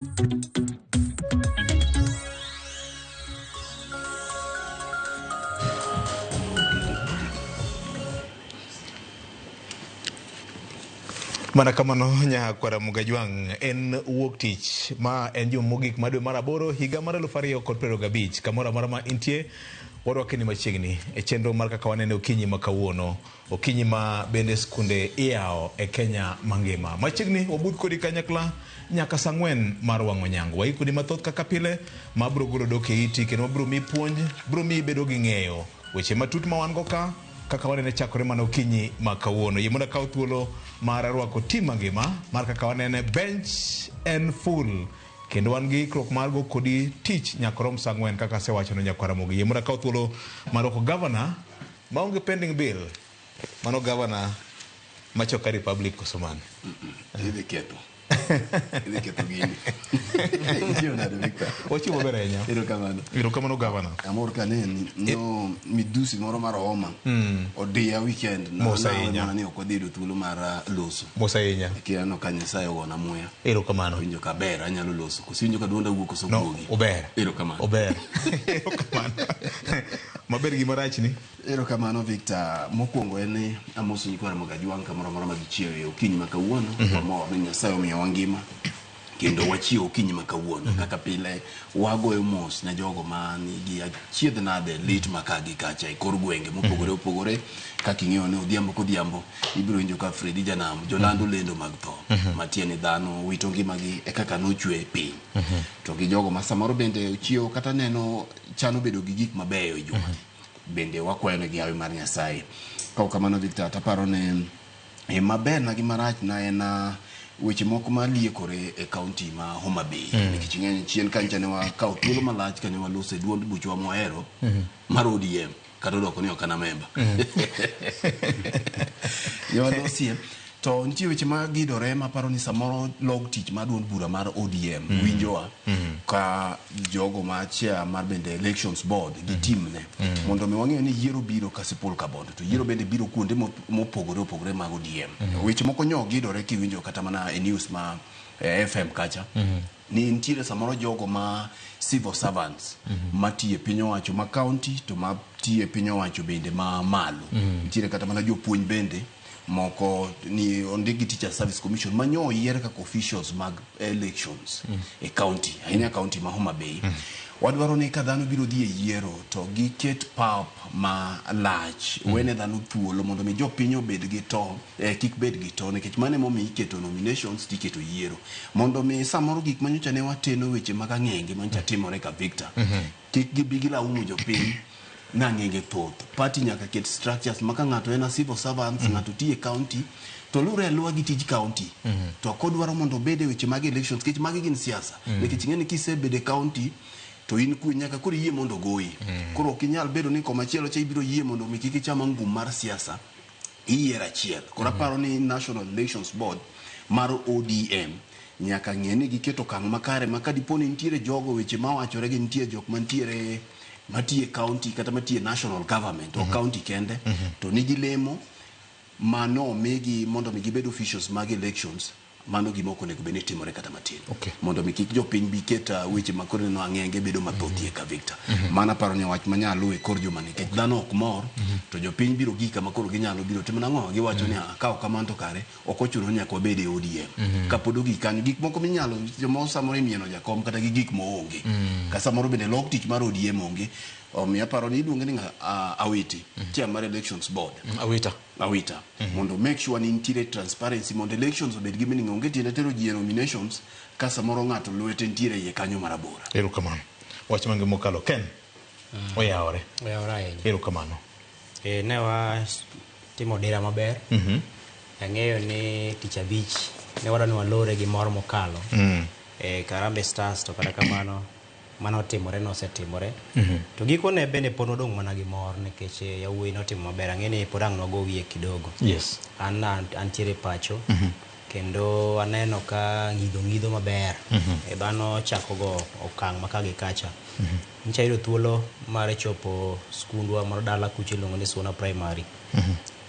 Mana kamano nya kwara Mugajwang en wuok tich ma en juma mogik ma dwe mar aboro higa mar 2025 kamora mara ma intie warwakeni machiegni e chenro mar kaka wanene okinyi ma kawuono okinyi ma bende skunde iyawo e Kenya mangima machiegni wabudh kodi kanyakla nyaka saa 4 mar wang'o nyango waikodi mathoth kaka pile ma bro golo dok e iti kendo bro mi puonj bro mi bedo gi ng'eyo weche matut ma wan go ka kaka wanene chakore mana okinyi ma kawuono yemona kaw thuolo mar rwako tim mangima mar kaka wanene bench and full kendo wan gi ikruok mar go kodi tich nyakorom saa 4 kaka sewacho no nyakwara mogi yemona kaw thuolo mar rwako governor maonge pending bill mano governor machoka Republic Kosoman Idhi keto gini. Io na Victor. Ochi mo berenya. Iro kamano governor. Amor kaneni no midusi moro mar Homa. Odia weekend na ne okodiro thuolo mar loso. Mosainya. Kiano kanyasaye ogona muya. Iro kamano. Winjo kaber anyalo loso. Kosinjo ka duonda wuok koso buogi. No, ober. Iro kamano. Ober. Iro kamano. Maber gi marachni. Ero kamano Victor mokwongo en amoso nyikwara Mugajwang kamoro moro magichiewo e okinyi ma kawuono mamo ni Nyasaye omiyo wangima kendo wachiewo okinyi ma kawuono kaka pile wagoyo mos na jogo ma nigi achiedh nade lit makagi kacha e kor gwenge mopogore opogore kaka ing'eyo ne odhiambo kodhiambo ibiro winjo ka Fredi Janam jolando lendo mag tho matieni dhano wito ngimagi e kaka nochwe piny to gi jogo ma samoro bende ochiewo kata neno chano bedo gi gik mabeyo e juma bende wakwayo gi hawi mar Nyasaye ka kamano Victor taparo ne maber na gi marach na en weche moko ma liekore e kaunti ma Homa Bay nikech ng'eny chien kancha ne wakawo thuolo malach kane walose duond buchwa mohero mar ODM kata odoko ni ok ana memba yo losie to nitie weche ma gidore ma paro ni samoro log tich ma duond bura mar ODM winjowa ka jogo ma chia mar bende elections board gi team ne mondo mi wang'e ni yiero biro kasipol ka bondo to yiero bende biro kuonde mopogore opogore mag ODM weche moko nyok gidore kiwinjo kata mana e news ma FM kacha ni ntiere samoro jogo ma civil servants matiye piny owacho ma county to matiye piny owacho bende ma malo ntiere kata mana jopuonj bende moko ni ondigi Teacher Service Commission manyo yier kaka officials mag elections e county ahinya county ma Homa Bay wadwaro ni ka dhano biro dhi e yiero to giket pap ma lach wene dhano thuolo mondo mi jopiny obed gi to kik bed gi to nikech mane momi iketo nominations tiketo yiero mondo mi samoro gik manyocha ne wateno weche mag ang'enge manyocha timore ka Victor kik gibi laumo jopiny na ng'enge thoth party nyaka ket structures maka ng'ato en a civil servants ng'ato tiye county to lure luwa gi tij county to kodwaro mondo bede weche mag elections kich magi gin siasa nikech ng'eni kisebede county to in ku nyaka koro yie mondo goyi koro ok inyal bedo ni komachielo cha ibiro yie mondo mi kik ichama ngum mar siasa iyiero achiel koro aparo ni National Elections Board mar ODM nyaka ng'eni giketo okang' makare maka diponi nitiere jogo weche mawachore gi nitie jok mantiere matiye county kata matiye national government o county kende to nigi lemo mano megi mondo mi gibed officials mag elections mano gimoko nego bene timore kata matin mondo mi kik jopiny bi keta weche makore no ang'enge bedo mathothie ka Victor mana paro ni wach manyalo e kor juma nikech dhano ok mor to jopiny biro gika makoro ginyalo biro timo nang'o giwacho ni akaw kamanto kare ok ochuno nyaka wabed e ODM kapod ogi kanyo gik moko minyalo jomo samoro imieno jakom kata gi gik moonge ka samoro bende log tich mar ODM onge mi aparo ni iluonge ni Awiti chair mar elections board Awita mondo make sure ni nitiere transparency mondo elections obed gi meaning onge tiende tero ji nominations ka samoro ng'ato lwete nitiere iye kanyo marabora erokamano wach mangi mokalo Ken oyawore erokamano ne wa timo dira maber ang'eyo ni tich abich ne wadwa ni walore gi mor mokalo Karambe Stars to kata kamano mano timore no setimore to giko ne bende pod odong' mana gi mor nikech yawuoyi notimo maber ang'eni pod ang' nogo wiye kidogo antiere pacho kendo aneno ka ng'idho maber dhano chako go okang' maka gi kacha ncha yudo thuolo mar chopo skundwa mar dala kucho iluongo ni Suna Primary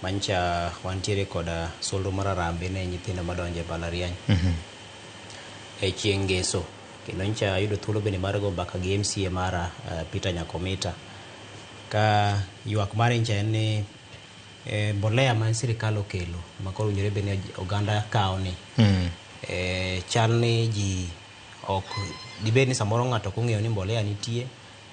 mancha wantiere koda solro mar Arambe ne nyithindo madonje balariany e chieng' ngeso kendo nyocha ayudo thuolo bende mar go mbaka gi MCA mara Peter Nyakomita ka ywak mar nyocha en ni mbolea ma sirikal okelo makoro owinjore bed ni oganda kawo ni chal ni ji ok dibed ni samoro ng'ato ok ong'eyo ni mbolea nitie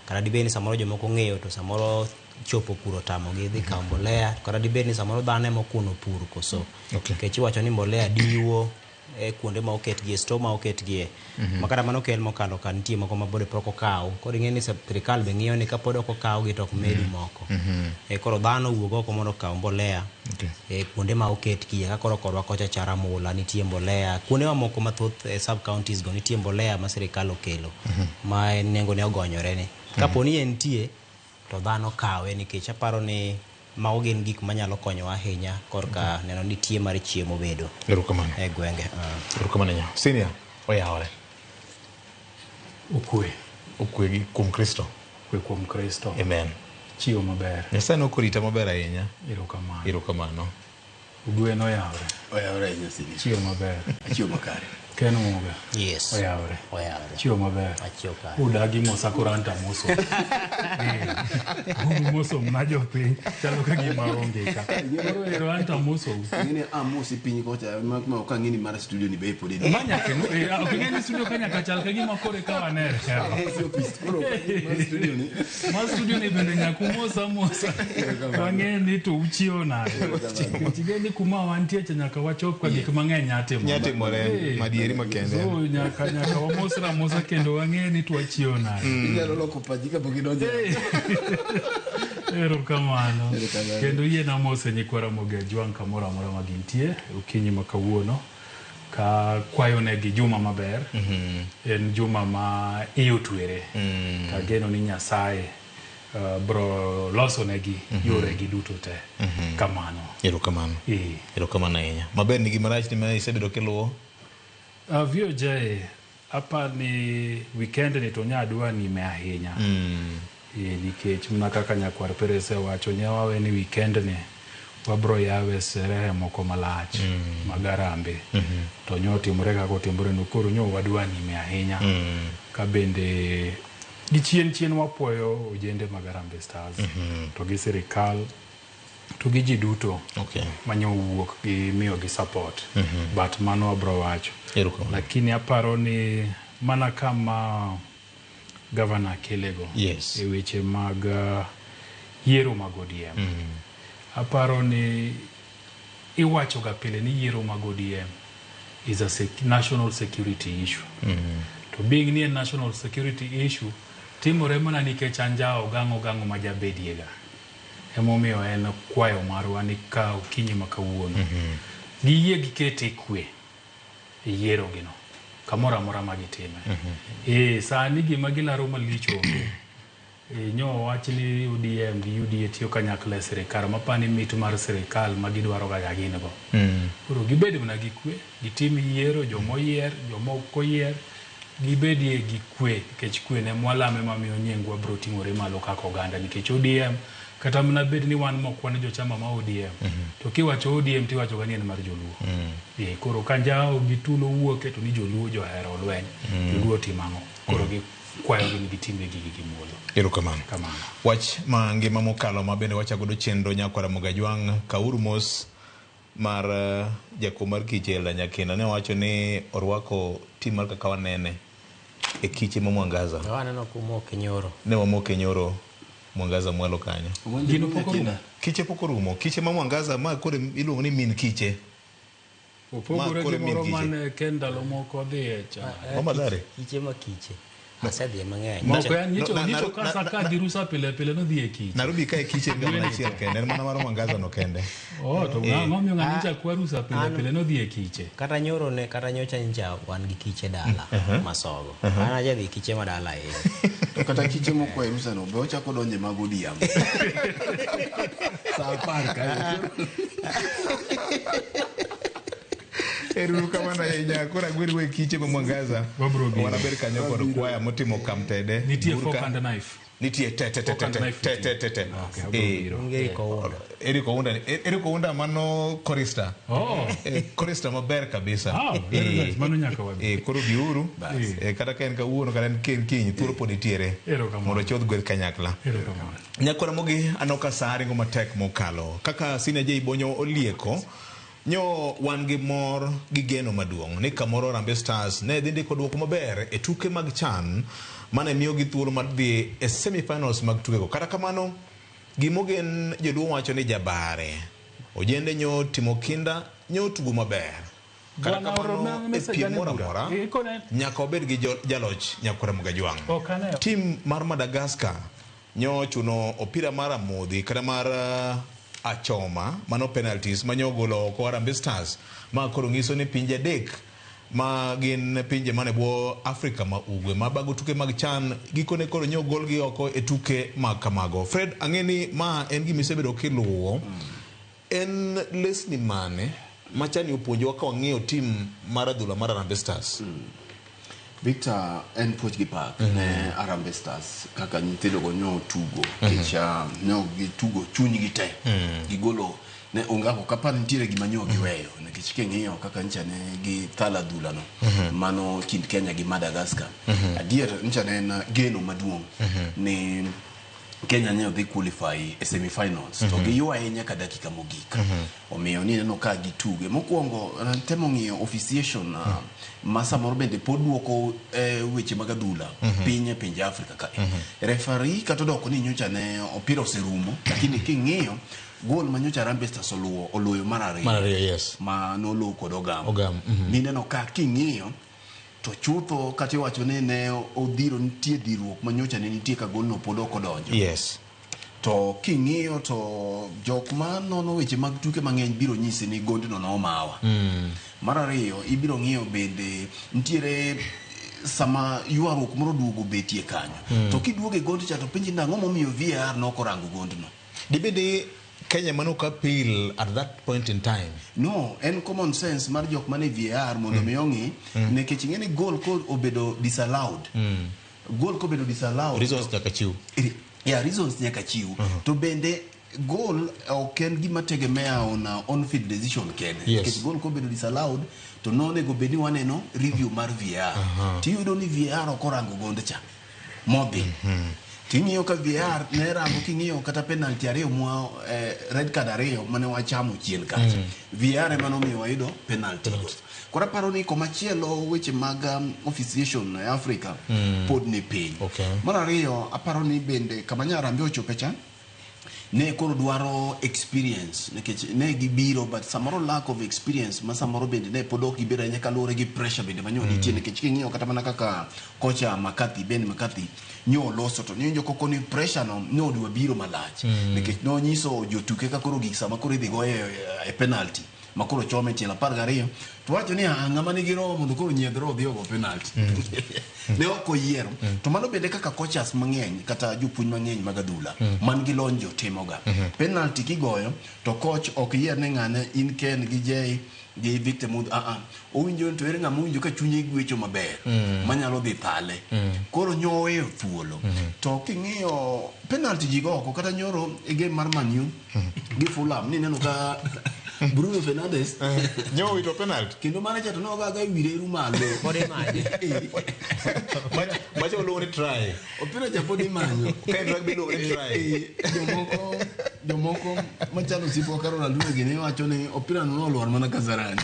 kata dibed ni samoro jomoko ong'eyo to samoro chopo puro tamogi dhi kawo mbolea kata dibed ni samoro dhano ema okuno pur koso nikech iwacho ni mbolea diwo kuonde ma oketgie store ma oketgie makata mano kel mokalo ka nitie moko mabode pok okaw koro ing'e ni sirikal be ng'iyo ni kapod ok okaw gi to ok medi moko koro dhano wuok oko mondo okaw mbolea kuonde ma oketgie ka koro korwa kocha Charamula nitie mbolea kuonde mamoko mathoth sub counties go nitie mbolea ma sirikal okelo ma nengo ne ogonyore ni kapo ni entie to dhano kawe nikech aparo ni mago gin gik manyalo konyo ahinya korka neno ni tie mar chiemo bedo erokamano e gwenge erokamano nya senior oyawore okwe gi kuom Kristo kwe kuom Kristo amen chiwo maber Nyasaye nokorita maber ahinya erokamano ugwe oyawore ahinya senior chiwo maber chiwo makare Ken Muga. Yes. Oyawore. Chiwo maber. Achoka. Udagi mosa kuranta moso. Moso mnajo piny. Chalo ka gima onge ka. Ero anta moso. Ngine amosi piny kocha ma ka ngini mar studio ni be podi. Manya kenu ngini studio kanya ka chal ka gima kore ka wanere. Studio ni bende nyaku mosa. Wangeni to uchio na. Chigeni kuma wantie cha nyaka wachop kwa gik mang'eny nyatimore madieri makende so nyaka wamosa kendo wang'e ni twachio na inyalo loko pajika pokidonje erokamano kendo yie na mose nyikwara moge jwang kamoro amora magintie okinyi makawuono ka kwayo ne gi juma maber en juma ma iyotwere ka geno ni Nyasaye bro loso negi yore gi duto te kamano erokamano ahinya maber ni gimarach ni ma isebedo kiluwo VOJ apa ni weekend ni to nyadwa ni me ahinya nikech mna kaka nyakwar Perese wacho nyawawe ni weekend ni wabro yawe serehe moko malach magarambe to nyotimore kako timore no koro nyo wadwa ni me ahinya ka bende gi chien wapuoyo ojende magarambe stars to gi sirikal to gi ji duto manyo wuok gi miyo gi support but mano abro wacho lakini aparo ni mana kama governor Kelego e weche mag yiero mag ODM aparo ni iwacho ga pile ni yiero mag ODM is a national security issue to being ni a national security issue timore mana nikech anjao gango majabediega emomiyo en kwayo marwa ni ka okinyi makawuono giyie gikete kwe yiero gino kamora mora magitime sani gima gilaro malich onge nyo wach ni ODM gi UDA tiyo kanyakla sirikal mapani mit mar sirikal magidwaro ga gin go koro gibed mna gi kwe gitim yiero jomoyier jomokoyier gibedie gi kwe nikech kwe ne mwalame mamiyo nyengwa bro tingore malo kako oganda nikech ODM kata mna bed ni wan mokwan jochama ma ODM to kiwacho ODM tiwacho ganien mar joluo koro kanjao gitulo wuoke to ni joluo johero lweny joluo timango koro gi kwayo gi gitime gi muolo erokamano wach ma ngima mokalo ma bende wacha godo chenro nyakwara Mogajwang kauru mos mar jakomar Kichela Nyakina ne wacho ni orwako tim mar kaka wanene e kiche ma Mwangaza waneno kumoke nyoro ne wamoke nyoro Mwangaza mwalo kanyo gino pokorumo kiche pokorumo kiche ma Mwangaza ma kore iluongo ni min kiche opogore gi moro mane kendalo moko dhie cha mama dare kiche ma kiche asedhi mang'eny moko ya nyicho kasa ka dirusa pile no dhie kiche Nairobi ka kiche ngama achiel kende en mana mar Mwangaza no kende to ng'amiyo ng'anicha kwarusa pile no dhie kiche kata nyoro ne kata nyocha nja wan gi kiche dala masogo an aja dhi kiche ma dala to kata kiche moko e rusa no be ochako donje mag ODM sa par ka Eru kama na yenya kura gwiri we kiche mwangaza. Wanaber kanyo kod kwaya motimo kamtede. Nitie fork and knife. Nitie te. Eriko unda mano korista. Korista maber kabisa. Mano nyaka wabi. Koro biuru. Kata ken ka uono kata ken kiny thuolo pod itiere. Mondo chodh gweth kanyakla. Nyakwara mogi anoka sari ngoma tek mokalo. Kaka Senior J Bonyo olieko. Nyo wan gi mor gi geno maduong' ni kamoro Harambee Stars ne dhi ndiko duoko maber e tuke mag CHAN mane miyo gi thuolo mar dhi e semi-finals mag tukego. Kata kamano gimogen joduong' wacho ni jabare ojende nyo timo kinda nyo tugo maber. Kata kamano e piem moro amora nyaka obed gi jaloch Nyakwara Mugajwang'. Tim mar Madagascar nyo chuno opira mar amodhi kata mar achoma mano penalties manyogolo ko Harambee Stars ma koro ngiso ni pinje adek ma gin pinje mane bwo Afrika ma ugwe ma bago tuke mag CHAN gikone koro nyogol gi oko e tuke mag kamago. Fred, ang'eni ma en gima isebedo kiluwo, en lesni mane machani opuonjowa ka wang'iyo tim mar adhula mar Harambee Stars? Victor, en puoch gi pak ne Harambee Stars kaka nyithindo go nyo tugo kicha nyo gi tugo chuny gi te gigolo ne ongako kapar nitiere gima nyo giweyo nikech king'iyo kaka ncha ne gi thala adhula no mano kind Kenya gi Madagascar adier ncha ne en geno maduong' ni Kenya ne odhi qualify e semi-finals to giywa ahinya ka dakika mogik omiyo ni neno ka gituge mokwongo temo ng'iyo officiation ma samoro bende pod duoko weche mag adhula pinje Afrika ka referee kata doko ni nyocha ne opira oserumo lakini king'iyo gol manyocha Harambee Stars oloyo mar ariyo yes ma nolo kod Ogam ni neno ka king'iyo to chutho kati wacho ne odhiro nitie dhiruok manyocha ne nitie ka golno pod ok odonjo. Yes. To king'iyo to jok ma nono weche mag tuke mang'eny biro nyisi ni gondno nomawa. Mar ariyo ibiro ng'iyo bende nitiere sama yuaruok moro duogo betie kanyo. To kiduoge gond cha to penji nang'o momiyo VAR nokorango gondno. Dibede Kenya mano appeal at that point in time? No, en common sense mar jok mane VAR mondo mi ongi nekech ng'eni goal ko obedo disallowed. Goal ko obedo disallowed. Reasons nyaka chiw. Yeah, reasons nyaka chiw. To bende goal ok en gima tegemea on field decision kende. Nekech goal ko obedo disallowed to nonego bedi waneno review mar VAR. Tiyudo ni VAR okorango gonde cha. Modhi. Ting'iyo ka VAR ne rango king'iyo kata penalty ariyo mwa red card ariyo mane wachamo chien kacha. VAR ema nomiyo wayudo penalty. Kora paro ni komachielo weche mag officiation e Afrika pod ni piny. Mar ariyo aparo ni bende kama Harambee ochope cha ne koro dwaro experience nekech ne gibiro but samoro lack of experience ma samoro bende ne pod ok gibiro nyaka lure gi pressure bende manyo nitie nekech king'iyo kata mana kaka kocha Ben McCarthy nyo loso to nyo koko ni pressure no no dwa biro malach nekech no nyiso jotuke ka koro gik sama koro idhi go e penalty makoro chome tiela 12 to wacho ni ng'ama nigi roho mondo koro nyiedhro odhi ogo penalty ne ok oyiero to mano bende kaka coaches mang'eny kata jopuonj mang'eny mag adhula man gi lony timoga penalty kigoyo to coach ok yier ne ng'ane in Ken gi Jay gi Victor Mud owinjo to ere ng'ama owinjo ka chunye gwecho maber manyalo dhi pale koro nyowe thuolo to king'iyo penalty jigo oko kata nyoro e game mar Man U gi Fulham ni neno ka Bruno Fernandes nyowe to penalty kendo manager to noga ga wire ru malo body maje macho lo ni try opira ja body manyo kai rugby lo ni try jomoko machalo sipo karo na luwe gine wacho ni opira no lwar mana Kasarani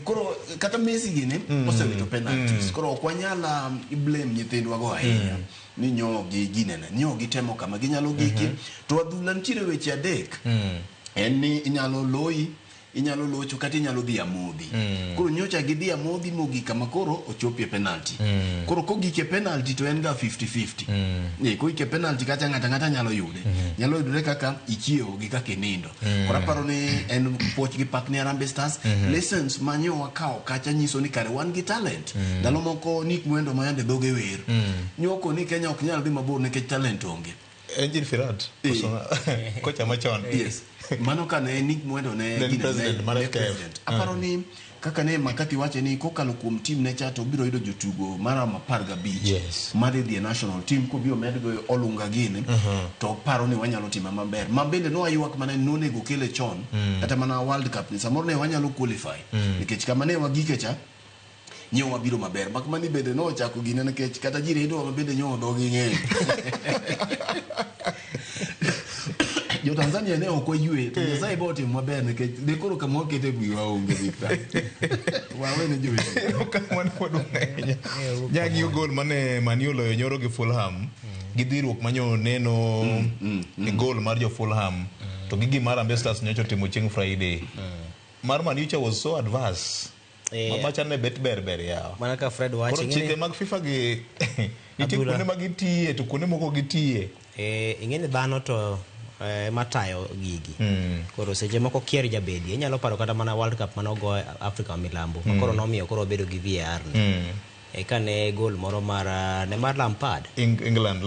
koro kata Messi gine osewito penalties koro kwanyala blame nyithindwa go ahinya ni nyogi ginene nyogi temo kama ginyalo giki to adhula ntiere weche adek en ni inyalo locho kata inyalo dhi amodhi koro nyocha gidhi amodhi mogik kama koro ochopie penalty koro kogike penalty to en ga 50-50 koike penalty kata ng'ata nyalo yudore kaka ichiewo gi kaka nindo koro aparo ni en poch gi pak ne Harambee Stars lessons manyo wakao kacha nyiso ni kare wan gi talent dalo moko Nick Mwendo mayande doge wer nyoko ni Kenya ok nyal dhi mabor nekech talent onge Engine Firat kocha machon yes mano kane Nick Mwendo ne president aparo ni kaka ne Makati wache ni kokalo kuom team ne cha to biro yudo jotugo mara 15 Yes. madhi dhi national team ko biro medgo olunga gini to paro ni wanyalo timo maber mabende no ayuak mane nonego kele chon kata mana World Cup ni samoro ne wanyalo qualify nikech kama ne wagike cha nyo wabiro maber mak mani bende no chako gine nikech kata ji redo mabende nyo dogi ng'eny jo Tanzania ne ok oyue to Nyasaye bo timo maber nikech de koro kama okete gwi waonge Victor wawe ne jowe kamano podung'enya nyagi gol mane Maniolo nyoro gi Fulham gi dhiruok manyo neno e gol mar jo Fulham to gi gimar Harambee Stars nyocho timo chieng' Friday mar Maniucha was so adverse mabacha ne bet ber yaw mana ka Fred wacho koro chike mag FIFA gi nitie kuonde mag tiye to kuonde moko gitiye ing'eni dhano to matayo gigi koro seche moko kier jabedi inyalo paro kata mana World Cup manogo Afrika Milambo koro nomiyo koro bedo gi VAR kane gol moro mar Lampard England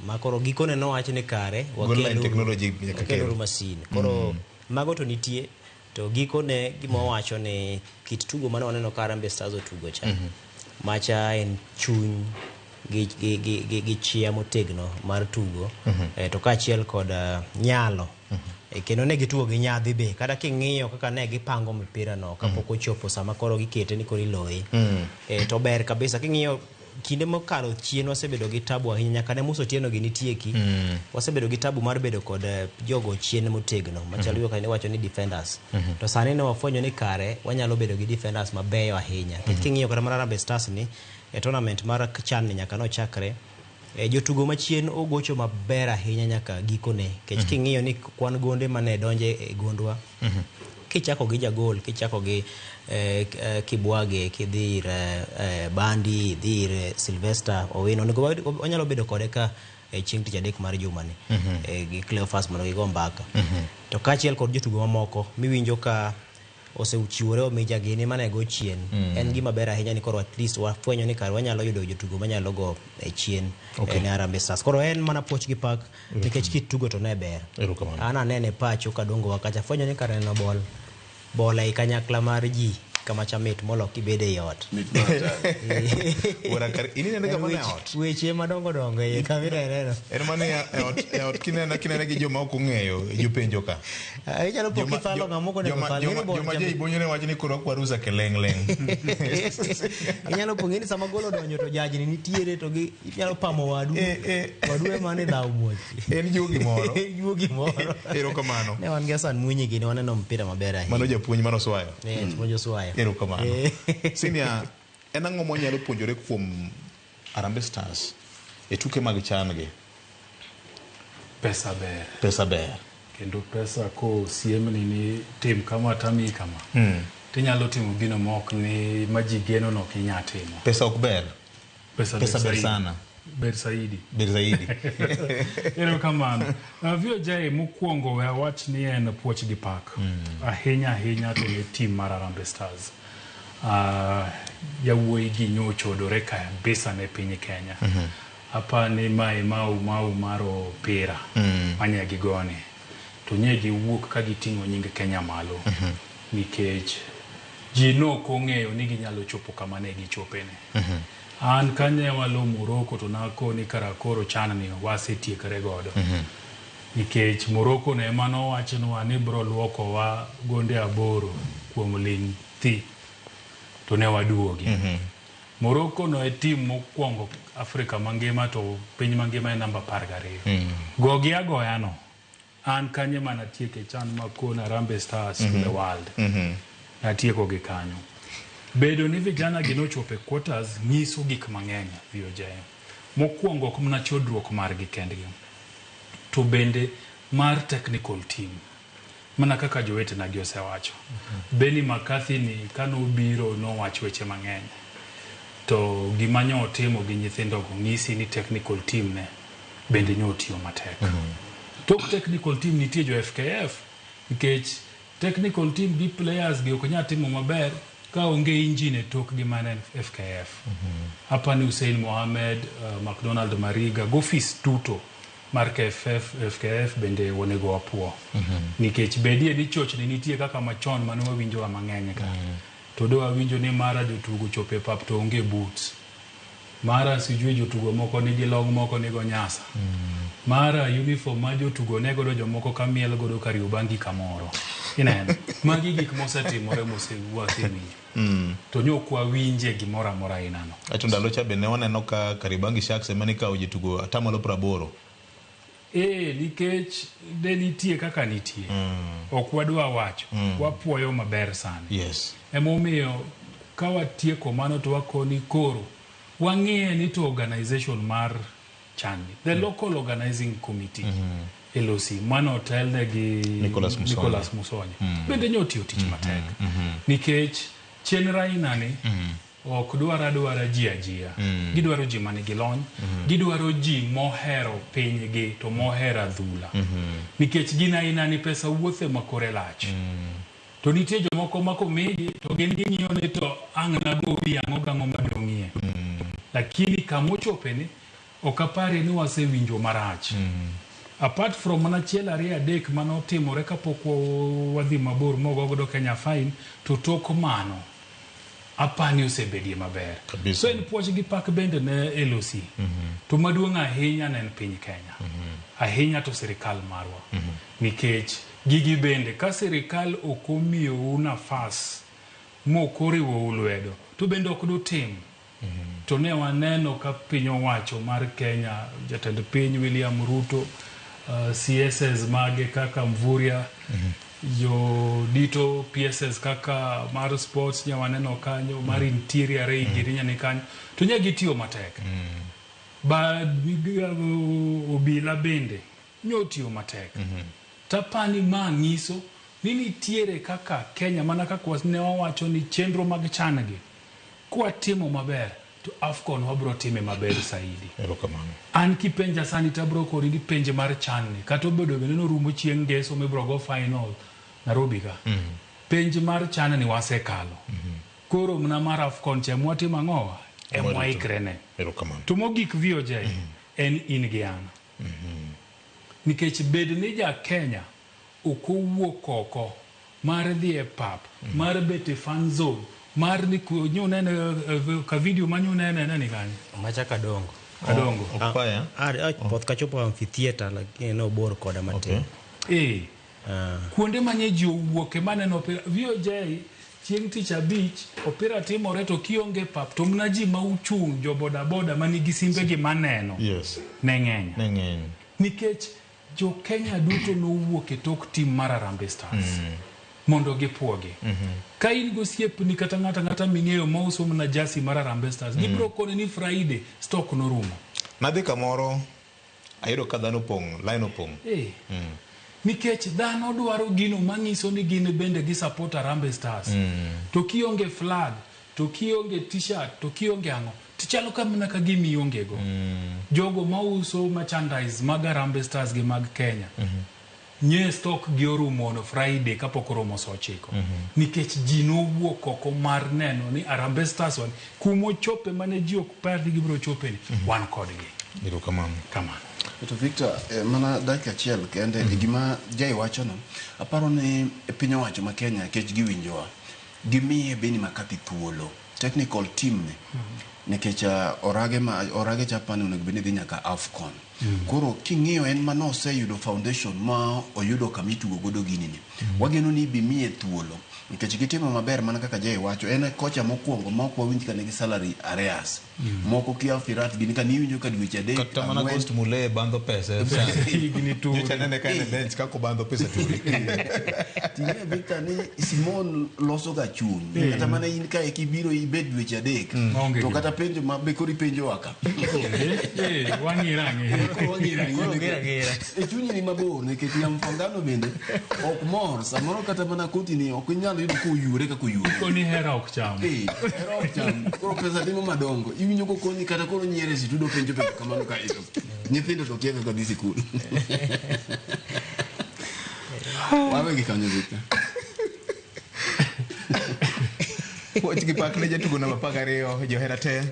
ma koro gikone nowach ni kare wakelo masin koro mago to nitie to gikone gima wacho ni kit tugo mane waneno ka Harambee Stars otugo cha macha en chuny gi chia motegno mar tugo to kaachiel kod nyalo kendo ne gitugo gi nyadhi be kata king'iyo kaka ne gipango mpira no kapok ochopo sama koro gikete ni koro iloye to ber kabisa king'iyo kinde mokalo chien wasebedo gi tabu ahinya nyaka ne muso tieno gi nitieki wasebedo gi tabu mar bedo kod jogo chien motegno machalo kaka ne wacho ni defenders to sani ne wafwenyo ni kare wanyalo bedo gi defenders mabeyo ahinya king'iyo kata mar Harambee Stars ni tournament mar CHAN ni nyaka no chakre jotugo machien ogocho maber ahinya nyaka gikone kech king'iyo ni kwan gonde mane donje e gondwa kichako gi jagol kichako gi Kibwage kidhir Bandi dhir Sylvester Owino onyalo bedo kode ka chieng' tich adek mar juma ni gi Cleophas mondo gigo mbaka to kaachiel kod jotugo mamoko miwinjo ka oseuchiwore omija gini mane go chien en gima ber ahinya ni koro at least wafwenyo ni kare wanyalo yudo jotugo manyalo go chien ne Harambee Stars koro en mana puoch gi pak nikech kit tugo to ne ber an anene pacho kadongo wakacha fwenyo ni kare no bol ai kanyakla mar ji kama chamit molo kibede e ot ora kar inene ga mana ot weche madongo dongo e kamera reno en mane e ot kinene gi joma ok ong'eyo jopenjo ka inyalo poki falo ngamoko ne falo joma je ibonyo ne wach ni koro kwarusa keleng inyalo pongeni sama golo donjo to jaji ni nitiere to gi inyalo pamo wadu mane daw muoch en jugi moro erokamano ne wan Gerson Mwinyi gini waneno mpira maber ahinya mano japuonj mano swayo japuonj oswayo erokamano Senior en ang'o monyalo puonjore kuom Harambee Stars e tuke mag CHAN gi pesa ber kendo pesa ko siemni ni tim kama tami kama tinyalo timo gino mok ni maji geno no kinya timo pesa ok ber pesa ber sana ber zaidi erokamano vio jai mokwongo we wach ni en puoch gi pak ahinya to ne tim mar Harambee Stars yawuoyi gi nyochodore kabisa ne piny Kenya apa ni mau maro pira manya gigone to nye giwuok ka giting'o nying Kenya malo nikech ji nok ong'eyo ni ginyalo chopo kama ne gichopene an kanye walo Morocco to nako ni karakoro CHAN ni wasetiekre godo nikech Morocco ne mano wachno ni bro luoko wa gonde 8 kuom ling thi to ne waduogi Morocco no e tim mokwongo Afrika mangima to piny mangima e namba 12 gogi agoya no an kanye mana tieke CHAN makona Harambee Stars to the world atieko gi kanyo bedo ni vijana ginochope quarters nyiso gik mang'eny VOJ mokwongo kumna chodruok mar gi kendgi to bende mar technical team mana kaka jowete na giose wacho Benny McCarthy ni kano biro no wacho weche mang'eny to gima nyo timo gi nyithindo go ngisi ni technical team ne bende nyo tiyo matek tok technical team nitie jo FKF nikech technical team gi players gi okonya timo maber ka onge engine tok gi manen FKF hapa ni Hussein Mohamed McDonald Mariga Gofis Tuto mar FKF bende onego wapuo. Nikech bedie ni chochni nitie kaka machon mane wawinjowa mang'eny ka. To do wawinjo ni mara jotugo chope pap to onge boots. Mara sijui jotugo moko nigi long moko nigo nyasa. Mara uniform ma jotugo nego do jomoko kamiel godo Kariobangi kamoro. Ineno. Magi gik mosetimore wasewinjo. To nyokwa winje gimoro amora inano. Ato ndalo cha bende waneno ka Kariobangi Sharks ema ni kawo jotugo 80%. Nikech de nitie kaka nitie. Ok wadwa wacho. Wapuoyo maber sana. Yes. Emomiyo ka watieko mano to wakoni koro wang'ie ni to organization mar chani, the local organizing committee, LOC, mano otelne gi Nicholas Musonya. Bende nyotiyo tich matek. Nikech chenra inani ok dwara ji ajia. Gidwaro ji manigi lony. Gidwaro ji mohero pinygi to mohero adhula. Nikech gina inani pesa wuothe makore lach. To nitie jomoko mako migi to gin ging'iyo ni to ang' nagowi ang'o madong'ie. Lakini kamochopeni okapare ni wasewinjo marach. Apart from manachiel ariyo adek manotimore kapok wadhi mabor mogogodo Kenya fine, to tok mano apani osebedie maber. So en puoch gi pak bende ne LOC. To maduong' ahinya ne en piny Kenya. Ahinya to sirikal marwa. Nikech gigi bende ka sirikal okomiyo nafas mokoriwo lwedo to bende ok dotim. To ne waneno ka piny owacho mar Kenya, jatend piny William Ruto, CSS mage kaka Mvurya, jo dito PSS kaka mar sports nya waneno kanyo, mar interior Girinya ni kanyo, to nya gitiyo matek. Ba obila bende nyotiyo matek. Tapani ng'iso ni nitiere kaka Kenya mana kaka ne wawacho ni chenro mag chanagi kwa timo maber to AFCON wabro time maber saidi. An kipenja sani tabro kori di penje mar channi kato bedo no rumo chieng' ngeso mibro go final Nairobi ka. Penje mar channi ni wasekalo. Koro mna mar AFCON che mwati mang'owa mwaikre to mogik VOJ en in gi an. Nikech bed ni ja Kenya okowuok oko mar dhi e pap mar bete fan zone mar ni nyunene ka video manyunene nani kanyo macha kadongo okpaya poth kachopo amphitheater lakini no bor koda matin. Kuonde manye ji owuoke maneno opira VOJ chieng' tich abich opira timore to kionge pap to mna ji ma uchung' jo boda manigi simbe gi maneno. Yes. Neng'eny. Nikech jo Kenya duto nowuok e tok tim mar Harambee Stars. Mondo gipuogi. Ka in gosiepni kata ng'ata ming'eyo mauso mna jasi mar Harambee Stars, gibro kone ni Friday stock no rumo. Nadhi kamoro ayudo ka dhano line opong'. Nikech dhano dwaro gino mang'iso ni gin bende gi support Harambee Stars. To kionge flag, to kionge t-shirt, to kionge ang'o, tichalo kamna ka gimi ongego. Jogo mauso merchandise mag Harambee Stars gi mag Kenya. Nye stock gi orumo no Friday kapok oromo saa 9. Nikech ji nowuok oko mar neno ni Harambee Stars wan kumo chope mane ji ok pardi gibro chope ni wan kodgi. Biro kamano. To Victor, mana dakika achiel kende gima jai wacho no, aparo ni piny owacho ma Kenya kech giwinjowa. Gimiye Beni Makati thuolo. Technical team ne. Nikech orage chapani onego bende dhi nyaka AFCON. Koro king'iyo en mano oseyudo foundation ma oyudo kamitugo godo gini ni. Wageno ni bimiye thuolo. Nikech gitimo maber mana kaka jai wacho en kocha mokwongo ma ok wawinj ka nigi salary arrears. Moko kia firat gini ka niwinjo ka dweche adek. Kata mana Ghost Mulee bando pesa. Gini tu. Nyocha nene ka ne bench kako bando pesa tu. Tinye Victor ni Simon loso ga chuny. Kata mana in ka ekibiro ibed dweche adek. To kata penjo ma be kori penjo waka. Wangira. E chunyi ni mabor nikech yam fangano bende ok mor samoro kata mana koti ni ok nyalo yudo koyure ka koyure. Koni hera ok cham. Hera ok cham. Koro pesa timo madongo. Iwinjo ko koni kata koro nyiere si tudo penjo kamano ka ito. Nyithindo to kieka ka dhi sikul. Wawe gi kanyo Victor. Wach gi pak ne jatugo namba 12 johera te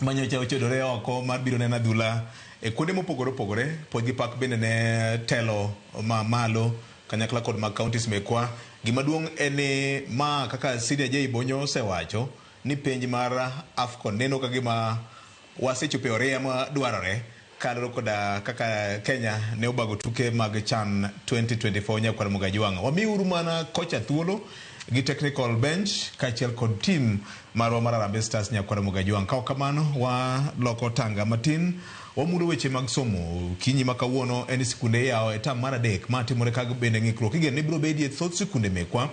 manyocha ochodore oko mar biro nena adhula e kuonde mopogore opogore. Puoch gi pak bende ne telo ma malo kanyakla kod mag counties mekwa. Gima duong' en ni ma kaka Senior J Bonyo osewacho ni penj mar AFCON neno ka gima wasechopo e oreya ma dwarore kaloro koda kaka Kenya ne obago tuke mag CHAN 2024 nyakwar Mugajwanga. Wamiuru mana kocha thuolo gi technical bench kaachiel kod team marwa mar Harambee Stars nyakwar Mugajwanga. Ka kamano wa loko tanga matin wamulo weche mag somo. Kinyi ma kawuono en sikunde yawo e tam mar 3 ma timore kag bende ng'ikruok igen ni biro bedie thoth sikunde mekwa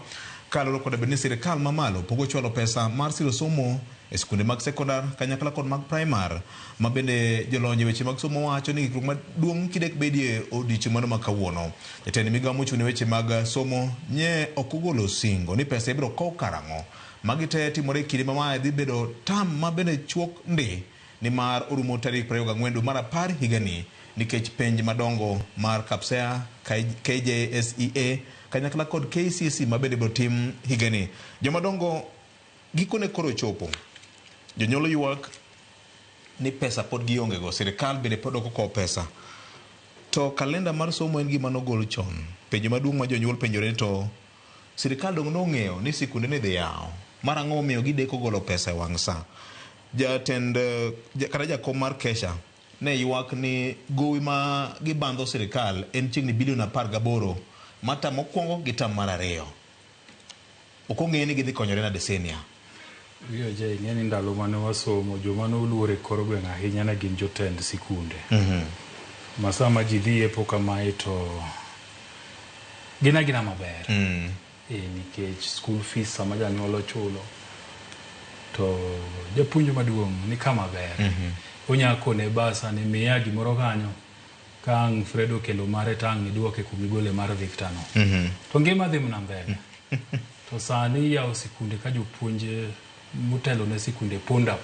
kaloro koda bende sirikal mamalo pogo chwalo pesa mar siro somo e sikunde mag sekondar kanyakla kod mag primar ma bende jolony weche mag somo wacho ni ng'ikruok maduong' kidek bedie odiochieng' mano ma kawuono. Jatend migawo mochung' weche mag somo nye okogolo singo ni pesa ibiro kow karang'o. Magi te timore kinde ma mae dhi bedo tam ma bende chuok ndi ni mar orumo tarik 24 dwe mar 10 higani nikech penj madongo mar KPSEA, KJSEA kanyakla kod KCSE ma bende biro tim higani. Jomadongo gikone koro chopo. Jonyuol ywak ni pesa pod gionge go, sirikal bende pod ok okawo pesa. To kalenda mar somo en gima nogol chon. Penjo maduong' ma jonyuol penjore to sirikal dong nong'eyo ni sikunde ne dhi yawo. Mar ang'o omiyo gideko golo pesa e wang' sa. Jatend kata jakom mar Kesha ne ywak ni gowi ma gibandho sirikal en chiegni bilion 18 mata mokwongo gi tam mar 2. Ok ong'e ni gidhi konyore na desenia. Jay, ni ndalo mane wasomo joma noluore kor gweng' ahinya ne gin jotend sikunde. Masa ma ji dhi epo kamae to gina maber. Nikech school fees sama janyuol chulo to japuonj maduong' ni kama ber. Onyako ne basa ni miya gimoro kanyo ka ang' Fredo kelo mare tang' iduoke kumigole mar Victor no. To ngima dhi mna mbele. To sani yawo sikunde ka jopuonje mutelo ne sikunde ponda.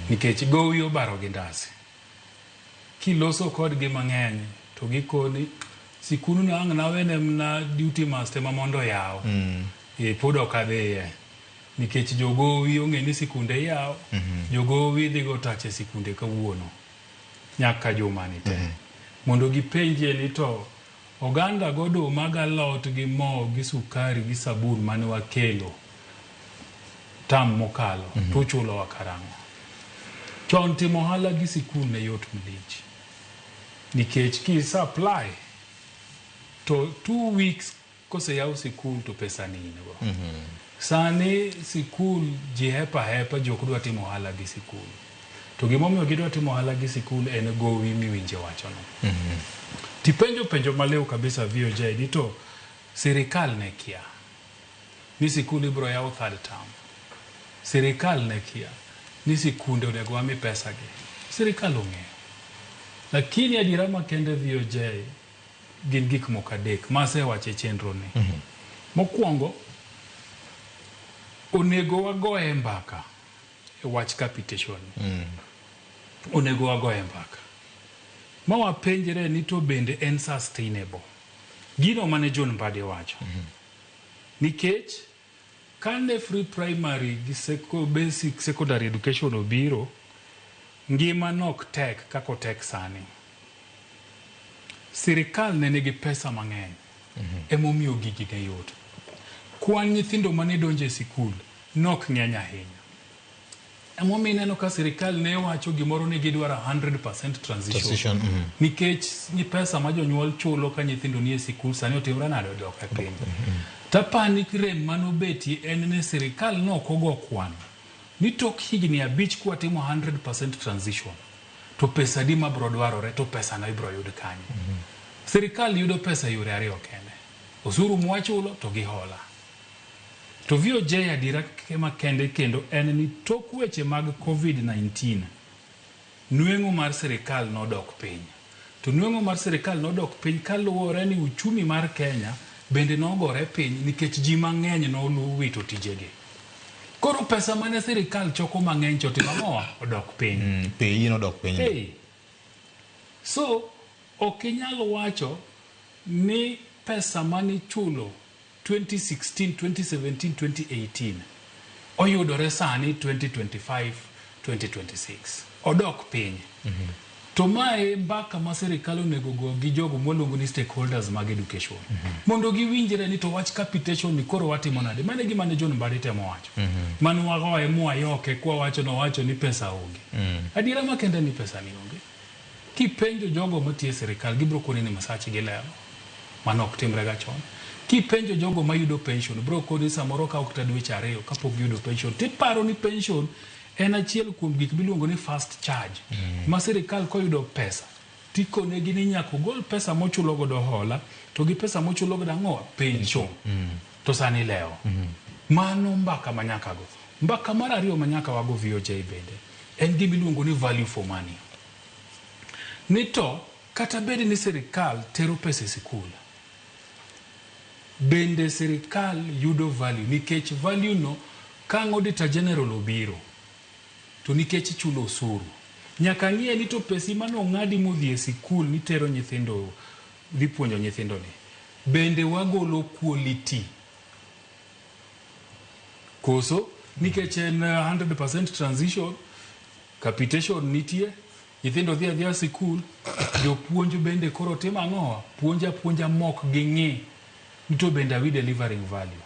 Nikech gowi obaro gi ndasi. Kiloso kod gi mang'eny to gikoni sikunu na ang' nawene mna duty master ma mondo yawo. Pod ok adhiye. Nikech jogowi ong'e ni sikunde yawo. Jogowi dhi go tache sikunde kawuono. Nyaka jumani te. Mondo gipenje ni to oganda godo maga lot gi mo gi sukari gi sabun mane wakelo tam mokalo to chulo wakarang'o. Chon timo ohala gi sikul ne yot mlich. Nikech ki supply to 2 weeks kose yaw sikul to pesa ni inego. Sani sikul ji hepa jok dwa timo ohala gi sikul. To gimomiyo gidwa timo ohala gi sikul en gowi miwinje wachono. Tipenjo maleo kabisa VOJ ni to sirikal ne kia ni sikul ibro yaw third term. Sirikal ne kia ni sikunde onego wami pesa gi. Sirikal ong'eyo. Lakini adira makende VOJ gin gik moko adek mase wache chenro ni. Mokwongo onego wagoe mbaka e wach capitation. Onego wagoe mbaka. Ma wapenjre ni to bende en sustainable. Gino mane John Mbadi wacho. Nikech kane free primary gi basic secondary education obiro ngima nok tek kako tek sani. Sirikal ne nigi pesa mang'eny. Emomiyo gigi ne yot. Kwan nyithindo mane donje sikul nok ng'eny ahinya. Emomiyo neno ka sirikal ne wacho gimoro ni gidwaro 100% transition. Nikech ni pesa ma jonyuol chulo ka nyithindo nie sikul sani otimre nade dok e piny. Tapani rem manobeti en ne sirikal no kogo kwan. Ni tok higni 5 kwa timo 100% transition. To pesa di ma bro dwarore to pesa na ibro yud kanye. Sirikal yudo pesa yore ariyo kende. Osuru mwachulo to gi hola. To VOJ adira kema kende kendo en ni tok weche mag COVID-19 nueng'o mar sirikal nodok piny. To nueng'o mar sirikal nodok piny kaluwore ni uchumi mar Kenya bende nogore piny nikech ji mang'eny nowito tijegi. Koro pesa mane sirikal choko mang'eny chotimo ang'owa odok piny. Piny nodok piny. So okinyal wacho ni pesa mane chulo 2016, 2017, 2018 oyudore sani 2025, 2026. Odok piny. To mae mbaka ma sirikal onego go gi jogo moluongo ni stakeholders mag education. Mondo giwinjre ni to wach capitation ni koro watimo nade. Mane gima ne John Mbadi temo wacho. Manu wagoye mwayoke kwa wacho ni pesa onge. Adiera makende ni pesa ni onge. Kipenjo jogo matie sirikal gibro koni ni masachi gi leo. Mano ok timre ga chon. Kipenjo jogo mayudo pension bro koni samoro ka ok tadweche ariyo kapok yudo pension. Tiparo ni pension en achiel kuom gik miluongo ni fast charge. Ma sirikal koyudo pesa tikone gi ni nyaka gol pesa mochulo godo hola to gi pesa mochulo godo ang'o pension. To sani leo. Mano mbaka manyaka go. Mbaka mar ariyo manyaka wago VOJ bende en gima iluongo ni value for money. Nito kata bedi ni sirikal tero pesa e sikul. Bende sirikal yudo value nikech value no ka Auditor General obiro to nikech chulo osuru. Nyaka ng'ie ni to pesi mano ng'adi modhi e sikul ni tero nyithindo dhi puonjo nyithindo ni. Bende wagolo quality. Koso nikech en 100% transition capitation nitie nyithindo dhi sikul jopuonj bende koro timo ang'o puonja mok gi ng'e nito bende we delivering value.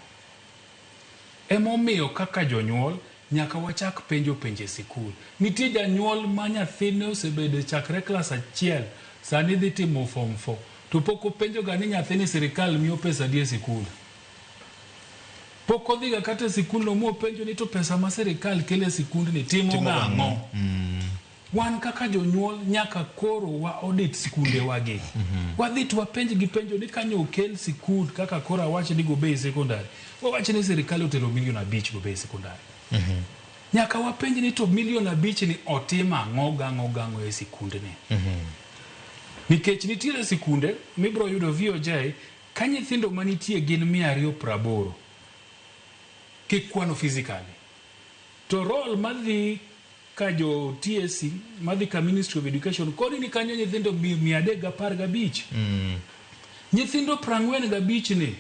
Emomiyo kaka jonyuol nyaka wachak penje sikul. Nitie janyuol ma nyathine osebedo chakre klas 1 sani dhi timo form 4 to pok openjo ga ni nyathine sirikal miyo pesa di e sikul. Pok odhi ga kata sikul no mo penjo ni to pesa ma sirikal kele sikund ni timo ang'o. Wan kaka jonyuol nyaka koro wa audit sikunde wage. Wadhi to wapenj gi penjo ni kanyo okel sikund kaka koro awach ni go bei secondary. Wawach ni sirikal otelo $1 million go bei secondary. Nyaka wapenj ni to $1 million ni otima ang'o e sikunde ni. Nikech nitiere sikunde mibro yudo VOJ ka nyithindo manitie gin 280 kikwano physically. To roll madhi ka jo TSC madhi ka Ministry of Education kodi ni kanyo nyithindo 315. Nyithindo 45 ni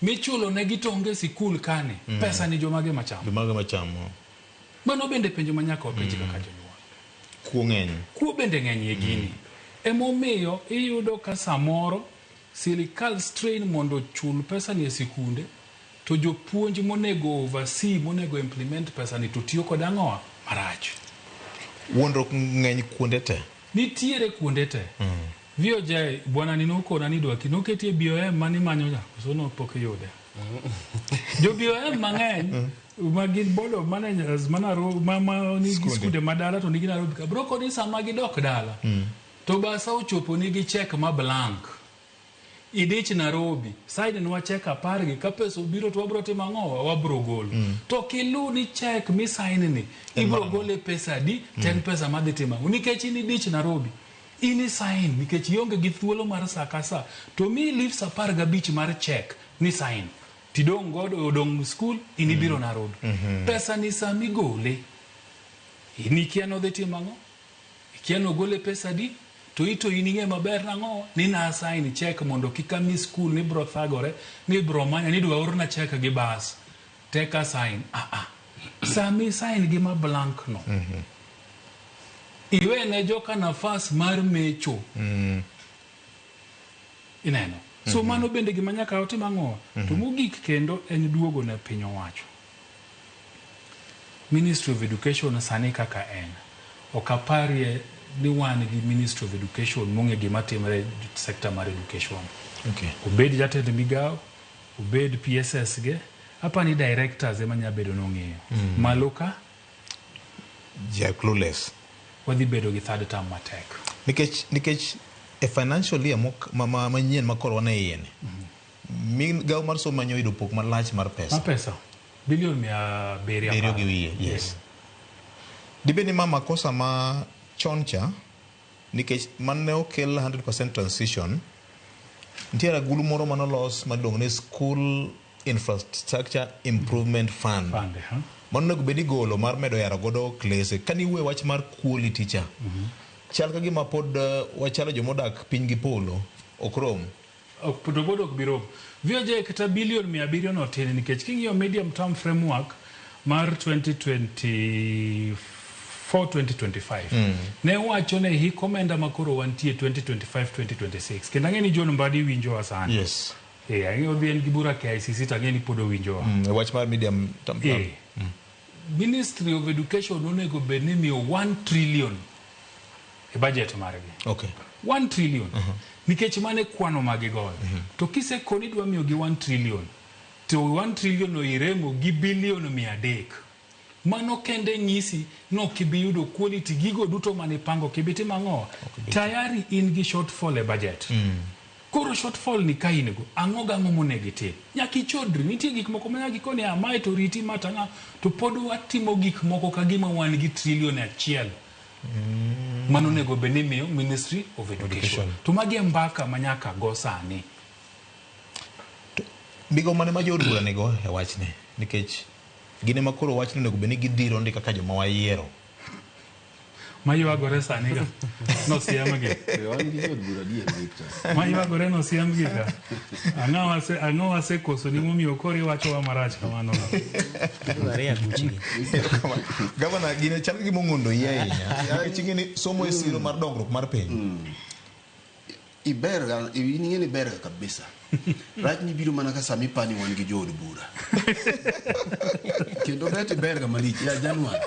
michulo ne gitonge sikul kane pesa ni jomage machamo. Mano bende penjo manyaka wapenji kaka jonyuol. Kuo bende ng'eny e gini. Emomiyo iyudo ka samoro sirikal strain mondo chul pesa ni e sikunde to jopuonj monego oversee monego implement pesa ni to tiyo kod ang'o marach. Wuondruok ng'eny kuonde te. Nitiere kuonde te. VOJ bwana ni nokona ni dwaki noketie BOM mani manyo ja sono pok yude. Jo BOM mang'eny magin board of managers mama ni skunde madala to nigi Nairobi ka broko ni sama gidok dala. To basa ochopo ni gi check ma blank. Idich Nairobi side ni wa check 10 gi ka pesa obiro to wabro timo ang'o wabro golo. To kilu ni check mi sign ni ibro gole pesa di 10 pesa madhi timo. Nikech ni dich Nairobi ini sign nikech ionge gi thuolo mar sakasa to mi leaves 15 mar check ni sign tidong godo odong school ini biro Nairobi. Pesa ni sami gole ini kiano dhi timo ang'o kiano gole pesa di to ito ining'e maber nang'o ni na sign check mondo kikami school ni bro thagore ni bro manya ni dwa orna check gi bas teka sign sami sign gi ma blank no. Iwe ne joka nafas mar mecho. Ineno. So mano bende gima nyaka otim ang'o. To mogik kendo en duogo na piny owacho. Ministry of Education sani kaka en. Okaparie ni wan gi Ministry of Education mong'e gima timre sector mar education. Okay. Obed jatend migao, obed PSS ge, hapa ni directors ema nyabedo nong'eyo. Maloka Ja clueless. wadhi bedo gi third term matek. Nikech e financial year manyien makoro wane yene. Migao mar somo manyo yudo pok malach mar pesa. Pesa. Bilion 700 gi wiye. Yes. Dibeni mama kosa ma choncha nikech man ne okel 100% transition ntiere agulu moro manolos maluongo ni School Infrastructure Improvement Fund. Mano nego bedi golo mar medo yaro godo klese kani we wach mar quality cha. Chal ka gima pod wachalo jomodak piny gi polo okrom. Podobodo ok biro. VOJ kata bilion 700 no tin nikech king'iyo medium term framework mar 2024 for 2025 ne wacho ne hik omenda makoro wantie 2025-2026 kendo ang'e ni John Mbadi winjowa sana. Yes. Ang'e odhi en gi bura KICC to ang'e ni pod owinjowa. Wach mar medium term plan. Ministry of Education onego bed ni miyo 1 trillion e budget margi. Okay. 1 trillion. Nikech mane kwano magigoyo. To kise koni dwa miyo gi 1 trillion. To 1 trillion no iremo gi bilion 300. Mano kende ng'isi no kibiyudo quality gigo duto mane pango kibiti mang'o. Tayari in gi shortfall e budget. Koro shortfall ni ka in go ang'o gang'o monego itim. Nyaka ichodri nitie gik moko ma nyaka ikone amae to riti matanga to pod watimo gik moko ka gima wan gi trillion 1. Mano nego bed ni miyo Ministry of Education. To magi mbaka ma nyaka go sani. Bigo mane ma jood bura nego e wachni nikech gine makoro wachni nego bed ni gidhiro ndi kaka joma wayiero. Mayuagore sani ga no siamgi. Mayuagore no siamgi ga. Ang'o wase koso ni momiyo kori wacho wa marach kamano. Gavana gine chal gi mong'ondo yie ahinya. Nikech ing'eni somo e siro mar dongruok mar piny. Iberga, ing'eni berga kabisa. Rach ni biro mana ka sami pani wan gi jood bura. Kendo rete berga malich ya Januar.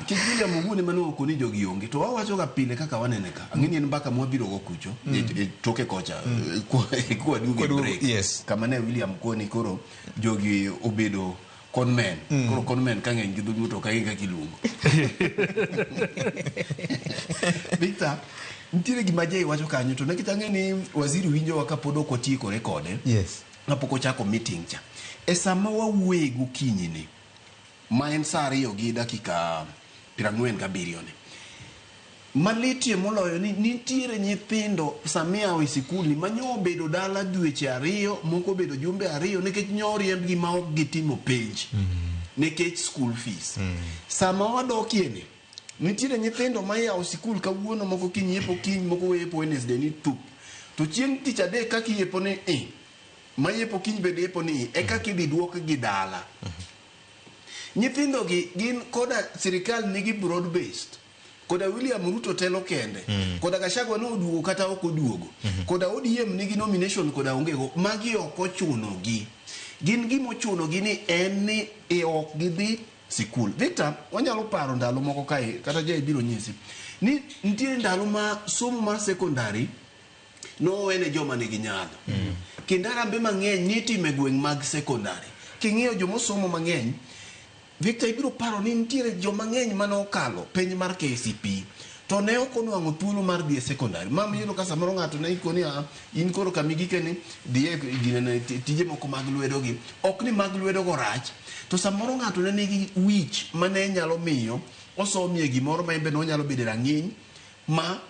Kijulia mugune manu okoni jogi onge to wawacho ga pile kaka wanene ka ang'eni en mbaka mwabiro go kucho toke kocha kwa duge break. Yes. Kama ne William Koni koro jogi obedo conmen koro conmen ka ng'eny gi dhulu to ka inga kilungo. Victor ntiere gima jay wacho kanyo to nekita ng'eni waziri winjo wa kapod ok otieko rekode. Yes. Kapok ochako meeting cha. E sama wawuoye gokinyi ni ma en saa 2:47 ni. Malitie moloyo ni nitiere nyithindo samia o sikul ni manyo bedo dala dweche 2 moko bedo jumbe 2 nikech nyoriemb gi ma ok gitimo penj. Nikech school fees. Sama wadokiene nitiere nyithindo ma yawo sikul kawuono moko kinyepo kiny moko wepo Wednesday ni tup. To chieng' tich adek kaka yepo ni ma yepo kiny bende yepo ni eka kidhi duok gi dala. Nyithindo gi gin koda sirikal nigi broad based. Koda William Ruto telo kende. Koda Gachagua no oduogo kata ok oduogo. Koda ODM nigi nomination koda ongego. Magi ok ochuno gi. Gin gimo chuno gi ni en ni ok gidhi sikul. Victor, wanyalo paro ndalo moko kae kata jay biro nyisi ni nitiere ndalo ma somo mar secondary no wene joma nigi nyalo. Kindarambe mang'eny nitime gweng' mag secondary. King'iyo jomo somo mang'eny Victor ibiro paro ni nitiere joma ng'eny mano okalo penj mar KCP to ne ok onwang'o thuolo mar dhi e secondary. Mamiyo ka samoro ng'ato ne ikoni in koro kamigike ni dhi e tije moko mag lwedo gi ok ni mag lwedo go rach to samoro ng'ato ne nigi wich mane nyalo miyo osomie gimoro ma imbe no nyalo bedo rang'iny ma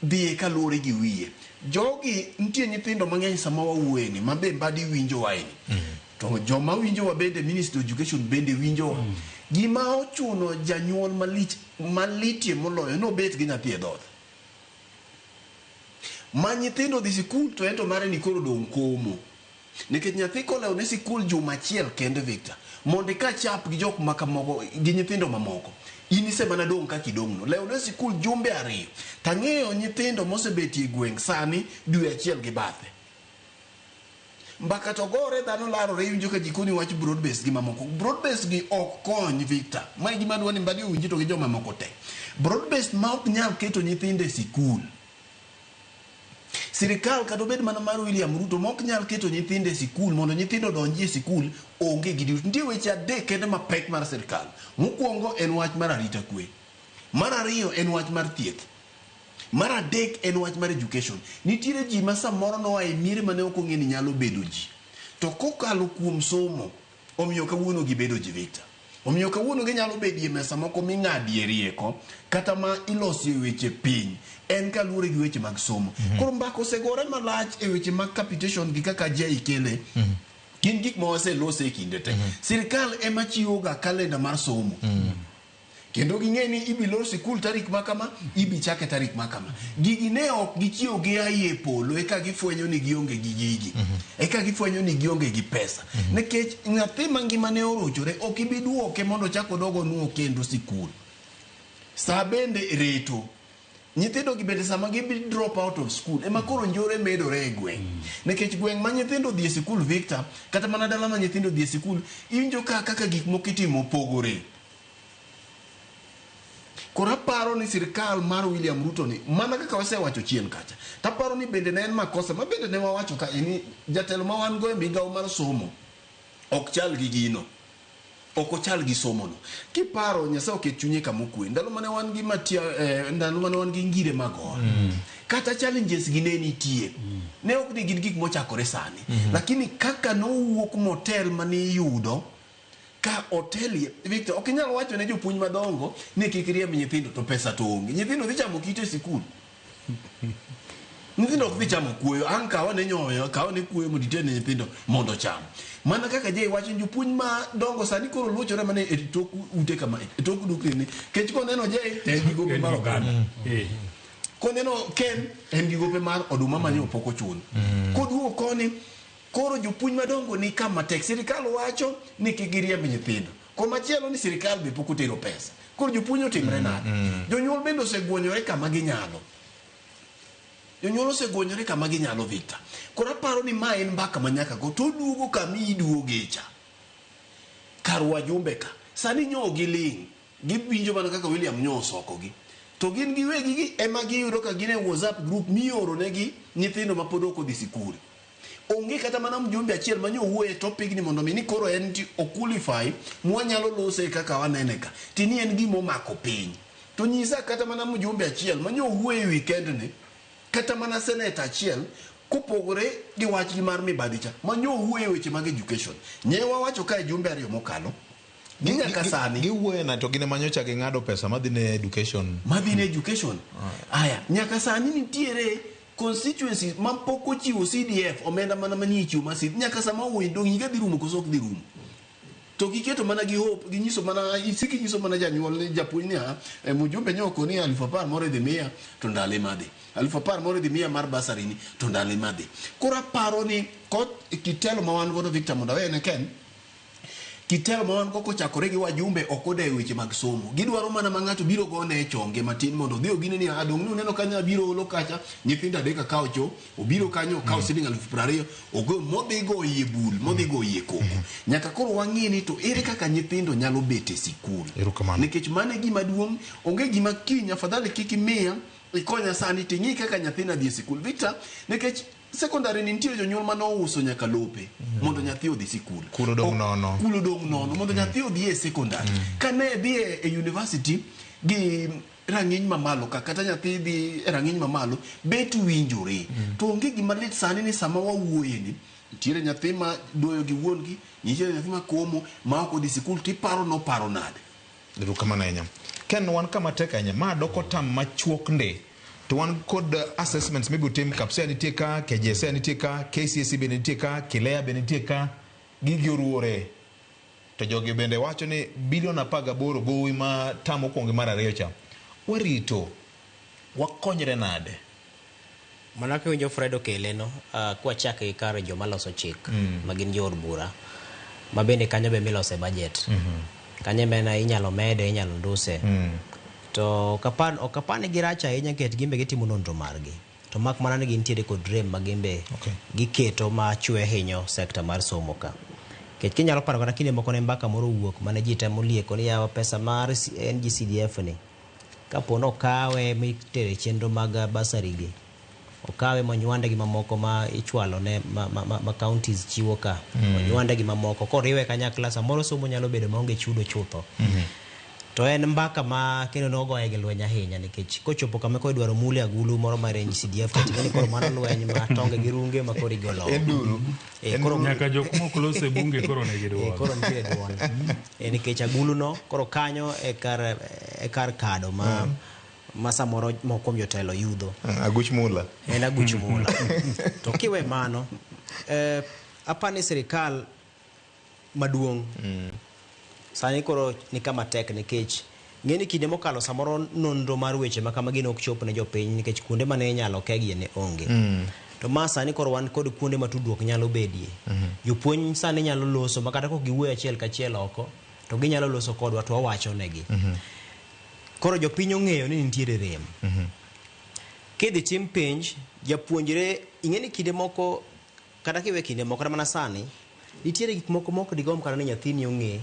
dhi kaluwore gi wiye. Jogi nitie nyithindo mang'eny sama wawuoye ni mabe Mbadi winjo waini. To joma winjo wa bende Ministry of Education bende winjo wa. Gima ochuno janyuol malitie moloyo no bet gi nyathi e dhoth. Ma nyithindo dhi sikul to ento mare ni koro dong' komo. Nikech nyathi koleo ne sikul juma achiel kende Victor. Mondo ka chap gi jok makamoko gi nyithindo mamoko. Inise mana dong' ka kidong' no. Leo ne sikul jumbe 2. Tang'eyo nyithindo mosebetie gweng' sani dwe achiel gi bathe. Mbaka to gore dhano larore winjo ka jikoni wach broad based gi mamoko. Broad based gi ok kony Victor. Ma gima dwani Mbadi winjo to gi joma mamoko te. Broad based ma ok nyal keto nyithinde sikul. Sirikal kata obed mana mar William Ruto mok nyal keto nyithinde sikul mondo nyithindo donjie sikul onge gi duto. Nitie weche 3 kende mapek mar sirikal. Mokwongo en wach mar arita kwe. Mar ariyo en wach mar thieth. Mar adek en wach mar education. Nitiere ji ma samoro noa e miere mane ok ong'e ni nyalo bedo ji. To kokalo kuom somo omiyo kawuono gibedo ji Victor. Omiyo kawuono ginyalo bedie mesa moko ming'adie rieko kata ma ilosie weche piny. En kaluwore gi weche mag somo. Koro mbako osegore malach e weche mag capitation gi kaka jay ikele. Gin gik ma waselose e kinde te. Sirikal ema chiwo ga kalenda mar somo. kendo ging'e ni ibilo sikul tarik makama, ibi chake tarik makama. Gigi ne ok gichiew gi aye polo eka gifwenyo ni gionge gi gigi. Eka gifwenyo ni gionge gi pesa. Nikech nyathi mangima ne orochore ok ibi duoke mondo chako dogo nuo kendo sikul. Sa bende reto. Nyithindo gi bende sama gibi drop out of school ema koro njore medore e gweng'. Nikech gweng' ma nyithindo dhi e sikul Victor, kata mana dala ma nyithindo dhi e sikul, iwinjo kaka gik moko itimo pogore. Koro aparo ni sirkal mar William Ruto ni, mana kaka wasewacho chien kacha, taparo ni bende ne en makosa, ma bende ne wawacho ka ini jatelo ma wan go e migawo mar somo ok chal gi gino. Ok ochal gi somo no. Kiparo Nyasaye oket chunye kama okwe. Ndalo mane wan gi ndalo mane wan gi ngire magor. Kata challenges gi ne nitie. Ne ok ni gin gik mochakore sani. Lakini kaka nowuok motel mane yudo ka hotel Victor ok nyalo wacho ne jopuonj madongo ni kik riemb nyithindo to pesa to onge. Nyithindo dhi chamo kite sikul. Nyithindo ok dhi chamo kuoyo. An kawa ne nyoyo, kawa ne kuoyo modite ne nyithindo mondo cham. Mana kaka je wacho jopuonj ma dongo sani koro luochore mane e tok ute kama e tok dukni ni. Kech ko neno je te gi gope mar oganda. Ko neno Ken en gi gope mar oduma manyo poko chun. Koduo koni koro jopuonj madongo ni kama tek. Sirikal wacho ni kik giriemb nyithindo. Komachielo ni sirikal be pok otero pesa. Koro jopuonj otimre nade. Jonyuol bende osegwonyore kama ginyalo. Jonyuol osegwonyore kama ginyalo Victor. Koro aparo ni ma en mbaka manyaka go to duogo kami iduoge cha. Kar wajumbe ka. Sani nyo giling. Giwinjo mana kaka William Nyo osokogi. To gin giwegi gi ema giyudo ka gin e WhatsApp group mioro negi nyithindo ma pod ok odhi sikul. Onge kata mana mjumbe achiel manyo wuoye topic ni mondo ni koro en ti okulify mwanyalo lose kaka wanene ka. Tini en gimo mako piny. To nyisa kata mana mjumbe achiel manyo wuoye weekend ni kata mana senator achiel kupogore gi wach gi mar mibadhi cha manyo wuoye weche mag education. Nyewa wacho ka jumbe ariyo mokalo nyaka sani giwuoye na to gine manyocha gi ngado pesa madhine education. Madhine education. Aya, nyaka sani nitiere constituency ma pok ochiwo CDF omenda mana manie chiwo masid nyaka sama wuoyi dong higa dhi rumo koso ok dhi rumo. To giketo mana gi hope ginyiso mana isiki nyiso mana janyuol japuonj ni mjumbe nyoko ni 1010 moro dhi miya to ndale madhi 1010 moro dhi miya mar basari ni to ndale madhi. Kora paro ni kot kitelo ma wan godo Victor mondo ne Ken kitelo ma wan koko chakore gi wajumbe okode weche mag somo. Gidwaro mana mangato biro gone chonge matin mondo dhiyo gine ni adong ni neno kanya biro olo kacha nyithinda deka kawo cho obiro kanyo kawo siling 20,000 ogo modhi go yie bul modhi go yie koko. Nyaka koro wang'ini to ere kaka nyithindo nyalo bete sikul. Nikech mane gima duong' onge gima kinya afadhali kiki miya ikonya sani tingi kaka nyathina dhi sikul Victor nikech secondary ni nitiere jonyuol mano uso nyaka lope mondo nyathi odhi sikul. Kulo dong nono mondo nyathi odhi e secondary. Kane dhi e university gi rang'iny mamalo kata nyathi dhi e rang'iny mamalo bet winjore. To onge gima lit sani ni sama wawuoye ni nitiere nyathi ma doyo gi wuon gi, nitiere nyathi ma komo ma ok odhi sikul tiparo no paro nade. Diru kama na enya. Ken wan kama tek enya ma doko tam machuok nde. To wan kod assessments maybe utim kapsa nitie ka KJSE nitie ka KCSE be nitie ka Kilea be nitie ka gigi oruore. To jogi bende wacho ni bilion 18 gowi ma tam okwongo mar ariyo cha. Warito wakonyre nade. Manake winjo Fred okele no kwa chake kare joma loso chik magin jor bura mabende kanyo be milose budget. Kanyo mena inyalo mede inyalo nduse. To okapane giracha ahinya ket gimbe gitimo nonro margi. To mak mana ni gintiere kod rem magimbe giketo ma chwe hinyo sekta mar somo ka. Ket kinyalo paro kata kinde moko ne mbaka moro wuok mane ji temo lieko ni yawa pesa mar NGCDF ni. Kapono kawe mitere chenro mag basari gi. Okawe monywande gi mamoko ma ichwalo ne ma counties chiwo ka. Monywande gi mamoko koriwe kanyakla samoro somo nyalo bedo maonge chudo chutho. To en mbaka ma kendo nogo e lweny ahinya nikech kochopo kama ko idwaro mule agulu moro mar NGCDF kati koro mana lweny ma tonge gi runge ma koro igolo. Enduru. Koro nyaka jok moko lose bunge koro ne gidwaro. Koro nitie duon. Nikech agulu no koro kanyo e kar kado ma samoro moko jotelo yudo. Aguch mula. En aguch mula. To kiwe mano apani sirikal maduong' sani koro ni kama tek nikech ng'eni kinde mokalo samoro nonro mar weche ma kamagi ok chop ne jopiny nikech kuonde mane inyalo kegie ne onge. To ma sani koro wan kod kuonde ma tudruok nyalo bedie. Jopuonj sani nyalo loso makata kok giwuoyo achiel kachiel oko to ginyalo loso kodwa to wawacho negi. Koro jopiny ong'eyo ni nitiere rem. Kidhi tim penj, japuonjre ing'eni kinde moko kata kiwe kinde moko kata mana sani nitiere gik moko moko digom kata ni nyathini ong'e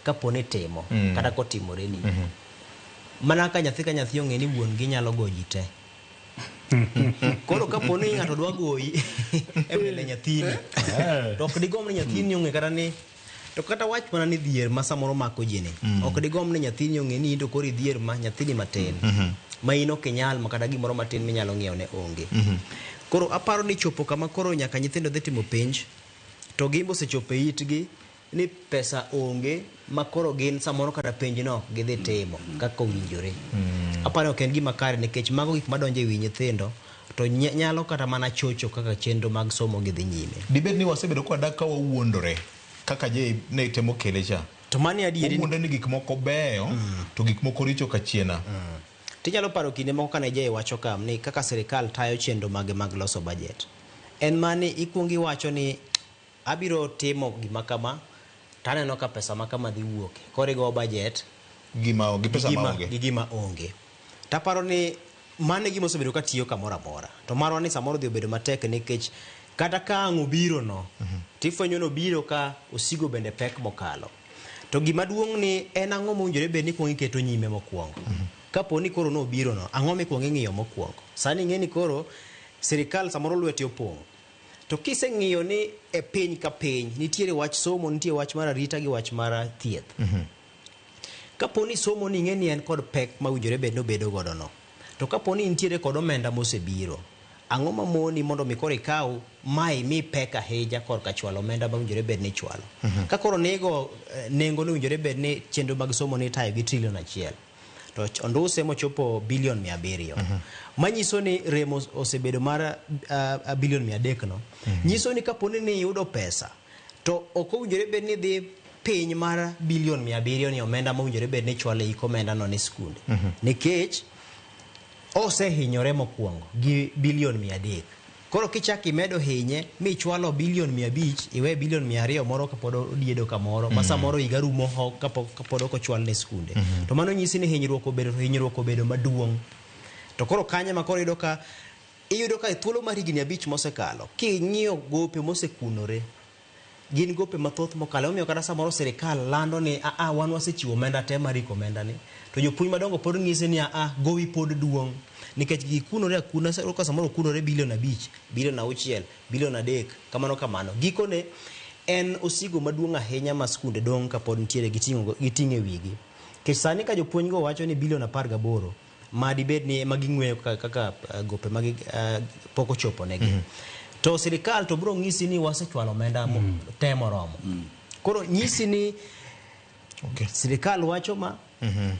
kaponi timo kata kotimore ni. Mana ka nyathi ong'e ni wuon gi nyalo goji te. Koro kaponi ng'ato dwa goyi e mbele nyathini to ok digom ni nyathini ong'e kata ni to kata wach mana ni dhier ma samoro mako ji ni ok digom ni nyathini ong'e ni to koro dhier ma nyathini matin ma in ok inyal ma kata gimoro matin minyalo ng'iewo ne onge. Koro aparo ni chopo kama koro nyaka nyithindo dhi timo penj to gimbo osechopo e itgi ni pesa onge ma koro gin samoro kata penj no gidhi timo kaka owinjore. Aparo ok en gima kare nikech mago gik madonjo e wi nyithindo to nyalo kata mana chocho kaka chenro mag somo gidhi nyime. Dibed ni wasebedo kwadak ka wawuondore kaka je ne temo kele cha. To mani adieri wuonde ni gik moko beyo to gik moko richo kachiena. Tinyalo paro kinde moko kane je wacho kam ni kaka sirikal tayo chenro mag loso budget. En mani ikuongi wacho ni abiro timo gima kama taneno ka pesa ma kama dhi wuok. Korigo budget Gima gi pesa ma onge. Gima onge. Taparo ni mane gima osebedo ka tiyo kamoro amora. To marwa ni samoro dhi obedo matek nikech kata ka ang' obiro no tifwenyo no biro ka osigo bende pek mokalo. To gima duong' ni en ang'o mowinjore bed ni kuongi keto nyime mokwongo. Kapo ni koro no biro no ang'o mikwongo ing'iyo mokwongo. Sani ng'eni koro sirikal samoro lwete opong'. To kiseng'iyo ni e piny ka piny nitiere wach somo, nitiere wach mar arita gi wach mar thieth. Kapo ni somo ni ng'eni en kod pek ma winjore bed no bedo godo no. To kapo ni nitiere kod omenda mosebiro, ang'o mamoni mondo mi koro ikaw mai mi pek ahinya korka chwalo omenda ma winjore bed ni chwalo. Ka koro nengo ni winjore bed ni chenro mag somo ni tayo gi trilion 1 to onduse mochopo bilion 700. Manyiso ni remo osebedo mar bilion 300 no. Nyiso ni kapo ni yudo pesa to ok owinjore bed ni dhi piny mar bilion 700 ni omenda ma winjore bed ni chwalo iko omenda no ne skunde. Nikech osehinyore mokwongo gi bilion 300. Koro kichak imedo hinye mi chwalo bilion 500 iwe bilion 200 moro kapod odiedo kamoro ma samoro higa rumo ho kapod ok ochwal ne skunde. To mano nyisi ni hinyruok obedo maduong'. To koro kanye ma koro iyudo ka thuolo mar higni 5 mosekalo king'iyo gope mosekunore gin gope mathoth mokalo. Omiyo kata samoro sirikal lando ni wan wasechiwo omenda te mar iko omenda ni to jopuonj madongo pod ng'ise ni gowi pod duong' nikech gikunore akuna ka samoro kunore bilion 5 bilion 6 bilion 3 kamano gikone en osigo maduong' ahinya ma skunde dong' kapod nitiere giting'e wigi. Kech sani ka jopuonj go wacho ni bilion 18 ma dibed ni ema ging'weyo kaka gope magi pok ochopo negi. To sirikal to bro ng'isi ni wasechwalo omenda te moromo. Koro nyisi ni sirikal wacho ma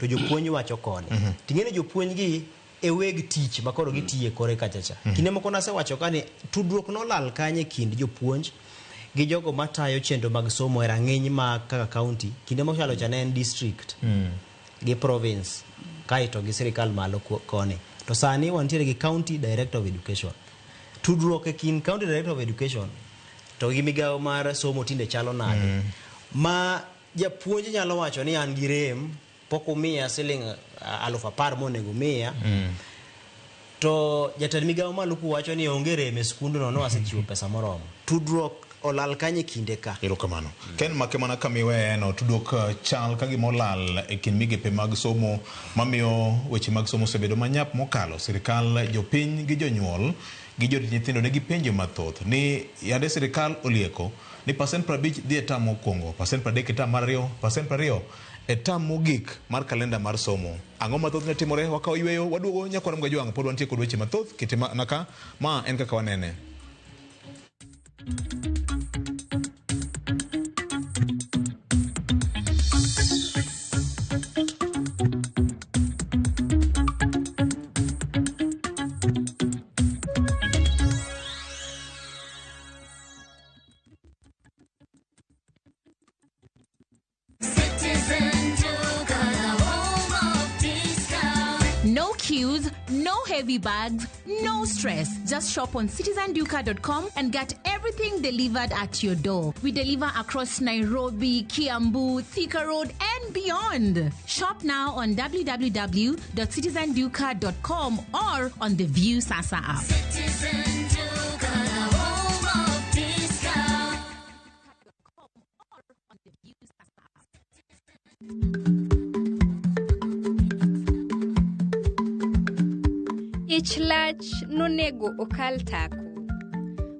to jopuonj wacho koni. Ting'eni jopuonj gi e weg tich ma koro gitiye kore kachacha. Kinde moko nasewacho ka ni tudruok nolal kanye kind jopuonj gi jogo matayo chenro mag somo e rang'iny ma kaka county. Kinde mokalo cha ne en district gi province kaito gi sirikal malo koni. To sani wantiere gi county director of education. Tudruok e kin county director of education to gi migawo mar somo tinde chalo nade. Ma japuonj nyalo wacho ni an gi rem pok umiya siling 10,000 monego miya. To jatend migawo malo kuwacho ni onge rem e skundno no asechiwo pesa moromo. Tudruok olal kanye kinde ka. Erokamano. Ken make mana kamiwe no tudruok chal ka gima olal e kin migepe mag somo mamiyo weche mag somo osebedo manyap mokalo. Sirikal, jopiny gi jonyuol gi jorit nyithindo ne gipenjo mathoth ni yande sirikal olieko ni pasent 50 dhi e tam mokwongo, pasent 30 e tam mar ariyo, pasent 20 e tam mogik mar kalenda mar somo. Ang'o mathoth ne timore? Wakaw yweyo waduogo Nyakwar Mgajwang' pod wantie kod weche mathoth kete naka ma en kaka wanene. Citizen to the home. heavy bags, no stress. Just shop on citizenduka.com and get everything delivered at your door. We deliver across Nairobi, Kiambu, Thika Road, and beyond. Shop now on www.citizenduka.com or on the View Sasa app. Ich lach nonego okal tako.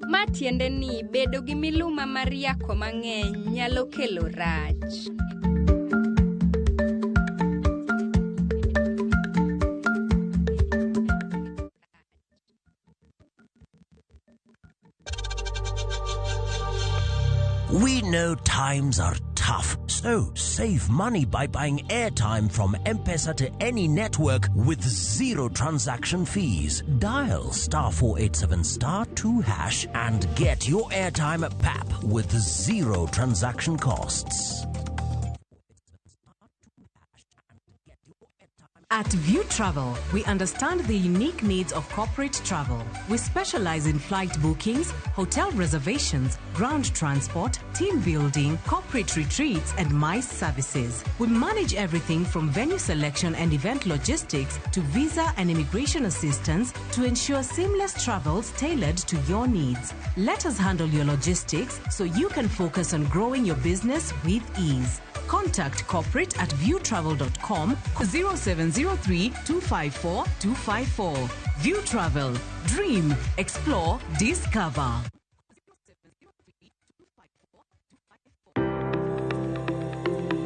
Matiende ni bedo gi miluma mar yako mang'eny nyalo kelo rach. We know times are tough, so save money by buying airtime from M-Pesa to any network with zero transaction fees. Dial *487*2# and get your airtime PAP with zero transaction costs. At View Travel, we understand the unique needs of corporate travel. We specialize in flight bookings, hotel reservations, ground transport, team building, corporate retreats, and MICE services. We manage everything from venue selection and event logistics to visa and immigration assistance to ensure seamless travels tailored to your needs. Let us handle your logistics so you can focus on growing your business with ease. Contact corporate at viewtravel.com 0703 254 254. View Travel. Dream, explore, discover.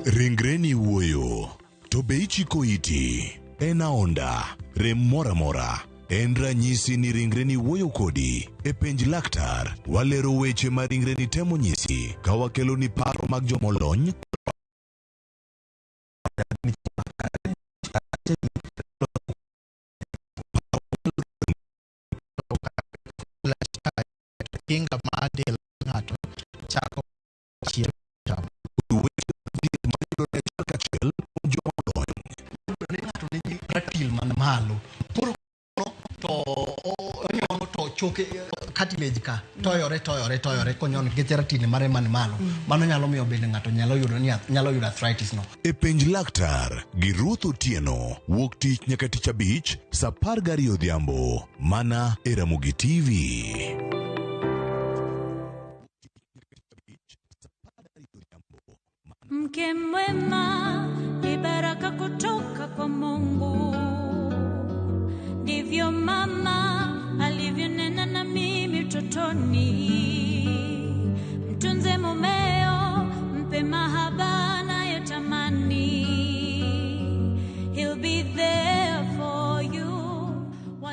Ringreni wuoyo, to be ichiko iti, en aonda, rem mora mora. En ranyisi ni ringreni wuoyo kodi. E penj laktar, walero weche ma ringreni temo nyisi, ka wakelo ni paro mag jomolony. Kinga madel ngato chako chiemo ratil man malo puro to onyono to choke cartilage ka toyore konyono nikech ratil mare man malo mano nyalo miyo bende ngato nyalo yudo arthritis no. E penj laktar gi Ruth Otieno, wuok tich nyaka tich abich saa 12 odhiambo mana e Ramogi TV. Mke mwema ni baraka kutoka kwa Mungu. Ndivyo mama alivyonena na mimi utotoni. Mtunze mumeo, mpe mahaba anayotamani. He'll be there for you.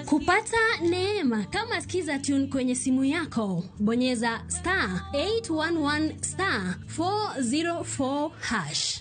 Kupata neema kama sikiza tune kwenye simu yako, bonyeza *811*404#.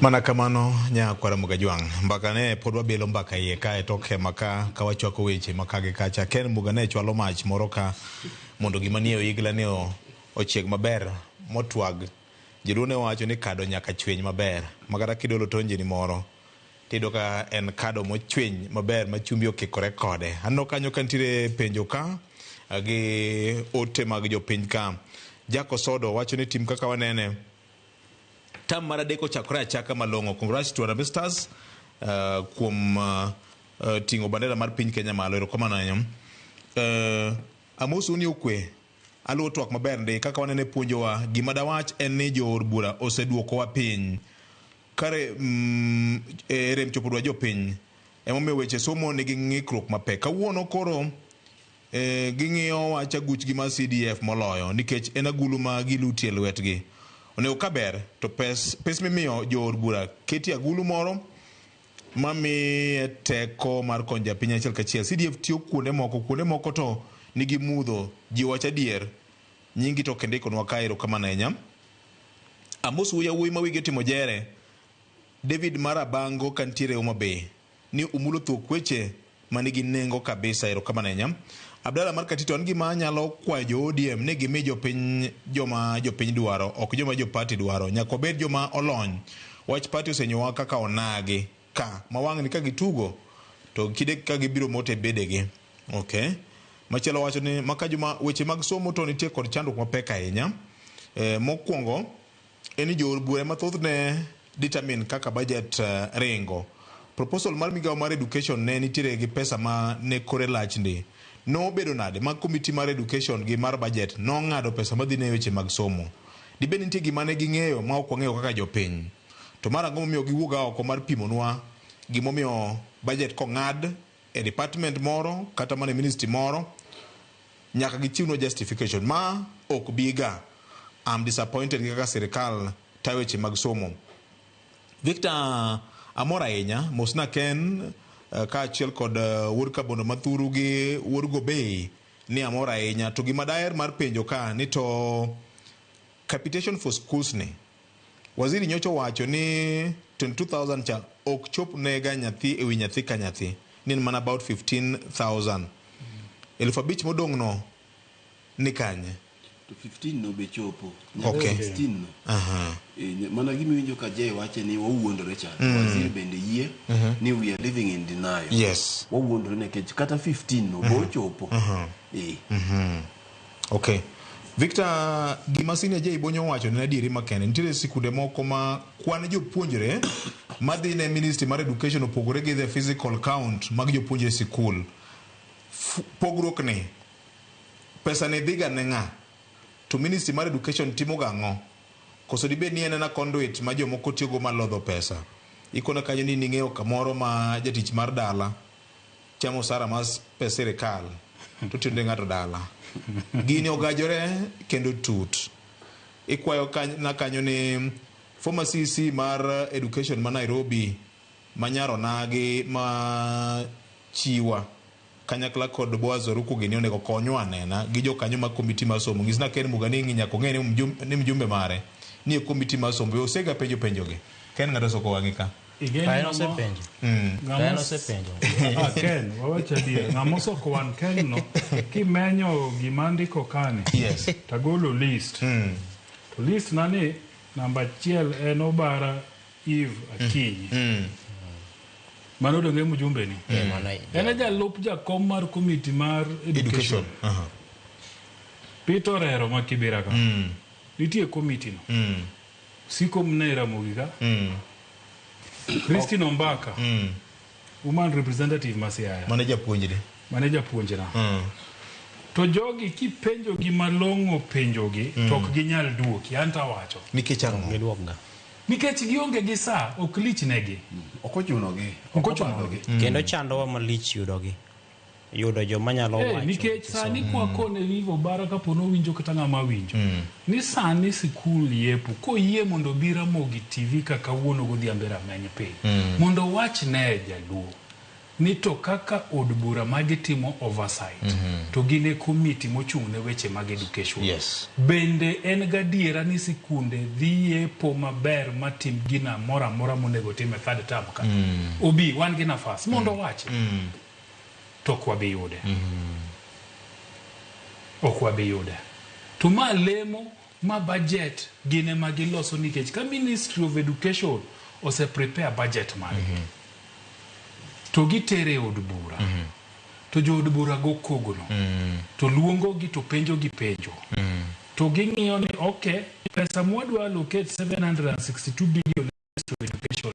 Mana kamano nya kwara Mugajwang mbaka ne podwa belo mbaka ye kae toke maka kawachwako weche makage kacha Ken Mugane chwalo mach moro ka mondo gimanie igla ne ochieg maber motwag jirune wacho ni kado nyaka chweny maber magara kidolo tonje ni moro tido ka en kado mochweny maber machumbi okikore kode anno kanyo kantire penjo ka gi ote mag jopiny ka Jako Sodo wacho ni tim kaka wanene tam mar adek chakore achaka malongo. Congrats to Harambee Stars kuom tingo bandera mar piny Kenya malo. Erokamano nyam. Amoso ni okwe aluwo twak maber ndi kaka wanene puonjowa gima dawach en ni joor bura oseduoko wa piny kare rem chopodwa jopiny emomiyo weche somo nigi ng'ikruok mapek. Kawuono koro ging'iyo wach aguchgi mar CDF moloyo nikech en agulu ma gilutie lwetgi. Onego kaber to pes mimiyo joor bura keti agulu moro mami teko mar konja piny achiel kachiel. CDF tiyo kuonde moko to nigi mudho ji wacho adier nyingi to kendiko nwa kairo kama nenya Amos wuya wuyi ma wige timo jere David Marabango kantiere Homa Bay ni umulo thuok weche manigi nengo kabisa. Erokamano ahinya. Abdalla mar Katito, an gima nyalo kwayo jo ODM ni gimi jopiny joma jopiny dwaro, ok joma jopati dwaro. Nyaka obed joma olony. Wach pati osenyowa kaka onagi ka mawang' ni ka gitugo to kide ka gibiro mote bedegi. Okay. Machielo wacho ni maka joma weche mag somo to nitie kod chandruok mapek ahinya. Mokwongo en jo bura mathoth ne determine kaka budget ringo. Proposal mar migawo mar education ne nitiere gi pesa ma ne kore lach ndi. No bedo nade mag committee mar education gi mar budget no ng'ado pesa madhi ne weche mag somo. Dibe nitie gima ne ging'eyo ma ok ong'eyo kaka jopiny. To mar ang'o momiyo giwuoga oko mar pimonwa gimomiyo budget kong'ad e department moro kata mana ministry moro nyaka gichiwnwa justification ma ok biga. I'm disappointed kaka sirikal tayo weche mag somo. Victor amor ahinya mosna Ken ka achiel kod wuod Kabondo Mathuru gi wuod Gobei ni amor ahinya. To gima daher mar penjo ka ni to capitation for schools ni waziri nyocho wacho ni 22,000 cha ok chop nega nyathi ewi nyathi ka nyathi ni mana about 15,000. 5,000 modong no ni kanye to 15 no be chopo. Okay. 16 no. Mana gimi winjo ka Jay wache ni wawuondore cha. Waziri bende yie ni we are living in denial. Yes. Wawuondore nekech kata 15 no bo chopo. Okay. Victor, gima senior Jay Bonyo wacho ni adieri makende. Nitiere sikunde moko ma kwan jopuonjre madhi ne Ministry mar Education opogore gi the physical count mag jopuonjre sikul. Pogruok ni pesa ne dhiga ne ng'a? To Ministry mar Education timo gang'o? Koso dibe ni en na conduit ma jomoko tiyogo malodho pesa. Ikona kanyo ni ning'eyo kamoro ma jatich mar dala chamo sara mas pesa sirikal to tinde ng'ato dala. Gini ogajore kendo tut. Ikwayo na kanyo ni former CC mar Education ma Nairobi manyaro nagi ma chiwa kanyakla kod Boaz Oruko gini onego konyo anena gi jokanyo mag komiti mar somo. Ngisna Ken Mugani nyaka ng'e ni mjumbe mare ni e komiti mar somo osega penjogi. Ken ng'ato soko wang'i ka. Kaeno se penjo. Ken, wawacha dia. Ng'amoso kwan Ken no kimenyo gima ndiko kane. Yes. Tagolo list. To list nani namba 1 en Obara Eve Akinyi. Mano donge mjumbe ni. Ena jalup jakom mar komiti mar education. Peter Rero ma Kibera ka. Nitie komiti no. Siko Mnera Mugiga. Christine Ombaka. Woman representative Masiaya. Manager puonjre. To jogi kipenjo gi malong'o penjogi tok ginyal duoki anta wacho. Nikech ang'o? Giduokga. Nikech gionge gi saa ok lich negi. Ok ochunogi. Kendo chandowa malich yudo joma nyalo wacho. Nikech sani kwa kone vivo baraka pono winjo kata ng'ama winjo. Ni sani sikul yepo ko yie mondo bira mogi TV kaka wuono godhiambe rameny piny. Mondo wach ne jaluo. Ni to kaka od bura magitimo oversight to gine komiti mochung' ne weche mag education. Yes. Bende en gadiera ni sikunde dhiye po maber matim gina mora monego time third term ka. Obi wan gi nafas mondo wache. To kwa biyude. Okwa biyude. To ma lemo ma budget gine magiloso nikech ka Ministry of Education ose prepare budget mare. To gitere od bura. To jo od bura go kogono. To luongo gi to penjo gi penjo. To ging'iyo ni okay, pesa mwadwa allocate 762 billion to education.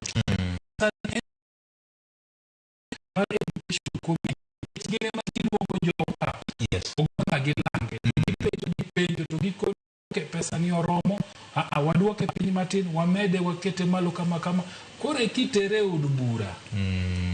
Gine makiluongo joka. Yes. Ogama gilange. Gipenjo to gikono pesa ni oromo. Waduoke piny matin, wamede wakete malo kama. Kore kitere od bura.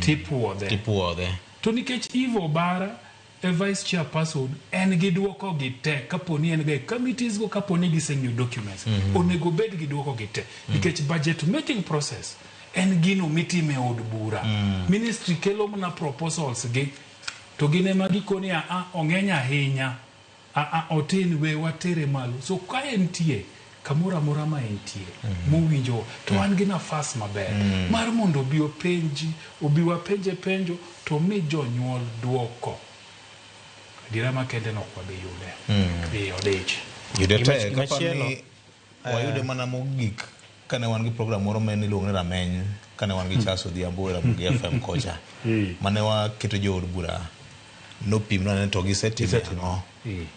Tipuodhe. To nikech Ivo Bara e vice chairperson en giduoko gite kaponi en ga committees go kaponi giseng'io documents. Onego bed giduoko gite. Nikech budget making process en gino mitime od bura. Ministry kelo mana proposals gi to gine magikoni ong'eny ahinya. Otin we watere malo. So ka entie kamoro amora ma entie mowinjo to an gi nafas maber mar mondo obi wapenje penjo to mi jonyuol duoko. Adiera makende nok wabi yude odich yude te kapani wayude mana mogik kane wan gi program moro ma niluongo ni Rameny kane wan gi Charles Odhiambo e Ramogi FM kocha mane waketo jood bura nopimno ne to gisetimo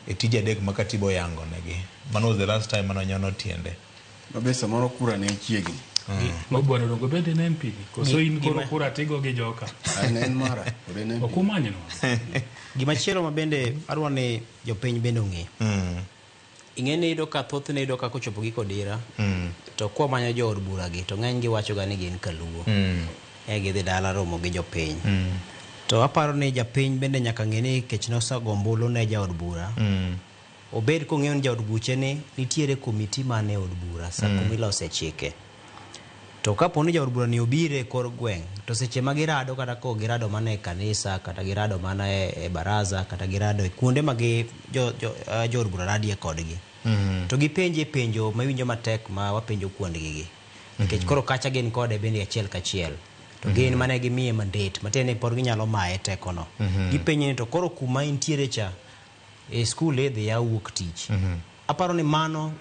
e tije adek ma katibo yango negi. Mano was the last time manonyono tiende mabe samoro kura ne chiegni Mabwana dongo bende ne MP koso in koro kura tigo gi joka en mara okumanyo gima chielo ma bende adwa ni jopiny bende ong'e ing'eni ido ka thothne ido ka kochopo gi kodira to kwa manyo jood bura gi to ng'eny gi wacho ga ni gin kaluo gidhi dala romo gi jopiny to aparo ni japiny bende nyaka ng'e ni kech nosagombulu ne jaod bura obed kong'eyo ni jaod buche ni nitiere komiti mane od bura sa kumilose chike to kapo ni jaod bura ni obire kor gweng' to seche ma girado kata ko girado mana e kanisa kata girado mana e baraza kata girado e kuonde ma jood bura radie kodgi to gipenje penjo mawinjo matek ma wapenjo kuondgi gi nikech koro kacha gin kode bende achiel kachiel to gin mane gimiye mandate matene pod ginyalo maye tekono gipenje ni to koro kuma intiere cha e skul edhi ya wuok tich aparo ni mano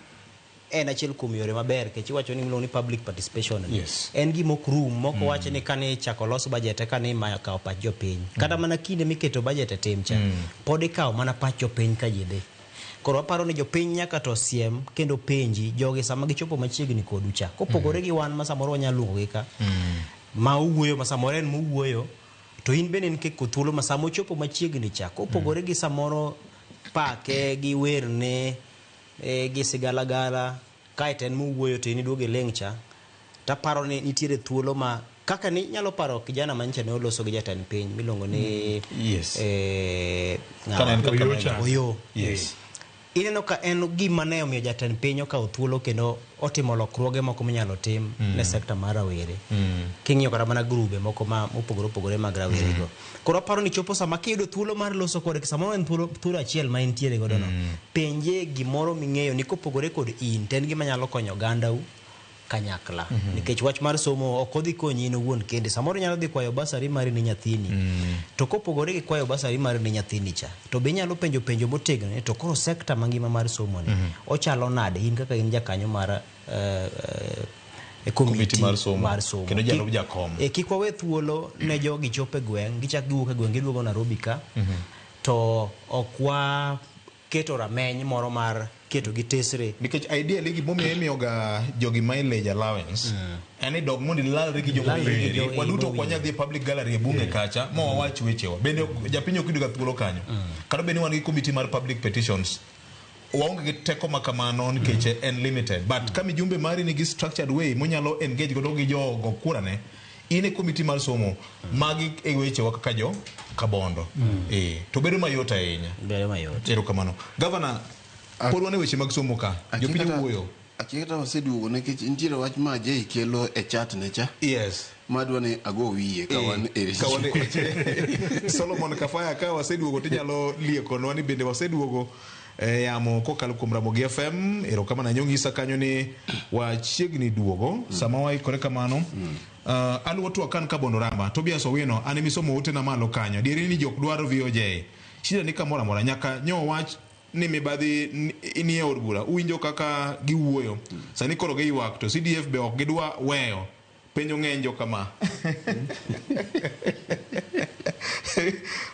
en achiel kuom yore maber kech iwacho ni ni public participation en gima ok rum moko wacho ni kane chako los budget kane ima kawo pach jopiny kata mana kinde miketo budget e tim cha pod ikawo mana pach jopiny ka ji dhi koro aparo ni jopiny nyaka to siem kendo penji jogi sama gichopo machiegni kodu cha kopogore gi wan ma samoro wanyalo luongo gi ka ma uwuoyo ma samoro en mowuoyo to in bende nikech thuolo ma samo chopo machiegni cha kopogore gi samoro pake gi werne gi sigalagala kae en mowuoyo to in duoge lengcha taparo ni nitiere thuolo ma kaka ni nyalo paro kijana mancha ne oloso gi jatend piny miluongo ni Oyo ineno ka en gima ne omiyo jatend piny okawo thuolo kendo otimo lokruoge moko minyalo tim ne sekta mar rawere king'iyo kata mana grube moko ma opogore mag rawere go koro aparo ni chopo sama kiyudo thuolo mar loso kod samoro en thuolo achiel ma intiere godo no penje gimoro ming'eyo ni kopogore kod in ten gima nyalo konyo ogandau kanyakla nikech wach mar somo ok odhi konyi in owuon kende samoro nyalo dhi kwayo basari mari ni nyathini to kopogore gi kwayo basari mari ni nyathini cha to be nyalo penjo motegno to koro sekta mangima mar somo ni ochalo nade in kaka in jakanyo mar komiti mar somo kendo jalo jakom kik wawe thuolo ne jogi chope gweng' gichak giwuok e gweng' giduogo Nairobi ka to okwa keto rameny moro mar keto gi tesre nikech ideally gimomiyo imiyoga jogi mileage allowance en dog mondo ilalre gi jopiny waduto ok wanyal dhi e public gallery e bunge kacha ma wawach wechewa bende japiny ok yudoga thuolo kanyo kata bende wan gi committee mar public petitions waonge gi teko makamano nikech en limited but ka mijumbe mari nigi structured way monyalo engage godo gi jogo kurane in e committee mar somo magi e wechewa kaka jo kabondo to bedo mayot ahinya erokamano Governor pod wane weche mag somo ka jopiny wuoyo akikata waseduogo nikech nitiere wach ma Jay kelo e chat ne cha madwa ni ago wiye kawan Solomon Kafaya ka waseduogo tinyalo liekonwa ni bende waseduogo yamo kokalo kuom Ramogi FM erokamano anyong'isa kanyo ni wachiegni duogo sama waikore kamano aluwo tu akan kabondo ramba Tobias Owino an misomo ote na malo kanyo dieri ni jok dwaro VOJ shida ni kamora mora nyaka nyo wach ni mibadhi ni e od bura uwinjo kaka giwuoyo sani koro giywak to CDF be ok gidwa weyo penjo ng'enjo kama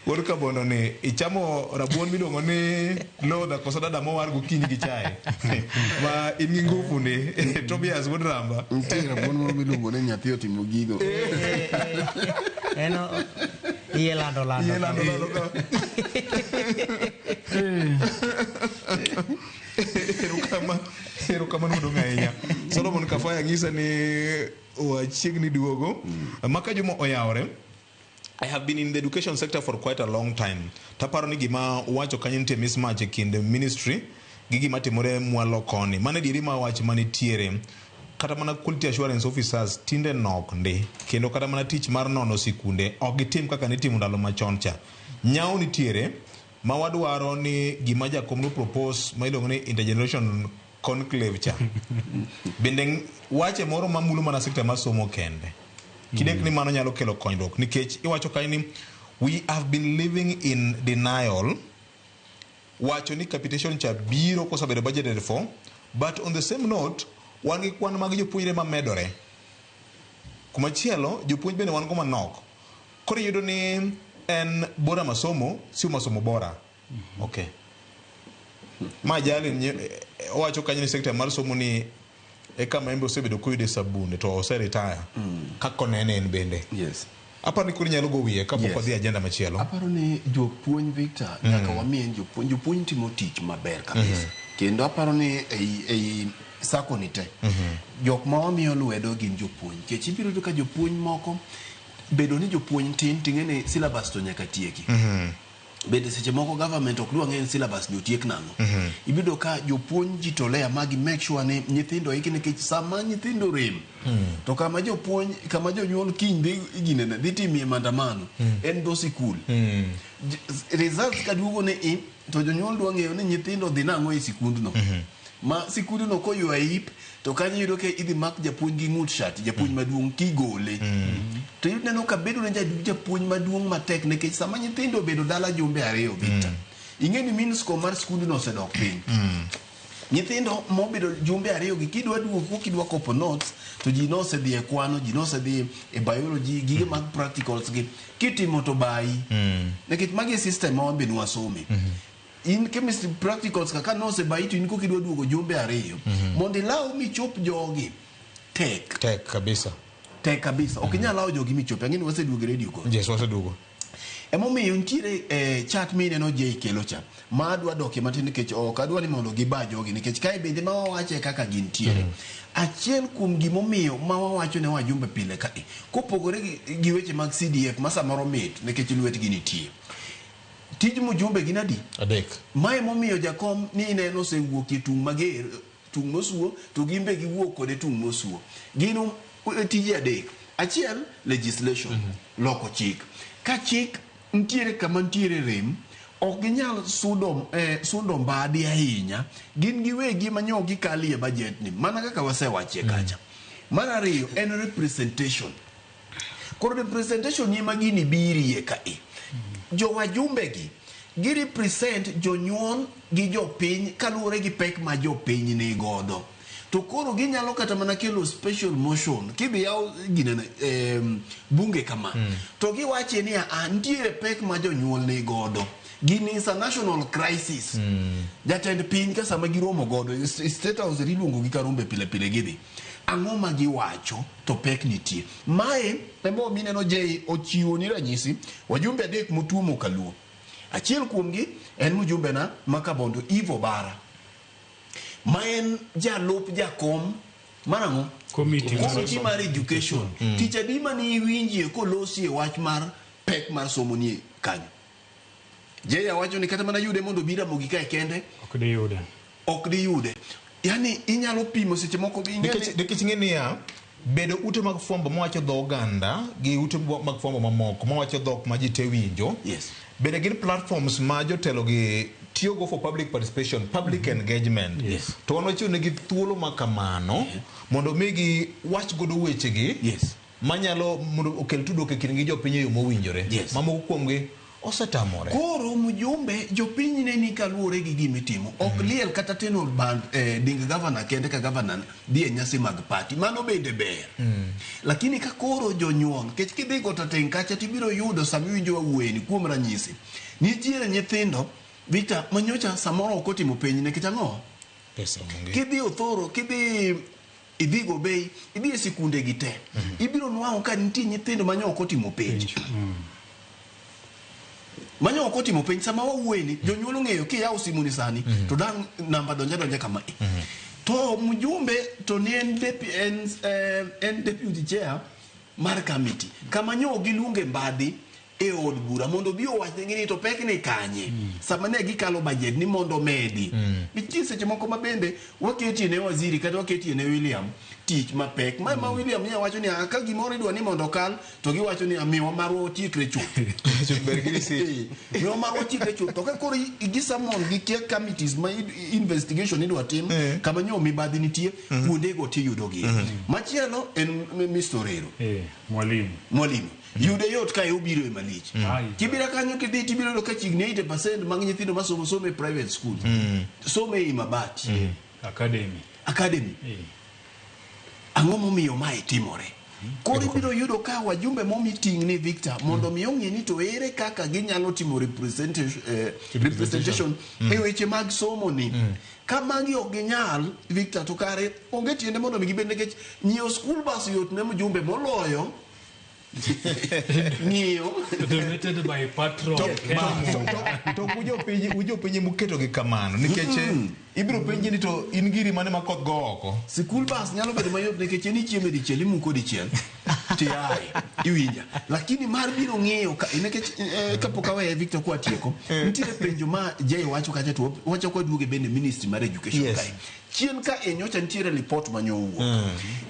Wuod kabondo ni ichamo rabuon miluongo ni lodha koso dada mowar gokinyi gi chai ma in gi nguvu ni Tobias wuod ramba nitiere rabuon moro miluongo ni nyathi otimo gigo eno iye lando erokamano modong' ahinya Solomon Kafaya ng'isa ni wachiegni duogo maka juma oyawre I have been in the education sector for quite a long time. Taparo ni gima wacho kanyo nitie mismatch e kind ministry gi gima timore mwalo koni. Mane diri ma wach manitiere kata mana quality assurance officers tinde nok ndi kendo kata mana tich mar nono sikunde ok gitim kaka nitimo ndalo machon cha. Nyao nitiere ma wadwaro ni gima jakom no propose ma iluongo ni intergeneration conclave cha bende wache moro mamulo mana sekta mar somo kende kidek ni mano nyalo kelo konyruok nikech iwacho kae ni we have been living in denial wacho ni capitation cha biro kosabedo budgeted for but on the same note wan gi kwan mag jopuonjre mamedore kumachielo jopuonj bende wan go manok koro yudo ni en bora masomo sio masomo bora okay majali wacho kanyo ni sekta mar somo ni e kama embe osebedo koyude sabune to ose retire kako nene en bende yes aparo ni kuri nyalo go wiye kapok odhi agenda machielo aparo ni jopuonj Victor nyaka wamien jopuonj timo tich maber kabisa kendo aparo ni ei sako ni te jok ma wamiyo lwedo gin jopuonj kech ibiro ka jopuonj moko bedo ni jopuonj tin ting'ene syllabus to nyaka tieki bende seche moko government ok dwa ng'eyo syllabus ni otiek nang'o ibido ka jopuonj jitolea magi make sure ni nyithindo iki nikech sama nyithindo rem to kama jopuonj kama jonyuol kiny dhi ginene dhi timie maandamano en dho sikul results kaduogo ne to jonyuol dwa ng'eyo ni nyithindo dhi nang'o e sikundno ma sikundno koywa ip to kanyo yudo ke idhi mak japuonj gi ng'ut shati japuonj maduong' kigole to neno ka bedo ne japuonj maduong' matek nikech sama nyithindo bedo dala jumbe ariyo Victor ing'e ni mean score mar skundno osedok piny nyithindo mobedo jumbe ariyo gi kidwa duogo kidwa kopo notes to ji nosedhi e kwano ji nosedhi e biology gige mag practicals gi kitimo to bayi nikech magi system ma wabedo wasome in chemistry practicals kaka nose baito in ko kidwa duogo jumbe ariyo mondo ilaw mi chop jogi tek kabisa ok nyalo jogi mi chop ng'eni waseduogo radio ko yes waseduogo emomiyo ntiere chat mineno je kelo cha ma adwa doke matin nikech ok adwa ni mondo giba jogi nikech kae bende ma wawache kaka gintiere achiel kuom gimomiyo ma wawacho ne wajumbe pile ka kopogore gi weche mag CDF ma samoro mit nikech lwetgi nitie tij mujumbe gin adi adek mae momiyo jakom ni neno sewuok e tung mager tung mosuo to gimbe giwuok kode tung mosuo gino tije adek achiel legislation loko chik ka chik ntiere kama ntiere rem ok ginyal sudo mbadi ahinya gin giwegi manyo gikali e budget ni mana kaka wasewache kacha mar ariyo en representation koro representation ni magini birie ka jo wajumbe gi represent jonyuol gi jopiny kaluwore gi pek ma jopiny ni godo to koro ginyalo kata mana kelo special motion kidhi yaw ginene bunge kama to giwache ni ntiere pek ma jonyuol ni godo gini is a national crisis jatend piny ka sama giromo godo state house riluongo gi karumbe pile pile gidhi ang'o ma giwacho to pek nitie mae emo mineno je ochiwo ni ranyisi wajumbe adek motumo kaluo achiel kuomgi en mjumbe na makabondo Ivo Bara ma en jalup jakom marang'o committee mar education ticha dima ni winjie kolosie wach mar pek mar somo ni kanyo je ya wacho ni kata mana yude mondo bira mogika kende ok di yude yani inyalo pimo seche moko nikech ng'eni ya bedo ute mag fwambo mawacho dho oganda gi ute mag fwambo mamoko mawacho dhok ma ji te winjo bende gin platforms ma jotelo gi tiyogo for public participation public engagement to wan wachiwo negi thuolo ma kamano mondo migi wach godo wechegi manyalo mondo okel tudruok e kind gi jopiny e yo mowinjore mamoko kuomgi osetamore koro mjumbe jopiny ne ni kaluore gi gimitimo ok liel kata tenor band ding governor kende ka governor dhi e nyasi mag party mano bende ber lakini ka koro jonyuol kech kidhi go tateng kacha tibiro yudo sami winjo wawueni kuom ranyisi nitiere nyithindo Victor manyocha samoro ok otimo penj ne kichang'o pesa monge kidhi othoro kidhi idhi go bei idhi e sikunde gi te ibiro nwang'o ka nitie nyithindo manyo ok otimo penj manyo ok otimo penj sama wawueni jonyuol ong'eyo kiyawo simuni sani to dang namba donje kama to mjumbe to ni en deputy chair mar committee kama nyo giluonge mbadhi e od bura mondo bi owach ng'ini to pek ni kanye sama ne gikalo budget ni mondo medi nitie seche moko mabende waketie ne waziri kata waketie ne William tich mapek ma William nya wacho ni ka gimoro idwa ni mondo kal to giwacho ni amiwa marwa tiekre chuth miwa marwa tiekre chuth to ka koro gisamon gi kia committees ma investigation idwa tim kama nyo mibadhi nitie kuonde go tiyudo gi machielo en mistorero mwalimu yude yot ka ubiro e malich kibira kanyo kidhi tibiro do ka chigne 80% mag nyithindo masomo e private school somo e Mabati academy ang'o momiyo mae timore koro ibiro yudo ka wajumbe momiting ni Victor mondo mi ong'e ni to ere kaka ginyalo timo representation e weche mag somo ni kama gi ok ginyal Victor to kare onge tiende mondo mi gibed nikech nyiewo school bus yot ne mjumbe moloyo ng'iyo donated by patron to ujo pinyi muketo gi kamano nikech ibiro penji ni to in giri mane makoth go oko school bus nyalo bedo mayot nikech ni chiemo dichiel imuko dichiel tiai iwinja lakini mar biro ng'iyo nikech kapok awe Victor kwa tieko nitiere penjo ma Jay wacho kacha to wacho kwa duoge bende ministry mar education kai chien ka enyocha nitiere report manyowuok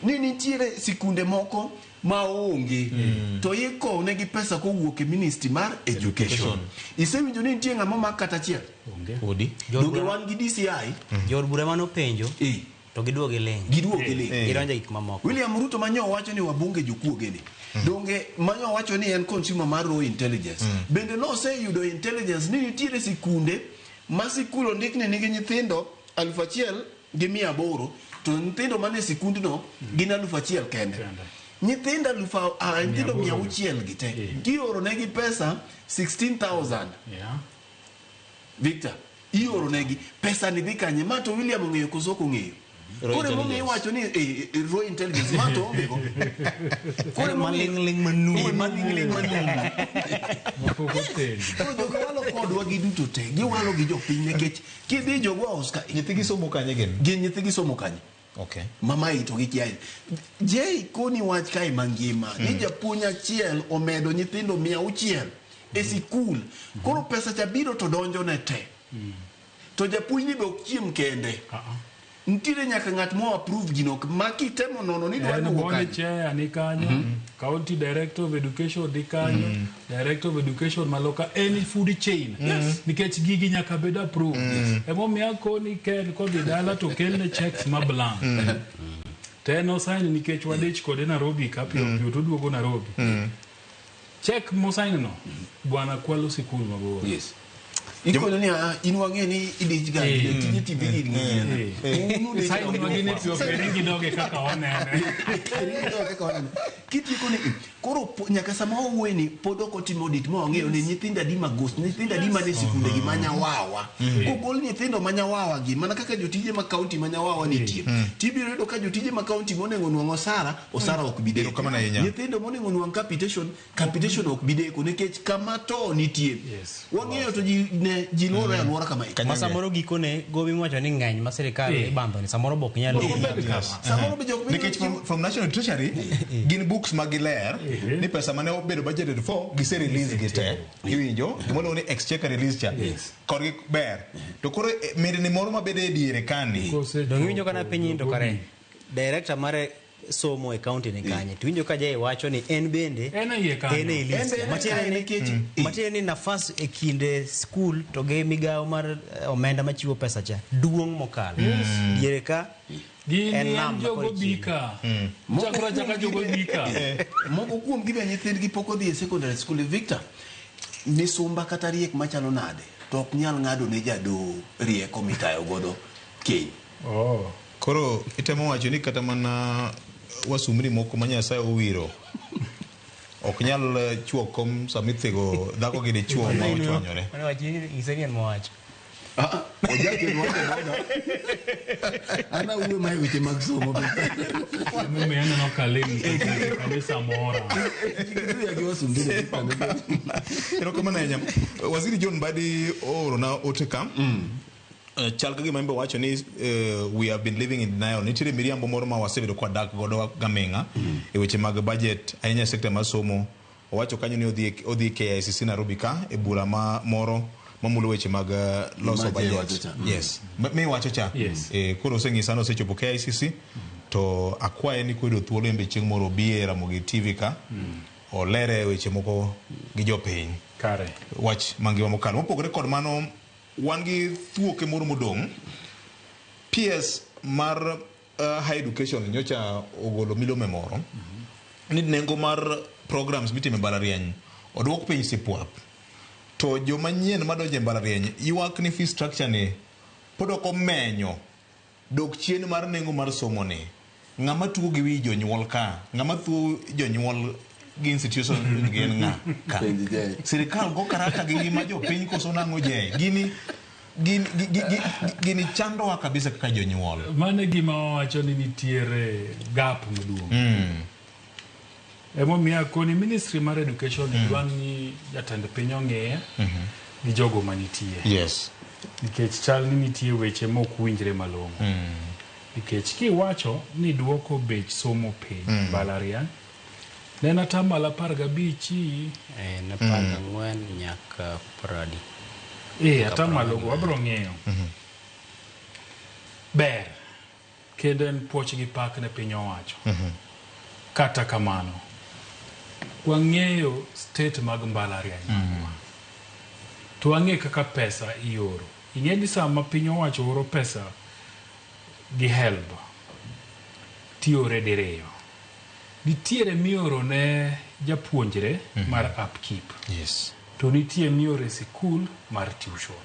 ni nitiere sikunde moko maonge to iko negi pesa kowuok e ministry mar education isewinjo ni nitie ng'ama makata chiel odi doge wan gi DCI jor bure mano penjo to giduoge leng gironja gik mamoko William Ruto manyo wacho ni wabunge jokuogene donge manyo wacho ni en consumer mar raw intelligence bende no se yudo intelligence ni nitiere sikunde masikulo ndikne nigi nyithindo 1,800 to nyithindo mane sikundi no gin 1,000 kende nyithindo 600 gite gioro negi pesa 16,000 Victor ioro negi pesa ni dhikanye mato William ng'eyo kosoko ng'eyo kore mo ngi wacho ni raw intelligence mato ombego kore mo maling manu mapoko ten to walo kodwa giduto te giwalo gi jopiny nekech kidhi jogo Oscar nyithigi somo kanye gen nyithigi somo kanye okay mama ito gi kiai Jay koni wach kai mangima ni japuonj achiel omedo nyithindo 600 e sikul koro pesa cha biro to donjo ne te to japuonj ni be ok chiem kende ntire nyaka ng'at mo approve gino maki temo nono ni dwano woni chair ni kanyo county director of education di kanyo director of education maloka any food chain nikech gigi nyaka bed approve emo miako ni ken ko di dala to kelne checks ma blank teno sign nikech wadich kode Nairobi kapio to duogo Nairobi check mo sign no bwana kwalo sikul maboro yes iko ni inwange ni idijiga tije TV ni sai unwagine pio peringi doge kaka onene kiti iko ni koro nyaka sama weni podoko timodit mo ng'eyo ni nyithinda di magos nyithinda di mane sikunde gi manya wawa kogol nyithindo manya wawa gi mana kaka jotije ma county manya wawa nitie tibiro do ka jotije ma county monego nuango osara ok bide kama na yenya nyithindo monego nuango capitation ok bide ko nekech kama to nitie wang'eyo to ji loro ya loro kama ma samoro gikone gobi mwacho ni ng'eny ma sirikal ibando ni samoro bok nyalo samoro be jok nikech from National Treasury gin books magiler ni pesa mane obedo budgeted for gise release gite iwinjo gimono ni exchequer release cha korgi ber to koro mede ni moro mabede e diere kani dong winjo kana piny to kare director mare somo e county ni kanye to winjo ka Jay wacho ni en bende ene list matiende ni nafas e kinde school to ge migao mar omenda machiwo pesa cha duong' mokalo diere ka en jogo bika chakra chaka jogo bika moko kuom gibe nyithind gi poko dhi e secondary school Victor misumba kata riek machalo nade to ok nyal ng'ado ne jado rieko mitayo godo keny koro itemo wacho ni kata mana wasumri moko Nyasaye owiro ok nyal chuo kom samithego dhako gi dichuo ma ochwanyore mane wachi iseng'en mowacho ojake nwacho moda ana uwe mai weche mag somo mimi yana no kalemi kanisa mora kitu ya giwa sundile ero kama na nyam waziri John Mbadi orona oteka chalka gi mambe wacho ni we have been living in denial nitire miriambo moro ma wasebedo kwa dak godo gamenga e weche mag budget ainya sector masomo wacho kanyo ni odhi KICC Nairobi ka e bura ma moro mamulo weche mag loso budget yes me wacho cha koro sengisa no sechopo KICC to akwaye ni kwedo thuolo embe chieng' moro bie Ramogi TV ka olere weche moko gi jopiny kare wach mangiwa mokalo mopogore kod mano wan gi thuoke moro modong' PS mar high education nyocha ogolo milome moro ni nengo mar programs mitime mbalariany odwok piny sipwap to jomanyien madonje mbalariany ywak ni fee structure ni pod ok omenyo dok chien mar nengo mar somo ni ng'ama tugo gi wi jonyuol ka ng'ama thuo jonyuol gi institution gi en ng'a ka sirikal go karaka gi ngima jopiny koso nang'o je gini chandowa kabisa kaka jonyuol. Mane gima wawacho ni nitiere gap maduong'. Emomiyo koni Ministry mar Education dwaro ni jatend piny ong'e gi jogo manitie. Yes. Nikech chal ni nitie weche mok winjre malong'o. Nikech kiwacho ni duoko bech somo piny mbalariany nena tamala 15 na 14 nyaka 30. Atamalo go abro ng'eyo. Ber kendo en puoch gi pak ne piny owacho. Kata kamano wang'eyo state mag mbalariany to wang'e kaka pesa ioro. Ing'e ni sama piny owacho oro pesa gi HELB tiore diriyo. Nitiere mioro ne japuonjre mar upkeep. Yes. To nitie miore sikul mar tuition.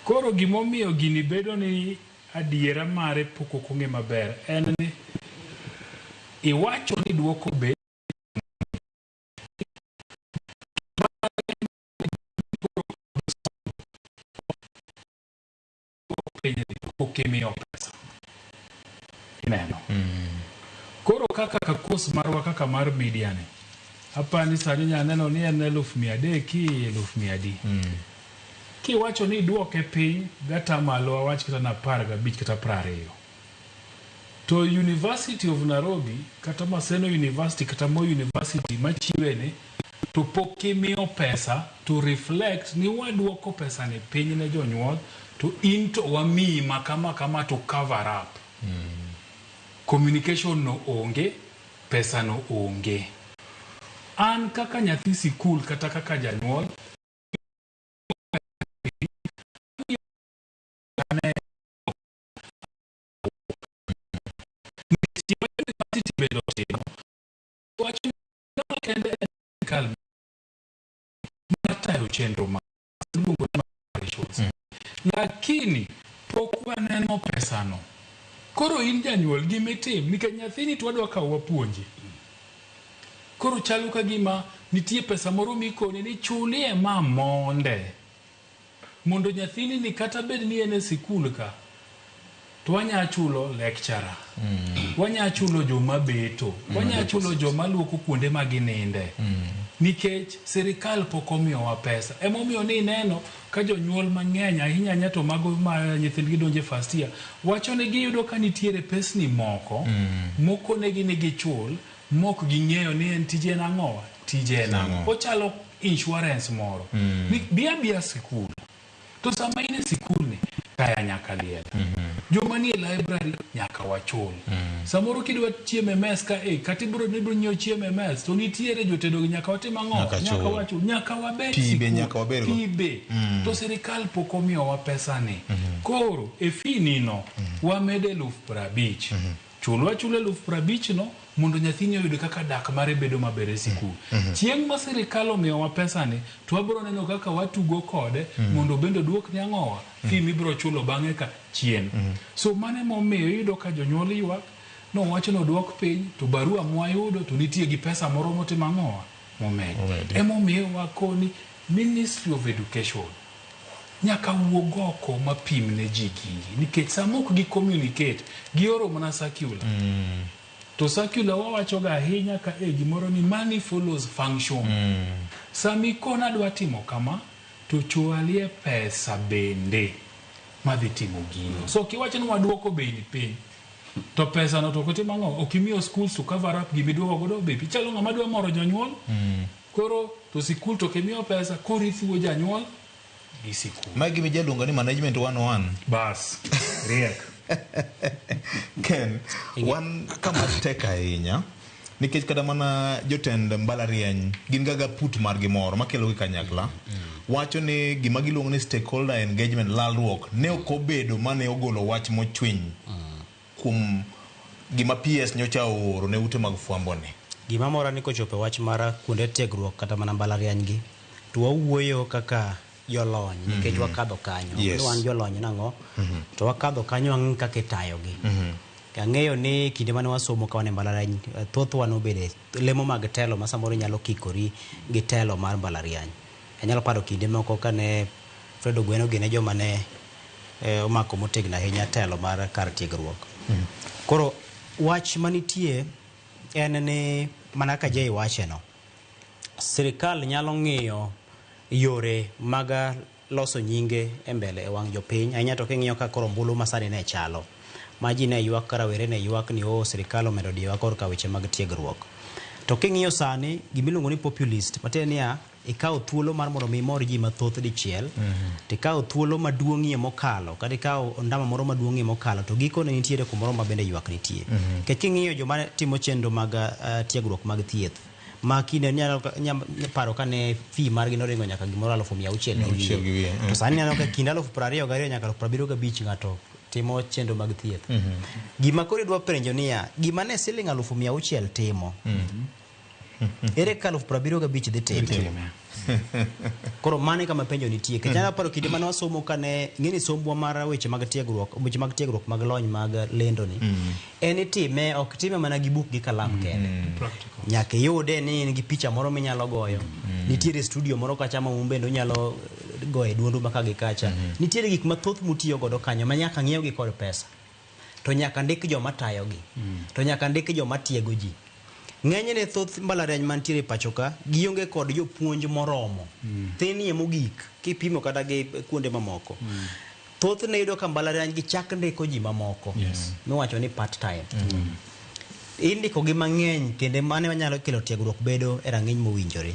Koro gimomiyo gini bedo ni adiera mare pok ok ong'e maber en ni iwacho ni duoko be okemiyo pesa ineno. Koro kaka kos marwa kaka mar media ni hapa ni sani nyaneno ni en 1,300 ki 1,100. Kiwacho ni duoke piny gata malo awach kata na 15 kata 20. To University of Nairobi kata Maseno University kata Moi University machiwe ni to pokimiyo pesa to reflect ni waduoko pesa ni piny ne jonyuol to into wami makama to cover up. Communication no onge, pesa no onge. An kaka nyathi sikul kata kaka janyuol lakini pok waneno pesa no. Koro in janyuol gimetim nikech nyathini twadwa kawo wapuonji. Koro chalo ka gima nitie pesa moro mikone ni chulie mamonde mondo nyathini ni kata bed ni ene sikul ka to wanya chulo lecturer, wanya chulo joma beto, wanya chulo joma luoko kuonde magininde. Nikech serikal pok omiyowa pesa. Emomiyo ni neno ka jonyuol mang'eny ahinya nyato mago ma nyithindgi donje first year wacho ni giyudo ka nitiere pesni moko moko negi gichul mok ging'eyo ni en tije nang'owa tije nang'o. Ochalo insurance moro. Bia sikul. To sama ine sikul ni kaya nyaka liel. Joma nie library nyaka wachul. Samoro kidwa chieme mes ka kata ibro nyiewo chieme mes to nitiere jotedo nyaka watim ang'o nyaka wachul nyaka wabed sikul pibe. To serikal pok omiyowa pesa ni. Koro e fee no wamede 50,000. Chulwa 50,000 no mondo nyathini oyud kaka dak mare bedo maber e sikul. Chieng' ma serikal omiyowa pesa ni to wabro neno kaka watugo kode mondo bende duok ni ang'owa fee mibro chulo bang'e ka chien. So mane momiyo yudo ka jonyuol ywak no wacho no duok piny to barua mwayudo to nitie gi pesa moro motim ang'owa momed. Emomiyo wakoni Ministry of Education nyaka wuog oko mapim ne ji gigi nikech samok gi communicate gioro mana circular. To circular wawacho ga ahinya ka gimoro ni money follows function. Sami kona dwa timo kama to chualie pesa bende madhi timo gino. So kiwacho ni waduoko bei piny to pesa no to kotimo ang'o okimiyo schools to cover up gimiduogo godo bei. Chalo ng'ama dwa moro jonyuol. Koro to sikul to kimiyo pesa korithiwo janyuol gi sikul. Magi mi jaluongo ni management 101. Bas riek. Ken, wan kama tek ahinya nikech kata mana jotend mbalariany gin gaga put mar gimoro makelo gi kanyakla wacho ni gima giluongo ni stakeholder engagement lalruok ne ok obedo mane ogolo wach mochwiny kuom gima PS nyocha oro ne ute mag fwambo ni. Gima mora ni kochope wach mara kuonde tiegruok kata mana mbalariany gi to wawuoyo kaka jolony nikech wakadho kanyo wan jolony nango to wakadho kanyo ang' kaka itayo gi ang'eyo ni kinde mane wasomo ka wan e mbalariany thoth wan obede lemo mag telo ma samoro nyalo kikori gi telo mar mbalariany. Anyalo paro kinde moko kane Fredo Gweno gine joma ne omako motegno ahinya telo mar kar tiegruok. Koro wach manitie en ni mana ka jay wacheno sirikal nyalo ng'iyo yore mag loso nyinge e mbele e wang' jopiny ahinya to king'iyo ka koro ombulu masani ne chalo ma ji ne ywak karawere ne ywak ni sirikal omedo diwa korka weche mag tiegruok. To king'iyo sani gimiluongo ni populist matiende niya ikawo thuolo mar mondo mimor ji mathoth dichiel tikawo thuolo maduong'ie mokalo kata ikawo ondama moro maduong'ie mokalo to gikone nitiere kumoro ma bende ywak nitie. Kech king'iyo joma timo chenro mag tiegruok mag thieth ma kinde nyalo paro kane fee margi noringo nyaka gimoro 600,000 to sani neno ka kinde 22,000 nyaka 75 ng'ato timo chenro mag thieth. Gima koro idwa penjo niya gima ne siling 600,000 timo ere ka 75 dhi timo. Koro mane kama penjo nitie kech nyalo paro kinde mane wasomo kane ng'eni sombwa mar weche mag tiegruok mag lony mag lendo ni en itime ok time mana gi buk gi kalam kende nyaka yude ni in gi picha moro minyalo goyo nitiere studio moro kacha ma bende onyalo goye duondu maka gi kacha nitiere gik mathoth mutiyo godo kanyo ma nyaka ng'iew gi kod pesa to nyaka ndik joma tayo gi to nyaka ndik joma tiego ji. Ng'eny ne thoth mbalariany mantiere pachoka gionge kod jopuonj moromo thinie mogik kipimo kata gi kuonde mamoko thoth ne yudo ka mbalariany gi chak ndiko ji mamoko miwacho ni part time indiko gi mang'eny kende mane wanyalo kelo tiegruok bedo e rang'iny mowinjore.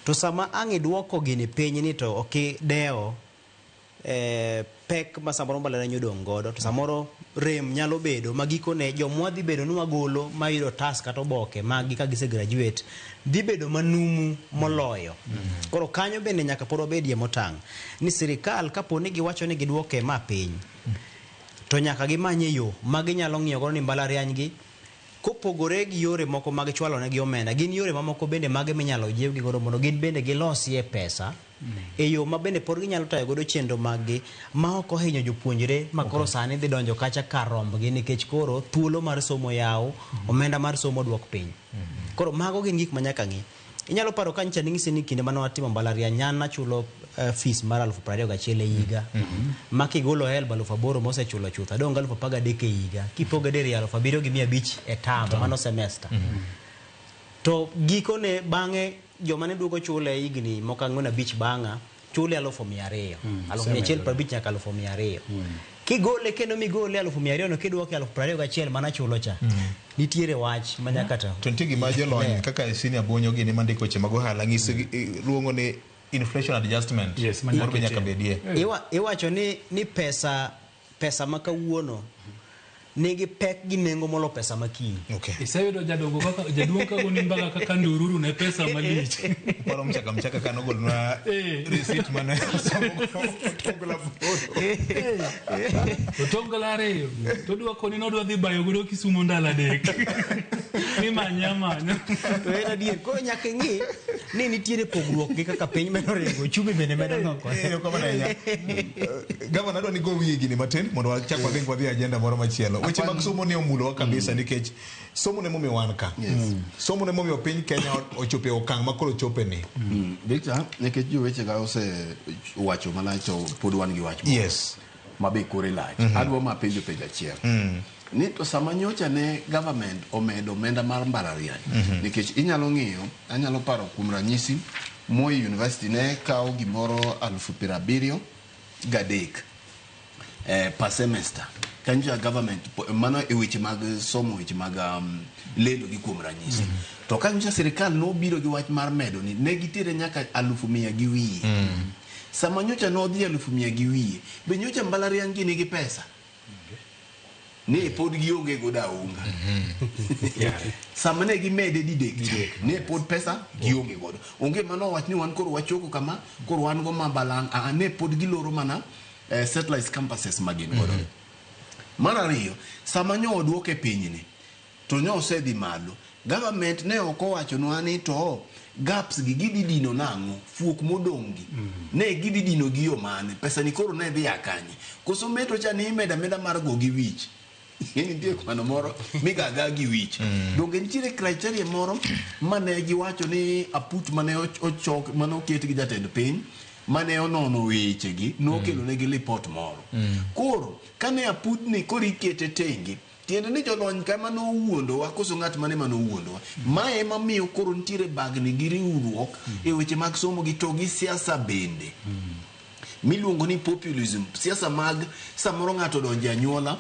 To sama ang' idwoko gini piny ni to ok deo pek ma samoro mbalariany odong' godo to samoro rem nyalo bedo magikone jomwa dhi bedo ni wagolo ma yudo task kata oboke magi ka gise graduate dhi bedo manumu moloyo. Koro kanyo bende nyaka pod wabedie motang' ni sirikal kapo ni giwacho ni gidwoke ma piny to nyaka gimanye yo ma ginyalo ng'iyo godo ni mbalariany gi kopogore gi yore moko mag chwalo ne gi omenda gin yore mamoko bende mage minyalo jiw gi godo mondo gin bende gilosie pesa e yo ma bende pod ginyalo tayo godo chenro maggi ma ok ohinyo jopuonjre ma koro sani dhi donjo kacha kar rombgi nikech koro thuolo mar somo yaw omenda mar somo dwok piny. Koro mago gin gik manyaka ng'i. Inyalo paro ka nyicha ning'isi ni kinde mane watimo mbalariany nyana chulo fees mar 21,000 e higa ma kigolo helb 8,000 mosechulo chutha dong 13,000 e higa kipoge diri 7,500 e tam mano semester to gikone bang'e joma ne duogo chule higni mokang'wen 5 bang'a chule 200,000 1,150 nyaka 200,000 kigole kendo migole 200,000 no kidwoke 21,000 mana chulo cha nitiere wach manyaka to nitie gima jolony kaka senior bonyo gini mandiko weche mag ohala ng'iso luongo ni inflation adjustment moro nyaka bedie. Iwacho ni pesa ma kawuono nigi pek gi nengo molo pesa makiny. Iseyudo jaduong' kaka goni mbaka kaka ndururu ne pesa malich paro mchaka kano golna receipt mane otongla reyo to dwako ni nodwa dhi bayo godo Kisumo ndala dek ni manya to en adier koro nyaka ng'i ni nitiere pogruok gi kaka piny medo ringo chumi bende medo noko. Gavana dwa ni go wiye gini matin mondo wachak wadhi wadhi agenda moro machielo. Weche mag somo ne omulo kabisa nikech somo ne momiyo wan ka somo ne momiyo piny Kenya ochope okang' ma koro chope ni Victor nikech joweche ga ose wacho mana to pod wan gi wach mabe kore lach adwa ma penjo achiel ni to sama nyocha ne government omedo omenda mar mbalariany nikech inyalo ng'iyo anyalo paro kuom ranyisi Moi University ne kawo gimoro 73,000 per semester kanjo government mano e weche mag somo weche mag lendo gi kuom ranyisi to kanjo sirikal no biro gi wach mar medo ni ne gitire nyaka 100,000 gi wiye sama nyocha no dhi 100,000 gi wiye be nyocha mbalariany gi nigi pesa ne pod gionge goda unga sama ne gimede didek ne pod pesa gionge godo onge mano wach ni wan koro wachoko kama koro wan go mabalang ne pod giloro mana satellite campuses magin godo mar ariyo sama nyo oduoke pinyni to nyo osedhi malo government ne oko wacho nwani to gaps gi gididino nango fuok modongi ne gididino gi yo mane pesa ni koro ne dhi akanye koso meto cha ni meda mar go gi wich yeni die kwano moro migaga gi wich donge ntiere criteria moro mane gi wacho ni aput mane ochok mane oket gi jatend piny mane onono weche gi nokelo ne gi report moro koro kane aput ni koro ikete tenge tiende ni jolony kama no wuondo wa koso ng'at mane mano wuondo ma ema miyo koro ntiere bagni gi riwruok e weche mag somo gi to gi siasa bende miluongo ni populism siasa mag samoro ng'ato donje anyuola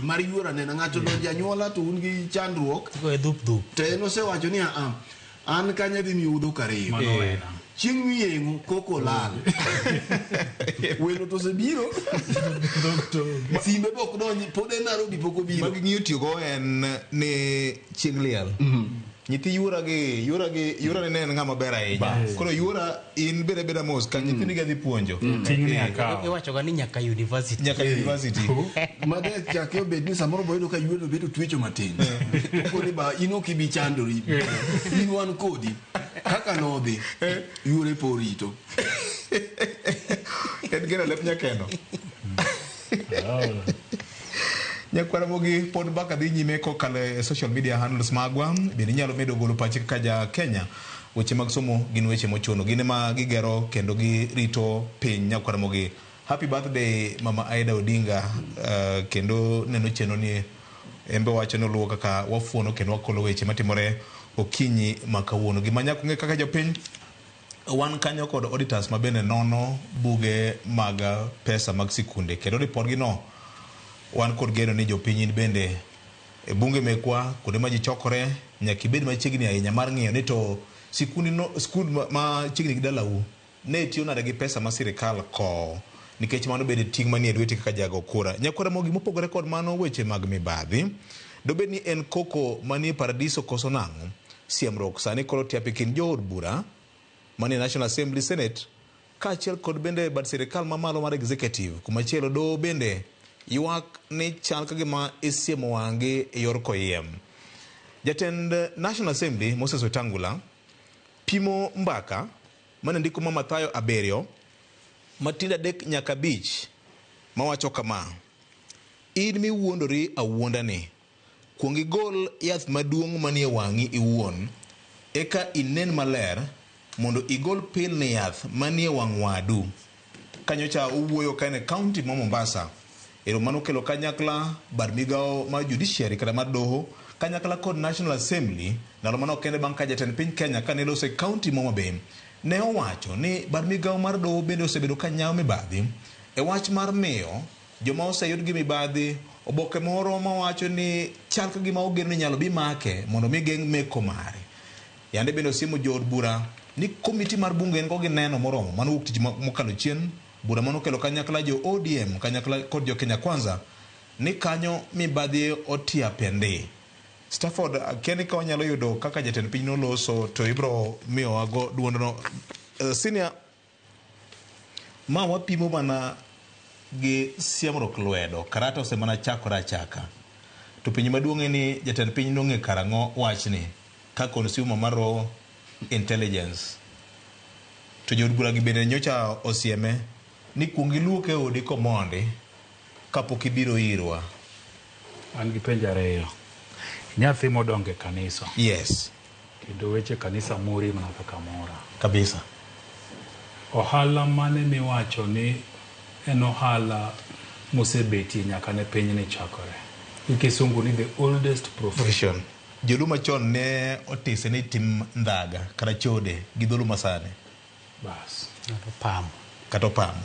mar yuora nena ng'ato donje anyuola to un gi chandruok to en osewacho ni an kanya dhi miyudo kariyo chieng' miyengo koko lal welo to sebiro simbe bok donji pod en Nairobi poko biro mag ng'iyo tiyogo en ni chieng' liel nyithi yura ne en ng'ama ber ahinya koro yura in beda mos ka nyithini ga dhi puonjo iwacho ga ni nyaka university made chake obed ni samoro boyudo ka yudo bedo twecho matin koni ba ino kibi chandori in wan kodi kaka nodhi yure porito en gero lep nyakeno nyakwara mogi pod baka dhi nyime kokalo e social media handles magwa bende nyalo medo golo pache kaka ja Kenya weche mag somo gin weche mochuno gine ma gigero kendo girito piny nyakwara mogi happy birthday mama Aida Odinga kendo neno cheno ni embe wacho no luwo kaka wafuono kendo wakolo weche matimore okinyi makawuono gima nyako nge kaka jopiny wan kanyo kod auditors mabende nono buge mag pesa mag sikunde kendo report gi no wan kod geno ni jopiny bende e bunge mekwa kuonde ma ji chokore nyaka ibed machiegni ahinya mar ng'iyo ni to skul ma chiegni gi dalau ne tiyo nade gi pesa ma sirikal ko nikech mano bende ting' manie lweti kaka jago kura nyakwara mogi mopogore kod mano weche mag mibadhi dobed ni en koko manie paradiso koso nang'o siemruok sani koro tiape kind jood bura manie National Assembly Senate kaachiel kod bende bad sirikal mamalo mar executive kumachielo do bende ywak ni chal kagima isiemo wang'e e yor koyiem jatend National Assembly Moses Wetangula pimo mbaka mane ndiko ma Mathayo Aberio matinda 3 nyaka 5 mawacho kama in miwuondori awuonda ni kuongi gol yath maduong' manie wang'i iwuon eka inen maler mondo igol pil ni yath manie wang' wadu kanyocha owuoyo kane county ma Mombasa ero mano kelo kanyakla bar migao ma judiciary kata mar doho kanyakla kod National Assembly nalo mano kende bang' ka jatend piny Kenya kane lose county Homa Bay ne owacho ni bar migao mar doho bende osebedo ka nyawo mibadhi e wach mar miyo joma oseyud gi mibadhi oboke moro mawacho ni chal ka gima ogen ni nyalo bi make mondo mi geng' meko mare yande bende osiemo jood bura ni komiti mar bunge en ko gi neno moromo mano wuok tich mokalo chien bura mano kelo kanyakla jo ODM kanyakla kod jo Kenya Kwanza ni kanyo mibadhi otia pende Stafford keni ka onyalo yudo kaka jatend piny no loso to ibro miyo wago duondono senior ma wapimo mana gi siemruok lwedo karata ose mana chakora chaka to piny maduong' ni jatend piny no ng'e karang'o wachni ka consumer maro intelligence to jod bura gi bende nyocha osieme ni kuongi luoke odi komondi kapok ibiro irwa an gi penjo ariyo nyathi modonge kanisa yes kendo weche kanisa muri mana kaka mora kabisa ohala mane miwacho ni en ohala mosebetie nyaka ne piny ni chakore ikisungu ni the oldest profession joluma chon ne otise ni tim ndhaga kata chode gi dholuma sane bas kato pamo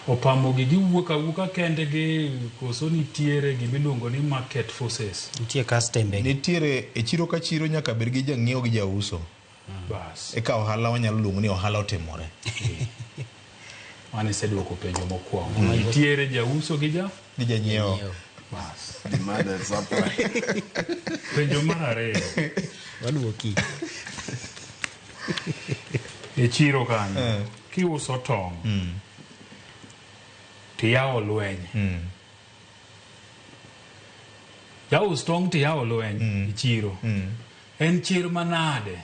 opamo gi giwuok awuoka kende gi koso nitiere gimiluongo ni market forces nitiere e chiro ka chiro nyaka bed gi jang'iewo gi jauso bas eka ohala wanyalo luongo ni ohala otimore Mane seduoko penjo mokwongo. Nitiere jauso gi janyiewo. Bas. Demand and supply. Penjo mar ariyo. Waduoki. E chiro kanyo. Kiuso tong'. Tiyawo lweny. Jaus tong' tiyawo lweny. E chiro. En chir manade.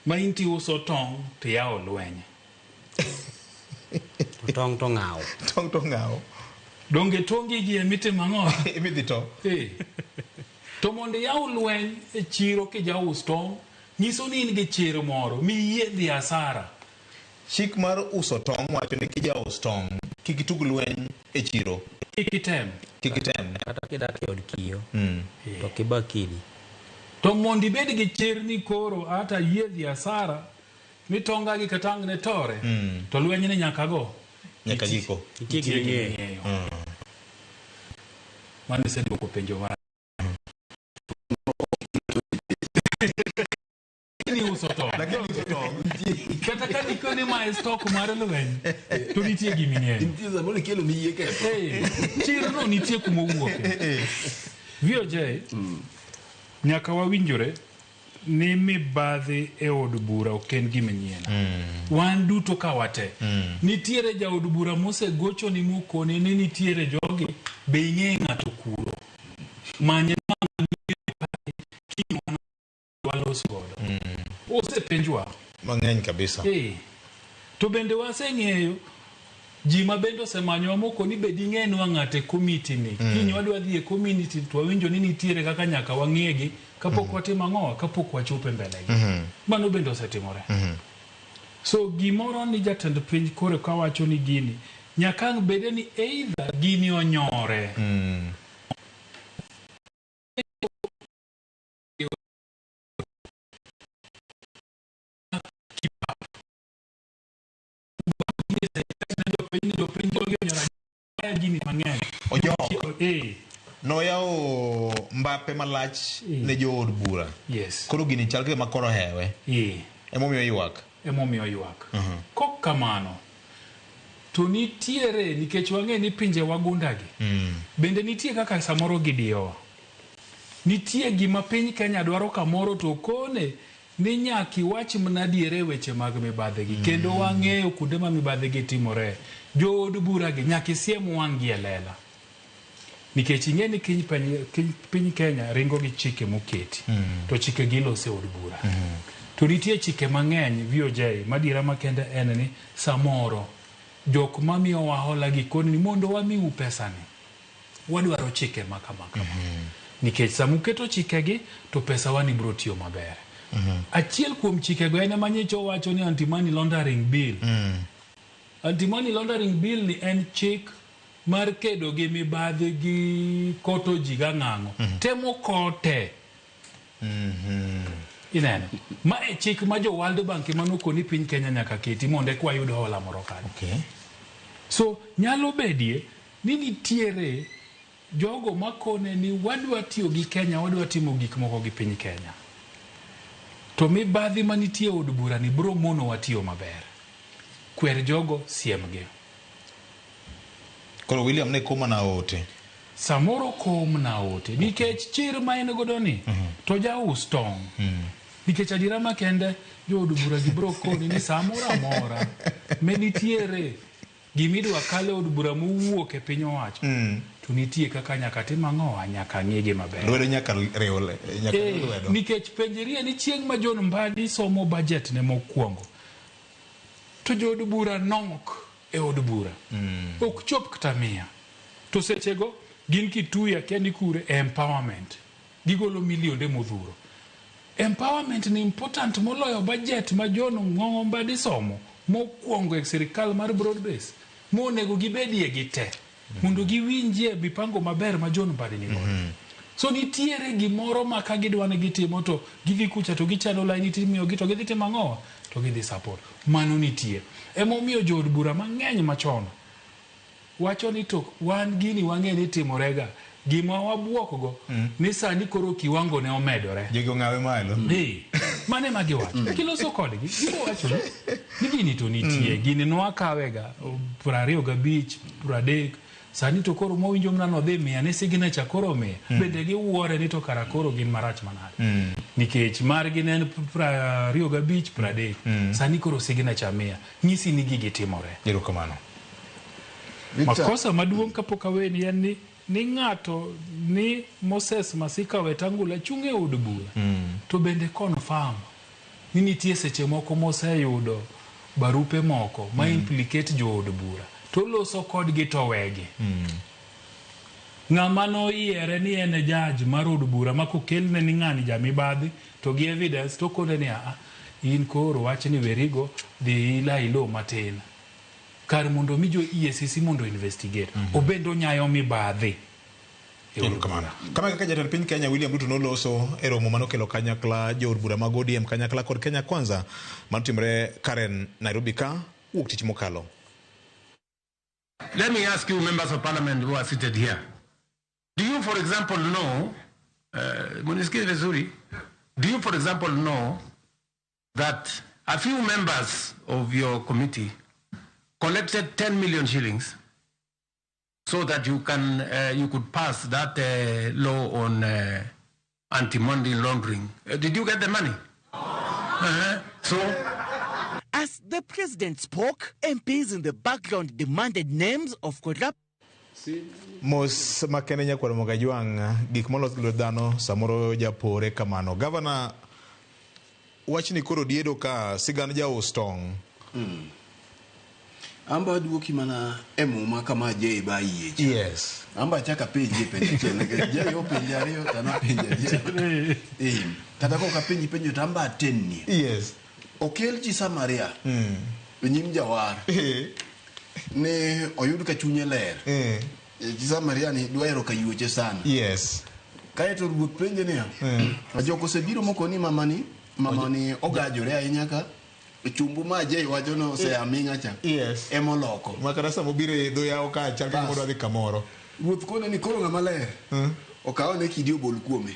Ma inti uso tong' tiyawo lweny. Tong' to ng'aw. Tong' to ng'aw. Donge tongi gi emite mang'o? Imidhi to. To mondo iyaw lweny e chiro ki jaus tong', nyiso ni in gi chir moro, mi yiedhi asara. Chik mar uso tong' wacho ni kijaus tong' kik itug lweny e chiro. Kik item. Kata kidak e od kiyo. To kibakidi. To mondo ibed gi chir ni koro ata yiedhi asara, mi tonga gi katang' ne tore, to lweny ni nyaka go. Nyaka giko. Itie gi ng'eyo. Mane seduoko penjo mar. Ni uso tong'. Kata ka nikone ma stock mar lweny, to nitie giming'eyo. Nitie zamani kelo ni yie ketho. Chiro no nitie kuma owuoke. VOJ, nyaka wawinjore ni mibadhi e od bura ok en gima nyien. Wan duto ka wate. Nitiere ja od bura mosegocho ni mokone ni nitiere jogi be ing'e ng'ato kuro. Manye walos godo. Osepenjwa. Mang'eny kabisa. To bende waseng'eyo ji ma bende osemanyo moko ni bedi ng'enwa ng'ate committee ni. Kiny wadwa dhi e community to wawinjo ni nitiere kaka nyaka wang'egi kapok watimo ang'o, kapok wachopo mbele gi. Mano bende osetimore. So gimoro ni jatend piny kore ka wacho ni gini nyaka bede ni either gini onyore. Noyawo mbape malach ne jo od bura. Yes. Koro gini chal kama koro hewe. Emomiyo ywak. Kok kamano to nitiere nikech wang'e ni pinje wagundagi. Bende nitie kaka samoro gidiyowa. Nitie gima piny Kenya dwaro kamoro to kone ni nyaki wach mnadiere weche mag mibadhegi. Kendo wang'eyo kuonde ma mibadhegi timore. Jo od bura gi nyaki siem wang'gi e lela. Nikech ing'e ni piny Kenya ringo gi chike moketi. To chike gi lose od bura. To nitie chike mang'eny VOJ madiera makende en ni samoro jok mamiyo wahola gi koni ni mondo wamiu pesa ni. Wadwaro chike makamaka. Nikech samuketo chike gi to pesa wani bro tiyo maber. Achiel kuom chike go ene manyicho wacho ni anti-money laundering bill. Anti-money laundering bill ni en chik mar kedo gi mibadhi gi koto ji gang'ang'o. Temo kote. Ineno. Ma e chik ma jo World Bank manoko ni piny Kenya nyaka keti monde kwa yudo hola moro kanyo. So nyalo bedie ni nitiere jogo makone ni wadwa tiyo gi Kenya, wadwa timo gik moko gi piny Kenya. To mibadhi manitie od bura ni bro mono watiyo maber. Kwer jogo siemgi. Koro William ne koma na ote. Samoro kom na ote. Nikech chir ma en godo ni to jaus tong'. Nikech adira makende jo od bura gi bro koni ni samoro amora menitiere gimidwa kale od bura mowuok e piny owacho. To nitie kaka nyaka tim ang'o, nyaka ng'ege maber. Lwedo nyaka riwle, nyaka lwedo. Nikech penjiri ni chieng' ma John Mbadi somo budget ne mokwongo. To jo od bura nok e od bura. Ok chop kata mia. To sechego gin Kituya kendi kure empowerment. Gigolo milionde modhuro. Empowerment ni important moloyo budget ma John Mbadi somo mokwongo e sirikal mar broad base. Monego gibedie gite. Mondo giwinjie bipango maber ma John Mbadi ni godo. So nitiere gimoro ma ka gidwane gitimo to gidhi kucha to gichano line timiyo gi to gidhi timo ang'o to gidhi support. Mano nitie. Emomiyo jo od bura mang'eny machon wacho ni to wan gini wang'e ni timorega gima wabuok go ni sani koro kiwango ne omedore. Jego ng'awe malo. mane ma giwacho kiloso kodgi giwacho ni gini to nitie gini nwakawega 25 30 sani to koro mowinjo mnano dhi miya ne signature koro miya bende giwuore ni to kara koro gin marach manade nikech margi ne en 25 30 sani koro signature miya nyisi ni gigi timore. Erokamano. Makosa maduong' kapok aweni en ni ng'ato ni Moses Masika Wetangula chunge od bura to bende confirm ni nitie seche moko moseyudo barupe moko ma implicate jo od bura to loso kodgi to wegi. Ng'ama noyiere ni en judge mar od bura ma kokelne ni ng'ani jamibadhi to gi evidence to kone ni in koro wach ni werigo dhi ilo matin kar mondo mi jo EACC mondo investigate obendo nyayo mibadhi. Erokamano. Kama kaka jatend piny Kenya William Ruto noloso e romo manokelo kanyakla jo od bura mag ODM kanyakla kod Kenya Kwanza manotimre Karen Nairobi ka wuok tich mokalo. Let me ask you, members of parliament who are seated here. Do you, for example, know, do you, for example, know that a few members of your committee collected 10 million shillings so that you could pass that law on anti-money laundering? Did you get the money? As the president spoke, MPs in the background demanded names of corrupt. Mos makene nyakwar Mogajwang gik molos gi dhano samoro japore kamano. Governor wachni koro diedo ka sigana jaus tong. Amba duoki mana emuma kama je ba yie. Yes. Amba chaka penje chene je yo penje ariyo tana penje je. Kata ko ka penje tamba tenni. Yes. Okel ji Samaria. Nyim jawar. Ne oyud ka chunye ler. Ji Samaria ni dwaro ka yuoche sana. Yes. Kae to ruoth penje ne. Ajoko sebiro moko ni mamani ogajore ahinya ka chumbu ma je wacho no se aminga cha. Yes. Emoloko. Makarasa mobire do yawo ka chal ka moro adhi kamoro. Ruoth kone ni koro ng'ama ler. Okawo ne kidi obol kuome.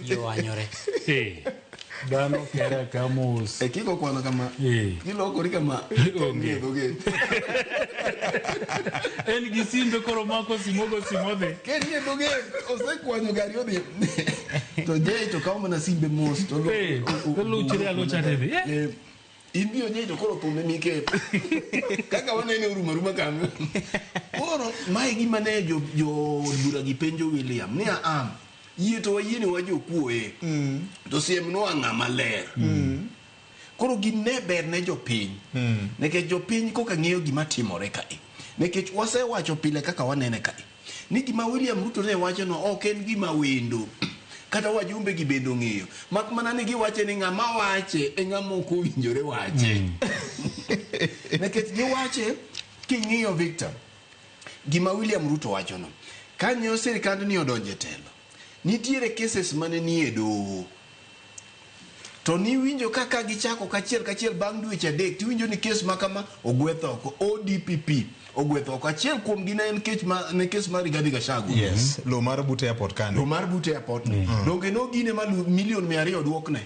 Yo anyore. Dano kera kamus. Kiko kwano kama. Kilo kori kama. Onge. En gisimbe koro mako simodhe. Kenie doge osekwanyo gari odhi. To je to kawo mana simbe mos to luchire alocha tedhi. Inbio je to koro tume mike. Kaka wanene uruma kama. Koro mai gima ne jo bura gi penjo William ni yie to yini wajo kuoe to siem no ng'ama ler koro ginne ber ne jopiny nekech jopiny koka ng'eyo gima timore kae nekech wasewacho pile kaka wanene kae ni gima William Ruto ne wacho no ok en gima wendo kata wajumbe gi bendo ng'eyo mak mana ni giwache ni ng'ama wache e ng'ama ok owinjore wache nekech giwache king'iyo Victor gima William Ruto wacho no kanyo sirikand ni odonje telo nitiere cases mane ni e doho to ni winjo kaka gichako kachiel bang' dweche adek ti winjo ni kes makama ogwetho oko ODPP ogwetho oko achiel kuom gi en kes mar Rigathi Gachagua. Yes. Lo mar Bute Airport kane. Lo mar Bute Airport. Donge no gine ma milion 200 duokne.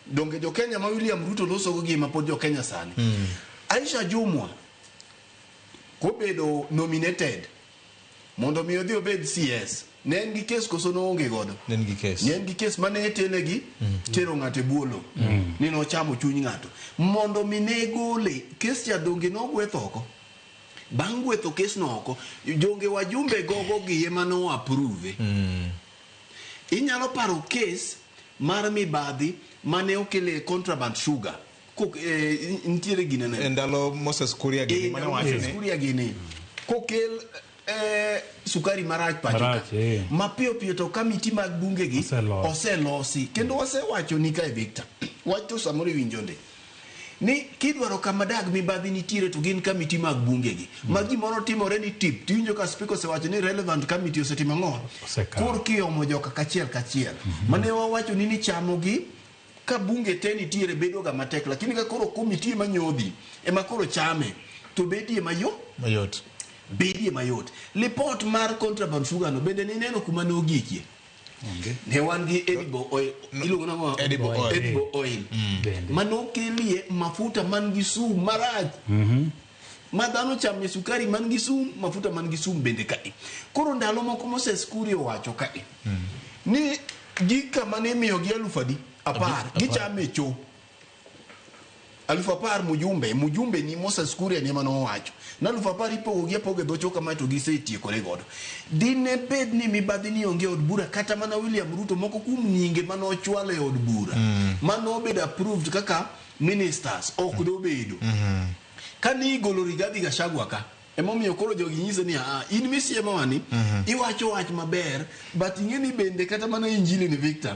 Donge jo Kenya ma William Ruto loso go gima pod jo Kenya sani. Aisha Jumwa kobedo nominated mondo mi odhi obed CS. Ne en gi kes koso no onge godo. Ne en gi kes mane tenegi tero ng'ate buolo ni no chamo chuny ng'ato mondo mine gole kes ya donge no gwetho oko bang' gwetho kes no oko jonge wajumbe gogo gi ema no approve. Inyalo paro kes mar mibadhi mane okele contraband sugar ntiere ginene ndalo Moses Kuria gini mane wacho ne Kuria gini kokel sukari marach pachoka mapiyo to kamiti mag bunge gi oselosi kendo wasewacho ni kae Victor wacho samoro winjonde ni kidwaro kama dag mibadhi nitiere to gin kamiti mag bunge gi ma gimoro timore ni tip tiwinjo ka speaker osewacho ni relevant committee osetimo ang'o kur kiomo joka kachiel mane wawacho ni chamo gi ka bunge te nitiere bedo ga matek lakini ka koro komiti manyodhi ema koro chame to bedie mayot report mar contraband sugar no bende ni neno kuma no gikie ne wan gi edible oil iluongo nang'o edible oil manokelie mafuta man gi sum marach ma dhano chame sukari man gi sum mafuta man gi sum bende kae. Koro ndalo moko Moses Kuria owacho kae ni gika mane miyo gi 10,000 gichame cho 10,000 mujumbe ni Moses Kuria ni mano wacho na 10,000 ipogo dhocho kama to gisetiekore godo. Dine bed ni mibadhi ni onge od bura kata mana William Ruto moko kum nyinge mano ochwalo e od bura mano bed approved kaka ministers ok do bedo kani igolo Rigathi Gachagua ka emomiyo koro jogi nyise ni in misiemo wani iwacho wach maber but ingeni bende kata mana injili ni Victor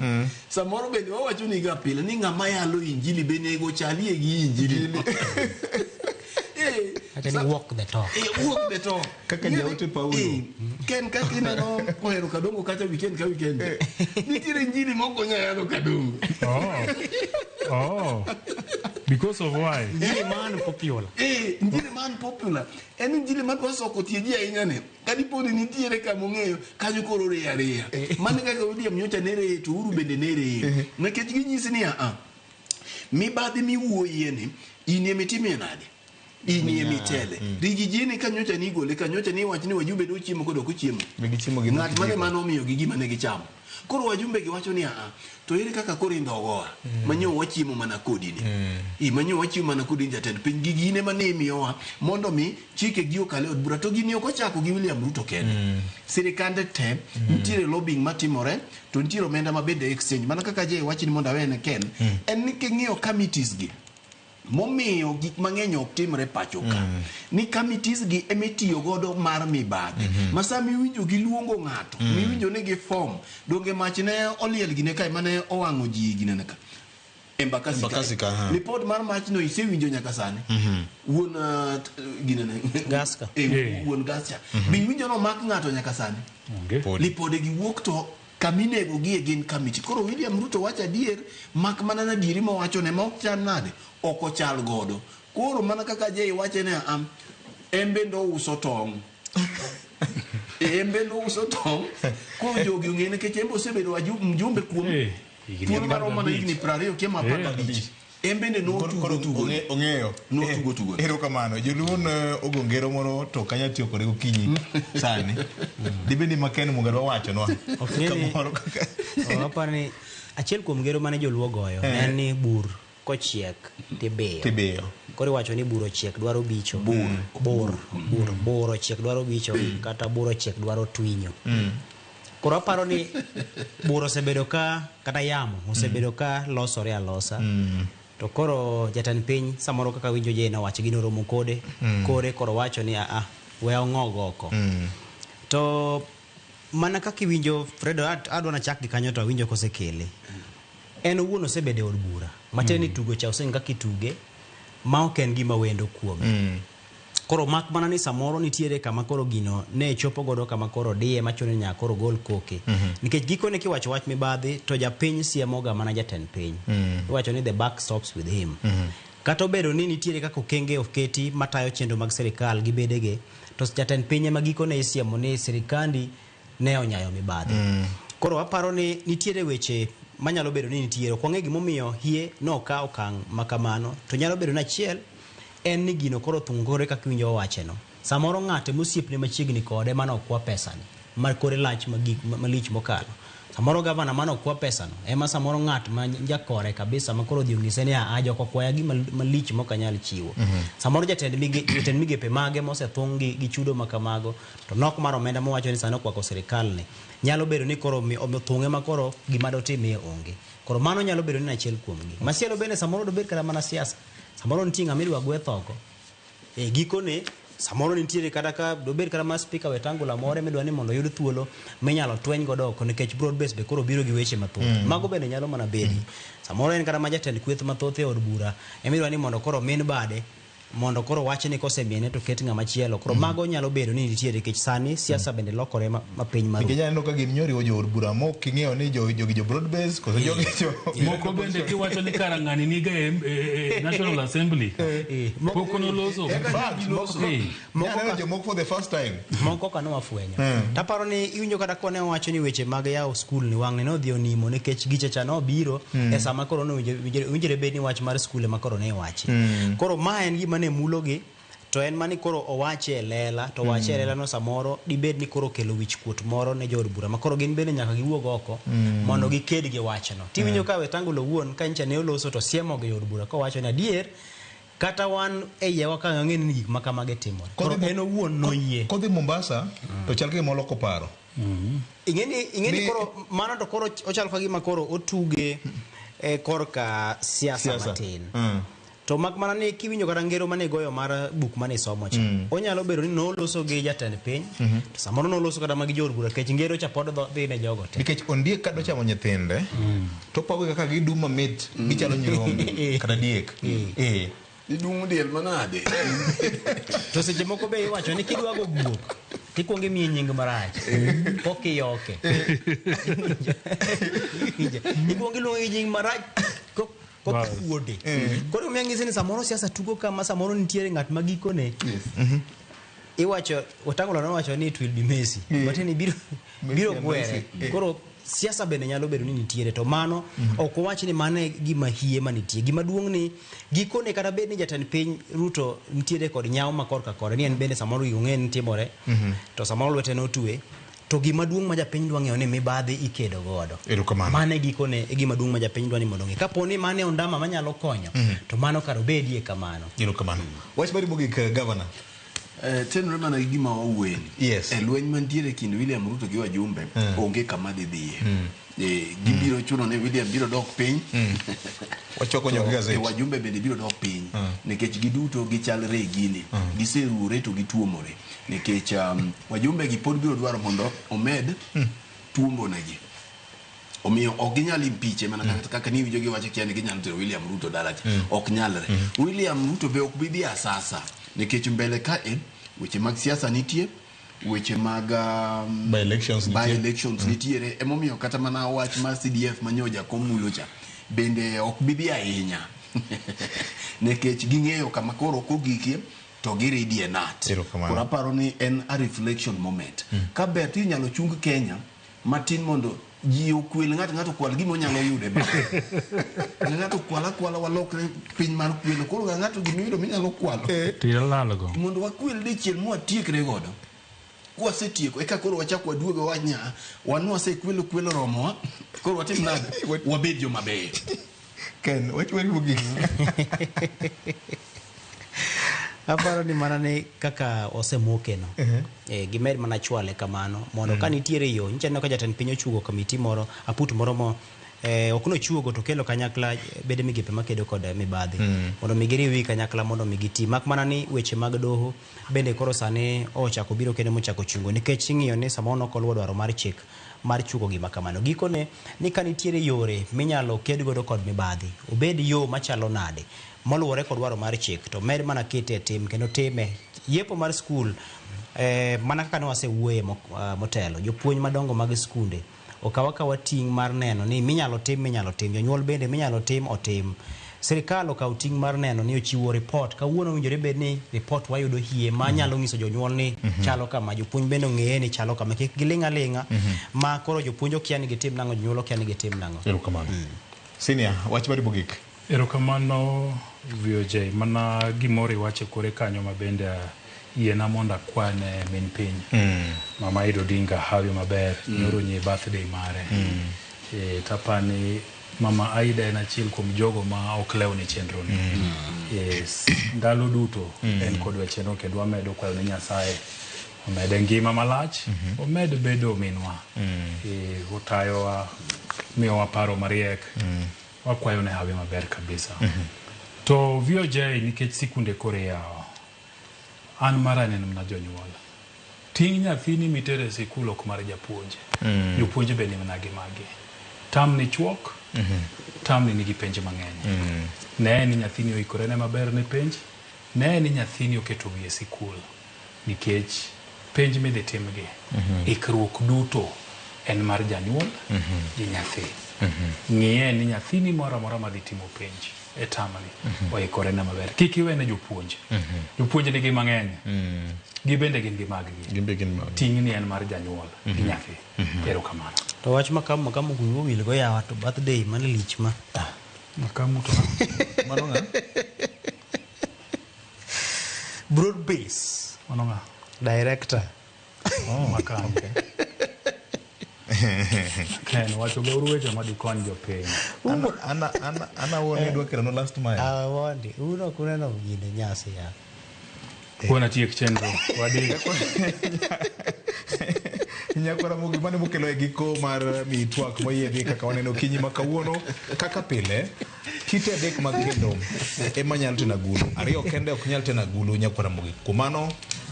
samoro bende wawacho ni ga pile ni ng'ama yalo injili bende go chalie gi injili walk the talk walk the talk kaka jaote Paulo ken kaka neno kohero kadongo kata weekend ka weekend nitire injili moko nyalo kadongo because of why injili man popular injili man popular en injili man wasoko tieji ahinya ne kadiponi nitiere kama ng'eyo kanyo koro reya mane kaka William Nyocha nere to uru bende nere nekech ginyisi ni mibadhi miwuoyie ni inie mitimie nade inie mitele rigijini kanyocha ni gole kanyocha ni wachni wajumbe do chiemo kodo ko chiemo ng'at mane mano miyo gi gima ne gichamo koro wajumbe gi wacho ni to ere kaka korindo ogoa manyo wachiemo mana kodi ni manyo wachiemo mana kodi jatend piny gi gine mane miyowa mondo mi chike gi okale od bura to gini ok ochako gi William Ruto kende sirikande te nitiere lobbying matimore to nitiere omenda mabende exchange mana kaka je wachni mondo awene ken en ni king'iyo committees gi momiyo gik mang'eny ok timre pacho ka ni committees gi emitiyo godo mar mibadhi masami winjo gi luongo ng'ato miwinjo ne gi form donge mach ne oliel gine kai mane owang'o ji gine ka Embakasi ka report mar mach no isewinjo nyaka sani wuon gine ne gaska wuon gaska bi winjo no mak ng'ato nyaka sani lipode gi wuok to kaminego gi again committee koro William Ruto wacha dier mak mana na diri mo wacho ne mok chan nade oko chal godo koro mana kaka je wache ne embe ndo uso tong embe ndo uso tong ko jogi ngene ke chembo sebedo mjumbe kuom tuo maro mana igni 20 kema pata bich embe ne no tugo ong'eyo no tugo ero kamano joluon ogongero moro to kanya tiyo kore gokinyi sani dibeni maken mugaro wacho no kamoro kaka apani achiel kuom ngero mane joluo goyo en ni bur kochiek tibeyo koro wacho ni buro chiek dwaro bicho buro chiek dwaro bicho kata buro chiek dwaro twinyo koro aparo ni buro osebedo ka kata yamo osebedo ka losore alosa to koro jatend piny samoro kaka winjo je na wacho gino romo kode koro wacho ni we ong'ogo oko to mana kaka winjo Fredo adwa na chak gi kanyo to winjo kosekele en owuon osebede od bura mateni tugo cha osen kaka ituge ma ok en gima wendo kuome koro mak mana ni samoro nitiere kama koro gino ne chopo godo kama koro die machone nya koro gol koke nikech gikone kiwacho wach mibadhi to japiny siemoga mana jatend piny iwacho ni the buck stops with him kata obedo ni nitiere kaka okenge oketi matayo chenro mag sirikal gi bedege to jatend piny ema gikone isiemo ni sirikandi ne onyayo mibadhi koro aparo ni nitiere weche manyalo bedo ni nitiere kwang'e gimomiyo hie no ka okang' makamano to nyalo bedo na chiel en ni gino koro thungore kaka winjo wacheno samoro ng'ate mosiepne machiegni kode mano okwa pesani mar kore lach malich mokalo samoro gavana mano okwa pesano ema samoro ng'at ma jakore kabisa makoro dhi ong'ise ni jok okwaya gi malich mokanyal chiwo samoro jatend migepe mage mosethung' gi chudo makamago to nok mar omenda mowacho ni sani okwako sirikal ni nyalo bedo ni koro othung'e makoro gima dotimie onge koro mano nyalo bedo ni achiel kuomgi machielo bende samoro dobed kata mana siasa samoro nitie ng'ama idwa gwe thoko gikone samoro nitiere kata ka dobed kata mas speaker Wetangula more midwa ni mondo yud thuolo minyalo tweny godo oko nikech broad base be koro biro gi weche mathoth mago bende nyalo mana bedi samoro en kata ma jatend kweth mathoth e od bura emidwa ni mondo koro min bade mondo koro wache ni kosemiene to ket ng'ama chielo koro mago nyalo bedo ni nitiere kech sani siasa bende lokore ma piny maru nikech aneno ka gin nyori ojo od bura mok king'eyo ni jogi jo broad base koso jogi moko bende kiwacho ni karang'ani niga National Assembly pok noloso jomoko for the first time moko kano wafwenyo taparo ni iwinjo kata kone wacho ni weche mag yawo skul ni wang'ne no dhi onimo nikech gichecha no biro e sama koro no winjore bed ni wach mar skul ma koro ne wachi koro ma en gima ne mulogi to en mani koro owache lela to wache lela no samoro dibed ni koro kelo wich kuot moro ne jood bura ma koro gin bende nyaka giwuog oko mondo giked gi wachno tiwinjo ka Wetangula wuon ka ncha ne oloso to siemo gi jood bura ko wacho ni adier kata wan e yewa ka ng'eni ni gik makamage timore koro en owuon noyie kodhi Mombasa to chal ka moloko paro ing'eni koro mano to koro ochal ka gima koro otuge korka siasa matin to mak mana ni kiwinjo kata ngero mane goyo mar buk mane somo cha onyalo bedo ni noloso gi jatend piny to samoro noloso kata magi jood bura kech ngero cha pod dhi ne jogo te nikech ondiek kado chamo nyithinde to pawe kaka giduma mit gichalo nyirombe kata diek idumo del manade to seche moko be iwacho ni kidwa go guok tikuongo imiye nying marach kokiyoke ikuongo iluongo nying marach kuode koro miang'isi ni samoro siasa tugo kama samoro nitiere ng'at magikone iwacho Wetangula nowacho ni it will be messy bateni biro gwere koro siasa bende nyalo bedo ni nitiere to mano ok owach ni mane gima hie manitie gima duong' ni gikone kata bed ni jatend piny Ruto nitiere kod nyawo ma korka kore ni en bende samoro ong'en timore to samoro lwete notue to gima duong' ma japiny dwa ng'eyo ni mibadhi ikedo godo mane gikone e gima duong' ma japiny dwa ni mondo ng'e kapo ni mane ondama manyalo konyo to mano karo bedie kamano wach bari mogik governor tenore mana gima wawuoyeni e lweny mantiere kind William Ruto gi wajumbe onge kama dhiye gibiro chuno ni William biro dok piny wachoko nyok gazeti wajumbe bende biro dok piny nikech giduto gichalre gini giserure to gituomore nikech wajumbe gi pod biro dwaro mondo omed tuombo negi omiyo ok ginyal impiche mana kaka ni winjo giwacho kiani ginyalo tero William Ruto dalacha ok nyalre William Ruto be ok bidhi asasa nikech mbele ka weche mag siasa nitie weche mag by elections nitiere emomiyo kata mana wach mar CDF manyoja komulocha bende ok bidhi ahinya nikech ging'eyo kama koro kogikie to giridie nat koro aparo ni en a reflection moment ka ber ti nyalo chung Kenya matin mondo ji okwel ng'ato kwal gima onyalo yude ba ng'ato kwala walokre piny mar kwelo koro ng'ato gimiyudo minyalo kwalo tilalgo mondo wakwel dichiel mwatiekre godo kwasetieko eka koro wachako waduogo wanya wanwasekwelo romowa koro watim nade wabed joma beyo Ken wach wari mogik aparo ni mana ni kaka osemoke no gimed mana chwale kamano mondo ka nitiere yo nchano ka jatend piny ochugo komiti moro aput moro mo ok no chugo to kelo kanyakla bede migepe makedo kod mibadhi mondo migiri wi kanyakla mondo migiti mak mana ni weche mag doho bende koro sane ochako biro kendo mochako chungo nikech ing'iyo ni samono kolwo dwaro mar chik mar chugo gima kamano gikone ni ka nitiere yore minyalo ked godo kod mibadhi obed yo machalo nade moluwore kod dwaro mar chik to med mana kete tim kendo time yepo mar skul mana kaka ne wasewuoye motelo jopuonj madongo mag skunde okawa ting' mar neno ni minyalo tim jonyuol bende minyalo tim otim sirikal okaw ting' mar neno ni ochiwo report kawuono winjore bed ni report wayudo hie ma nyalo nyiso jonyuol ni chalo kama jopuonj bende ong'eye ni chalo kama kik gilinga linga ma koro jopuonj okia ni gitim nang'o jonyuol okia ni gitim nang'o senior wach bari mogik erokamano VOJ mana gimoro iwache kore kanyo mabende yiena mondo akwane min piny Mama Ida Odinga hawi maber nyoro nye birthday mare tapani Mama Aida en achiel kuom jogo ma ok lew ni chenro ni yes ndalo duto en kod wecheno kendo wamedo kwayo ne Nyasaye omede ngima malach omed bedo minwa otayowa miyowa paro mariek wakwayo ne hawi maber kabisa to VOJ nikech sikunde kore yao an mara neno mna jonyuol ting' nyathini mitere sikul ok mar japuonje jopuonje be ni mna gimagi tam ni chuok tam ni nigi penj mang'eny ne ni nyathini oikore ne maber ne penj ne ni nyathini oketo wiye sikul nikech penj midhi timgi ikruok duto en mar janyuol gi nyathi. Ng'iye ni nyathini moro amora madhi timo penj e tamani oikore na maber. Kik iwene jopuonj. Jopuonj nigi mang'eny. Gibende gin gi maggi. Ting'ni en mar janyuol gi nyathi. Erokamano. To wach makamu kuyo wil go yawa to birthday mane lich ma. Makamu to mano nga? Broad base. Mano nga? Director. Makamu. Ken wacho go ruwecho ma dikon jopiny. Ana woni dwa kero no last mile. Wondi. Uno kuneno gine nyasi ya. Kuona tiek chenro. Wadhi. Nyakwara mugi mane mokelo e giko mar mitwak moyiedhi kaka waneno kinyi makawuono kaka pile kite adek mag kendo ema nyalo tena gulu. Ariyo kende ok nyal tena gulu nyakwara mugi. Kumano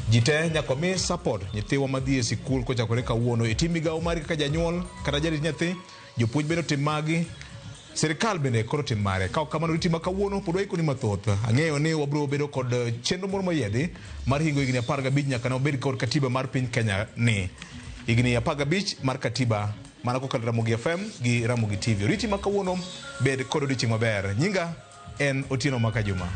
jite nyako mi support nyithiwa madhi e sikul kochakore kawuono e tim migawo mari kaka janyuol kata jarit nyathi jopuonj bende tim magi serikal bende koro tim mare ka kamano riti makawuono pod waiko ni mathoth. Ang'eyo ni wabro bedo kod chenro moro moyiedhi mar hingo higni 15 nyaka ne obed kod katiba mar piny Kenya ni higni 15 mar katiba mana kokalo Ramogi FM gi Ramogi TV. Riti makawuono bed kod odiochieng' maber. Nyinga en Otieno Makajuma.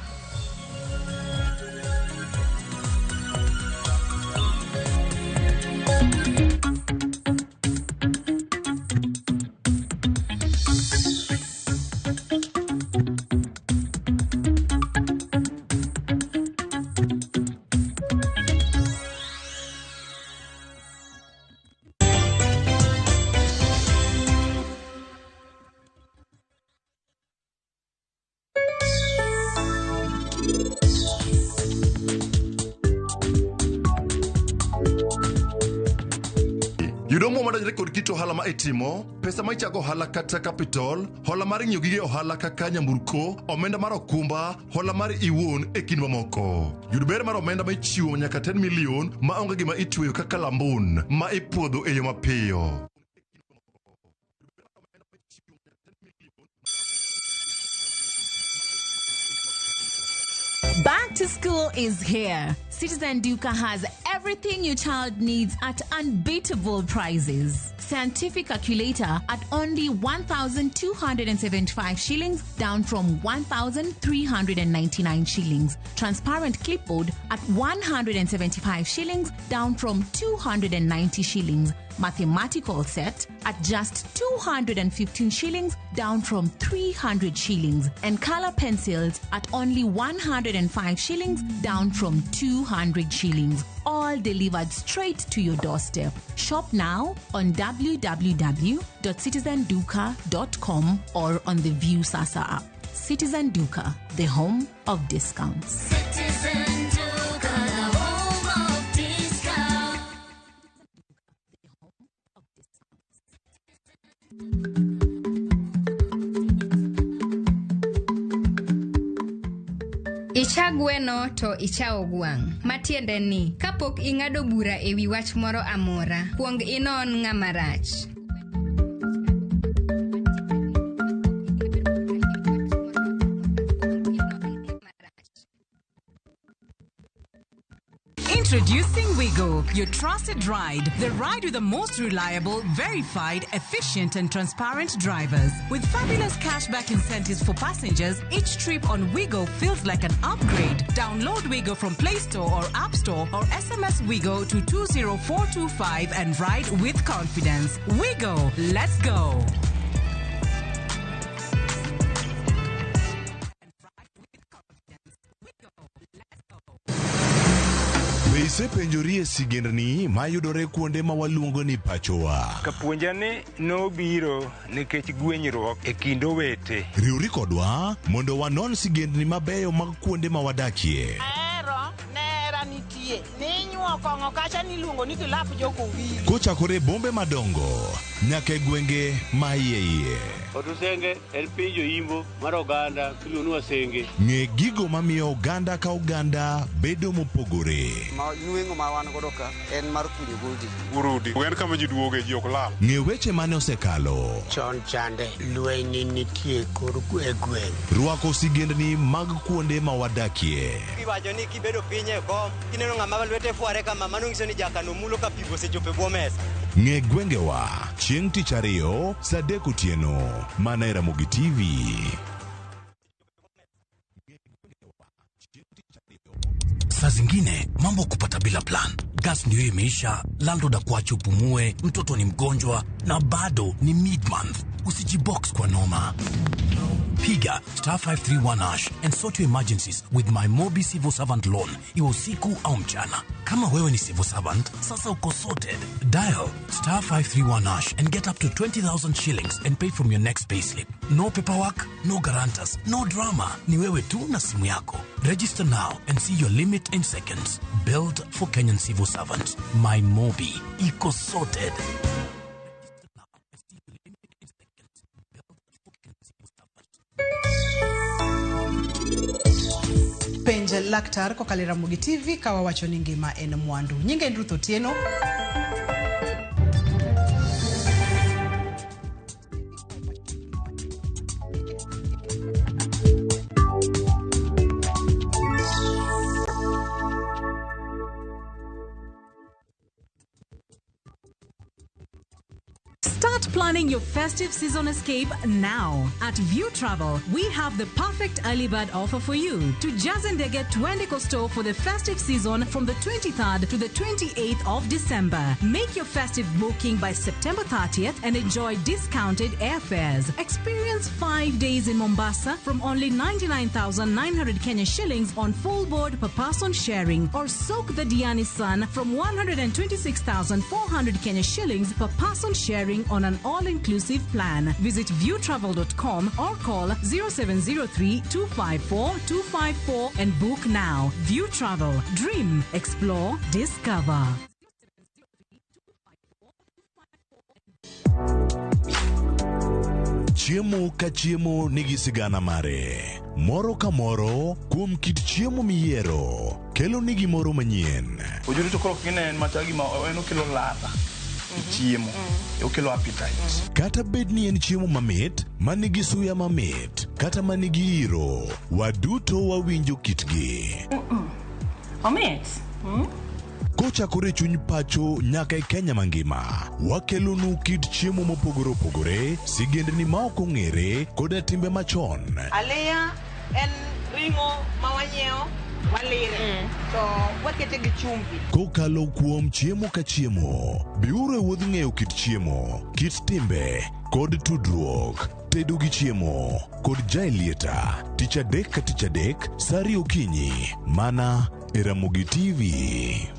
Yudomo madajre kod kito ohala ma itimo, pesa ma ichako ohala kata capital, hola mar ng'iyo gige ohala kaka nyamburko, omenda mar okumba, hola mar iwuon e kind mamoko. Yud ber mar omenda ma ichiwo nyaka 10 million ma onge gima itweyo kaka lambun ma ipuodho e yo mapiyo. Back to school is here. Citizen Duka has everything your child needs at unbeatable prices. Scientific calculator at only 1,275 shillings, down from 1,399 shillings. Transparent clipboard at 175 shillings, down from 290 shillings. Mathematical set at just 215 shillings, down from 300 shillings. And color pencils at only 105 shillings, down from 200 shillings. All delivered straight to your doorstep. Shop now on www.citizenduka.com or on the View Sasa app. Citizen Duka, the home of discounts. Citizen Duka, the home of discounts. Icha gweno to ichao gwang'. Matiende ni, kapok ing'ado bura ewi wach moro amora, kuong inon ng'ama rach. Introducing Wigo, your trusted ride. The ride with the most reliable, verified, efficient, and transparent drivers. With fabulous cashback incentives for passengers, each trip on Wigo feels like an upgrade. Download Wigo from Play Store or App Store or SMS Wigo to 20425 and ride with confidence. Wigo, let's go. Be isepenjori e sigendni mayudore kuonde ma waluongo ni pachowa? Kapuonjani nobiro nikech gwenyruok e kind owete. Riwri kodwa mondo wanon sigendni mabeyo mag kuonde ma wadakie. Ero, nera nitie. Ninyuo kong'o kacha niluongo ni kilap joko wili. Kochakore bombe madongo nyaka e gwenge ma iye. Otusenge en piny joimbo mar oganda iluongo ni Wasenge. Ng'e gigo mamiyo oganda ka oganda bedo mopogore. Nweng'o ma wan godo ka en mar kunyo goldi. Urudi, en kama ji duoge ji ok lal. Ng'e weche mane osekalo. Chon chande lweny nitie kor gweng'. Rwako sigendni mag kuonde ma wadakie. Kiwacho ni kibedo piny e kom, kineno ng'ama lwete fuare kama, mano nyiso ni jakano mulo ka pi osechopo e bwo mesa. Ng'e gwengewa chieng' tich ariyo saa 3 otieno mana e Ramogi TV. Saa zingine mambo kupata bila plan. Gas ndio imeisha, landlord akuache upumue, mtoto ni mgonjwa na bado ni mid-month. Usijibox kwa noma. Piga *531# and sort your emergencies with my Mobi Civil Servant Loan. Iwe usiku au mchana. Kama wewe ni civil servant, sasa uko sorted. Dial *531# and get up to 20,000 shillings and pay from your next payslip. No paperwork, no guarantors, no drama. Ni wewe tu na simu yako. Register now and see your limit in seconds. Build for Kenyan civil servants. My Mobi. Iko sorted. Penj laktar kokalo Ramogi TV kawa wacho ni ngima en mwandu. Nyinge en Ruth Otieno. Start planning your festive season escape now. At View Travel, we have the perfect early bird offer for you. To Jazendege Twende Costo for the festive season from the 23rd to the 28th of December. Make your festive booking by September 30th and enjoy discounted airfares. Experience 5 days in Mombasa from only 99,900 Kenya shillings on full board per person sharing, or soak the Diani Sun from 126,400 Kenya shillings per person sharing on an all-inclusive plan. Visit viewtravel.com or call 0703 254 254 and book now. View Travel. Dream, explore, discover. Chiemo ka chiemo nigi sigana mare. Moro ka moro kuom kit chiemo miyiero kelo nigi moro manyien. Ojuri to koro kine matagi ma eno kelo ladha. Chiemo okelo appetite. Kata bed ni en chiemo mamit, manigi suya mamit, kata manigi iro, waduto wawinjo kitgi. Omit. Kochakore chuny pacho nyaka e Kenya mangima, wakelonu kit chiemo mopogore opogore, sigendni ma ok ong'ere koda timbe machon. Aleya en ringo mawanyeo walire to wakete gi chumbi. Kokalo kuom chiemo ka chiemo, biuru e wuodh ng'eyo kit chiemo, kit timbe kod tudruok. Tedo gi chiemo kod jailieta, tich adek ka tich adek, sari okinyi, mana e Ramogi TV.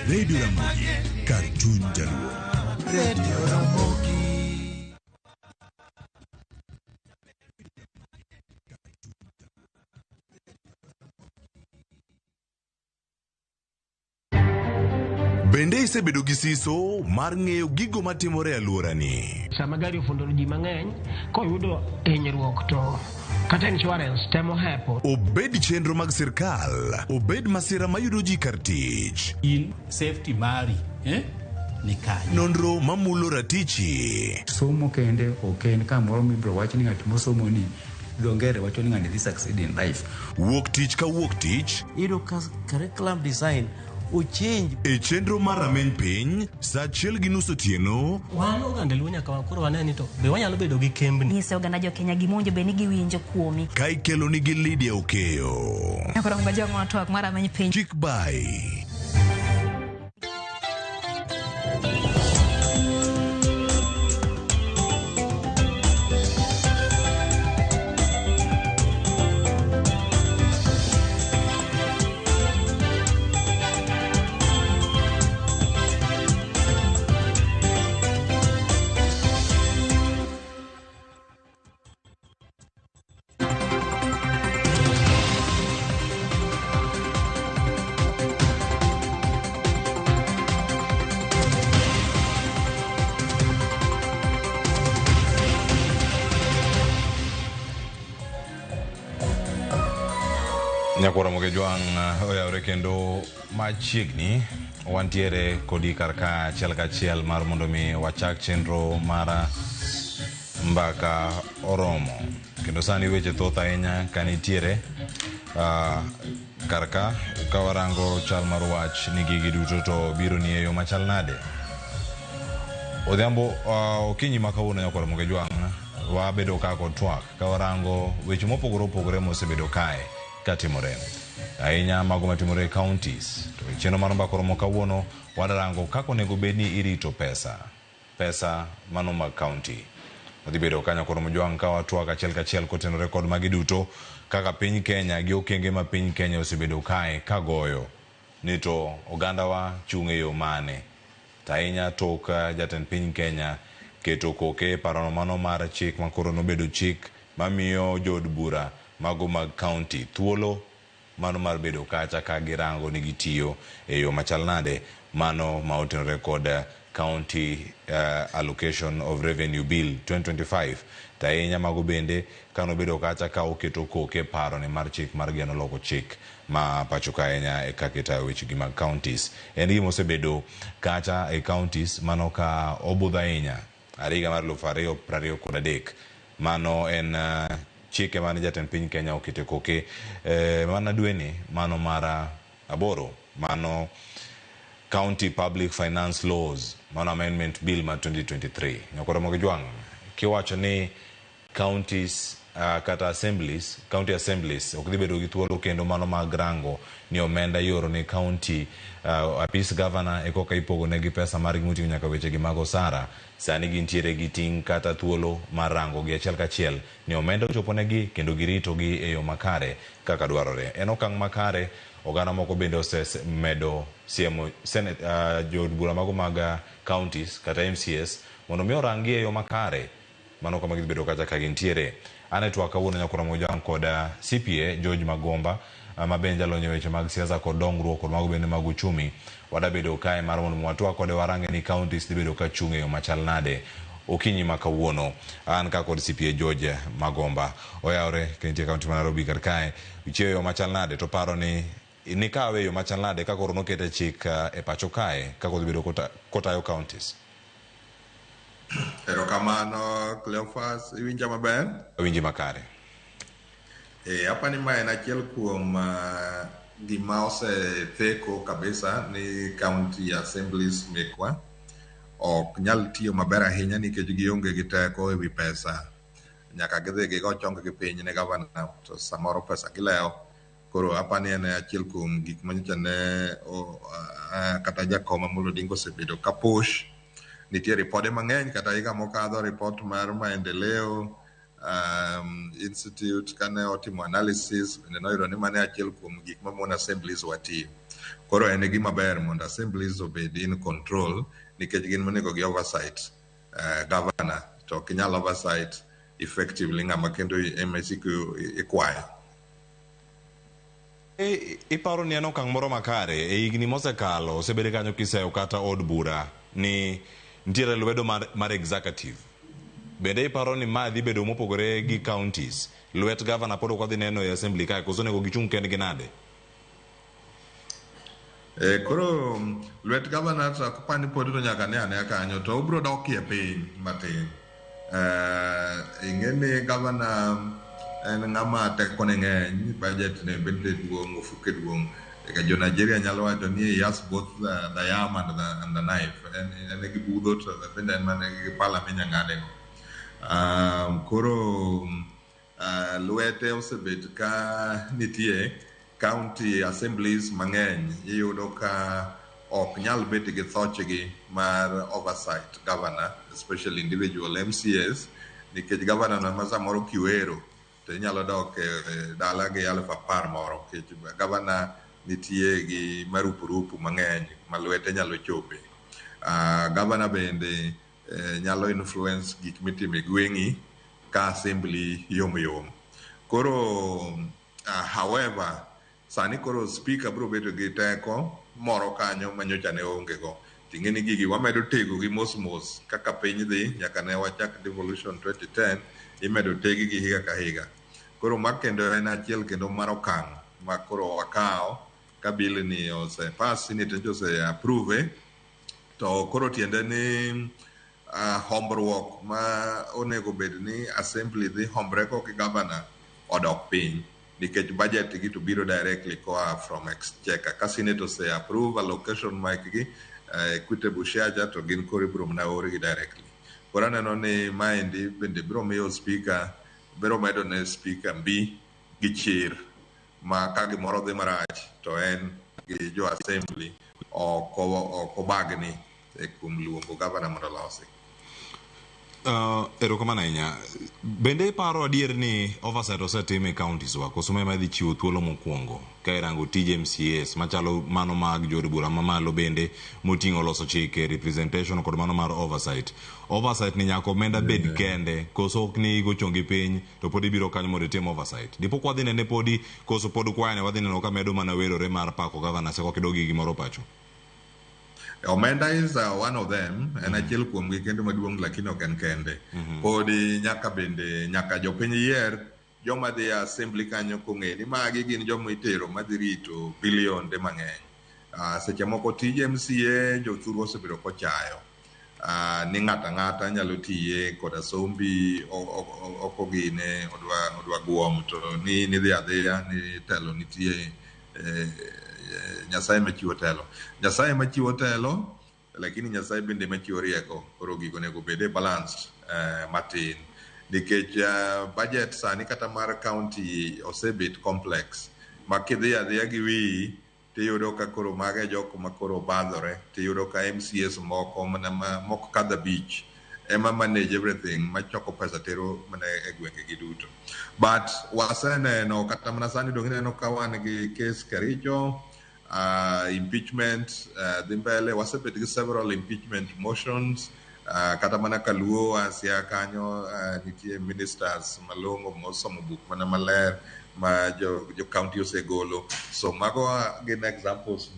Radio Ramogi, Cartoon Jaluo. Radio Ramogi. Bende isebedo gi siso mar ng'eyo gigo matimore e alworani. Sama gari ofundo ji mang'eny, koyudo hinyruok to kata insurance temo hepo. Obed chenro mag sirkal, obed masira mayudo ji kar tich. In safety mari, ni kanyo. Nonro mamulo ratichi. Somo kende ok en kamoro mibro wach ni ng'at mosomo ni dongere wacho ni ng'ani dhi succeed in life. Wuok tich ka wuok tich. Iyudo ka curriculum design ochenj. E chenro mar rameny piny, sa 1:30 otieno. Wan oganda luo nyaka wakoro waneni to be wanyalo bedo gi kembni. Nyise oganda jo Kenya gimonjo be ni giwinjo kuomi. Ka ikelo nigi Lydia Okeyo. Nyakoro mga jok ma twak mar rameny piny. Chik by. Nyakwara moge Jwang oyawre kendo machiegni wantiere kodi karka achiel mar mondo mi wachak chenro mar mbaka oromo kendo sani weche thoth ahinya kanitiere karka kawarango chal mar wach ni gigi duto to biro ni eyo machal nade. Odhiambo okinyi makawuono Nyakwara moge Jwang wabedo ka kod twak kawarango weche mopogore opogore mosebedo kae katimore ahinya mago matimore counties. To chenro mar mbaka oromo kawuono wadarango kako nego bedni irito pesa mano mag county. Odhi bedo ka Nyakwara moge Jwang ka watwak achiel kotenore kod magi duto kaka piny Kenya gi okenge ma piny Kenya osebedo kae kagoyo ni to oganda wa chung' e yo mane. Ahinya tok jatend piny Kenya keto koke parono mano mar chik makoro nobedo chik mamiyo jod bura mago mag county thuolo mano mar bedo kacha ka girango ni gitiyo e yo machal nade mano ma otenore kod county allocation of revenue bill 2025. Ahinya mago bende kano bedo kacha ka oketo koke paro ni mar chik mar geno loko chik ma pacho ka ahinya e kaketa weche gi mag counties. En gima osebedo kacha e counties mano ka obudha ahinya ariga mar 2023 mano en chike mane jatend piny Kenya okete koke mana dweni mano mara aboro mano County Public Finance Laws mano amendment bill ma 2023. Nyakwara moge Jwang kiwacho ni counties kata assemblies, county assemblies okdhi bedo gi thuolo kendo mano mag rango ni omenda yoro ni county apis governor ekoka ipogo negi pesa mar gimutingo nyaka weche gi mag osara. Sani gintiere gi ting' kata thuolo mar rango gi achiel kachiel ni omenda ochopo negi kendo girito gi e yo makare kaka dwarore. En okang' makare oganda moko bende osemedo siemo senate jod bura mago mag counties kata MCS mondo mi orangi e yo makare mano kama gibedo kacha ka gintiere. Ane twak kawuono Nyakwara moge Jwang kod CPA George Magomba ma bende jalonyo weche mag siasa kod dongruok kod mago bende mag uchumi wadabedo kae mar mondo watwak kode warange ni counties dhi bedo ka chung' e yo machal nade okinyi makawuono. An ka kod CPA George Magomba oyawre kentie county ma Nairobi kar kae uchiyo yo machal nade to paro ni kawe yo machal nade ka koro nokete chik e pacho kae ka kodhi bedo kotayo counties. Erokamano Cleophas, iwinja maber? Winji makare. Apani ma en achiel kuom gima osetheko kabisa ni county assemblies mekwa ok nyal tiyo maber ahinya nikech gionge gi teko e wi pesa. Nyaka gidhi gigo chong gi piny ne gavana to samoro pesa gilewo. Koro apani en achiel kuom gik manyicha ne kata jakoma Amollo Odinga osebedo ka push. Nitie ripode mang'eny kata higa mokadho ripot mar maendeleo institute kane otimo analysis noyudo ni mane achiel kuom gik mamon assemblies watiyo. Koro en gima ber mondo assemblies obed in control nikech gin monego gi oversight governor to kinyal oversight effectively ng'ama kendo MSC ikwayo. Iparo ni en okang' moro makare e higni mosekalo osebedo kanyo kiseyo kata od bura ni ntiere lwedo mar executive. Bende iparo ni ma dhi bedo mopogore gi counties lwet governor pod ok dhi neno e assembly kae koso nego gichung' kendgi nade? Koro lwet governor to kapani pod to nyaka ne ane kanyo to obro dokie piny matin. Ing'eni governor en ng'ama teko ne ng'eny, budget ne bende duong', ofuke duong'. Jo Nigeria nyalo wacho ni he has both the yam and the knife. En gi budho to bende en mana gi pala minyang'ade go. Koro lwete osebet ka nitie county assemblies mang'eny iyudo ka ok nyal bet gi thochgi mar oversight governor, especially individual MCAs, nikech governor na samoro kiwero to inyalo dok dala gi 10,000 moro, nikech governor nitie gi marupurupu mang'eny ma lwete nyalo chope. Governor bende nyalo influence gik mitime gweng'i ka assembly yom. Koro however, sani koro speaker bro bedo gi teko moro kanyo manyocha ne onge go. Ting'eni gigi wamedo tego gi mos kaka piny dhi nyaka ne wachak devolution 2010 imedo tegi gi higa ka higa. Koro makendo en achiel kendo mar okang' ma koro wakao ka bill ni ose pass ni to ose approve to koro tiende ni hombruok ma onego bed ni assembly dhi hombre ko gi governor odok piny, nikech budget gi to biro directly koa from exchequer. Ka Senate ose approve allocation mic gi equitable share to gin koro ibiro mana ore gi directly. Koro aneno ni maendi bende biro miyo speaker biro medo ne speaker mbi gi chir ma ka gimoro dhi marach to en gi jo assembly ok obagni kuom luongo governor mondo olosi. Erokamano ahinya. Bende paro adier ni oversight osetim e counties wa koso ma dhi chiwo thuolo mokwongo ka irango tije MCAs machalo mano mag jod bura mamalo bende moting'o loso chike, representation kod mano mar oversight ni nyaka omenda bed kende koso ok ni go chongi piny to pod ibiro kanyo mondo itim oversight. Dipo kwa dhi nene podi koso pod kwayane wadhi neno ka medo mana werore mar pako governor seko kidogi gimoro pacho. Omenda is one of them, en achiel kuom gi kendo maduong' lakini ok en kende. Podi nyaka bende nyaka jopiny yier joma dhi assembly kanyo kong'e ni magi gin joma itero madhi rito bilionde mang'eny. Seche moko tije MCA jothuru osebedo kochayo ni ng'ata nyalo tiye koda sombi okogine odwa guom to ni dhi adhiya ni telo nitie Nyasaye machiwo telo lakini Nyasaye bende machiwo rieko. Koro gigo nego bede balanced matin nikech budget sani kata mar county osebet complex makidhi adhiya gi wi tiyudo ka koro mage joko ma koro badhore tiyudo ka MCAs moko kadha beach ema manage everything machoko pesa tero mana e gwenge gi duto. But waseneno kata mana sani dong neno ka wan gi case Kericho impeachment dhi mbele, wasebet gi several impeachment motions kata mana Kaluo asia kanyo nitie ministers malongo mosomo buk mana maler ma jo county osegolo. So mago gin examples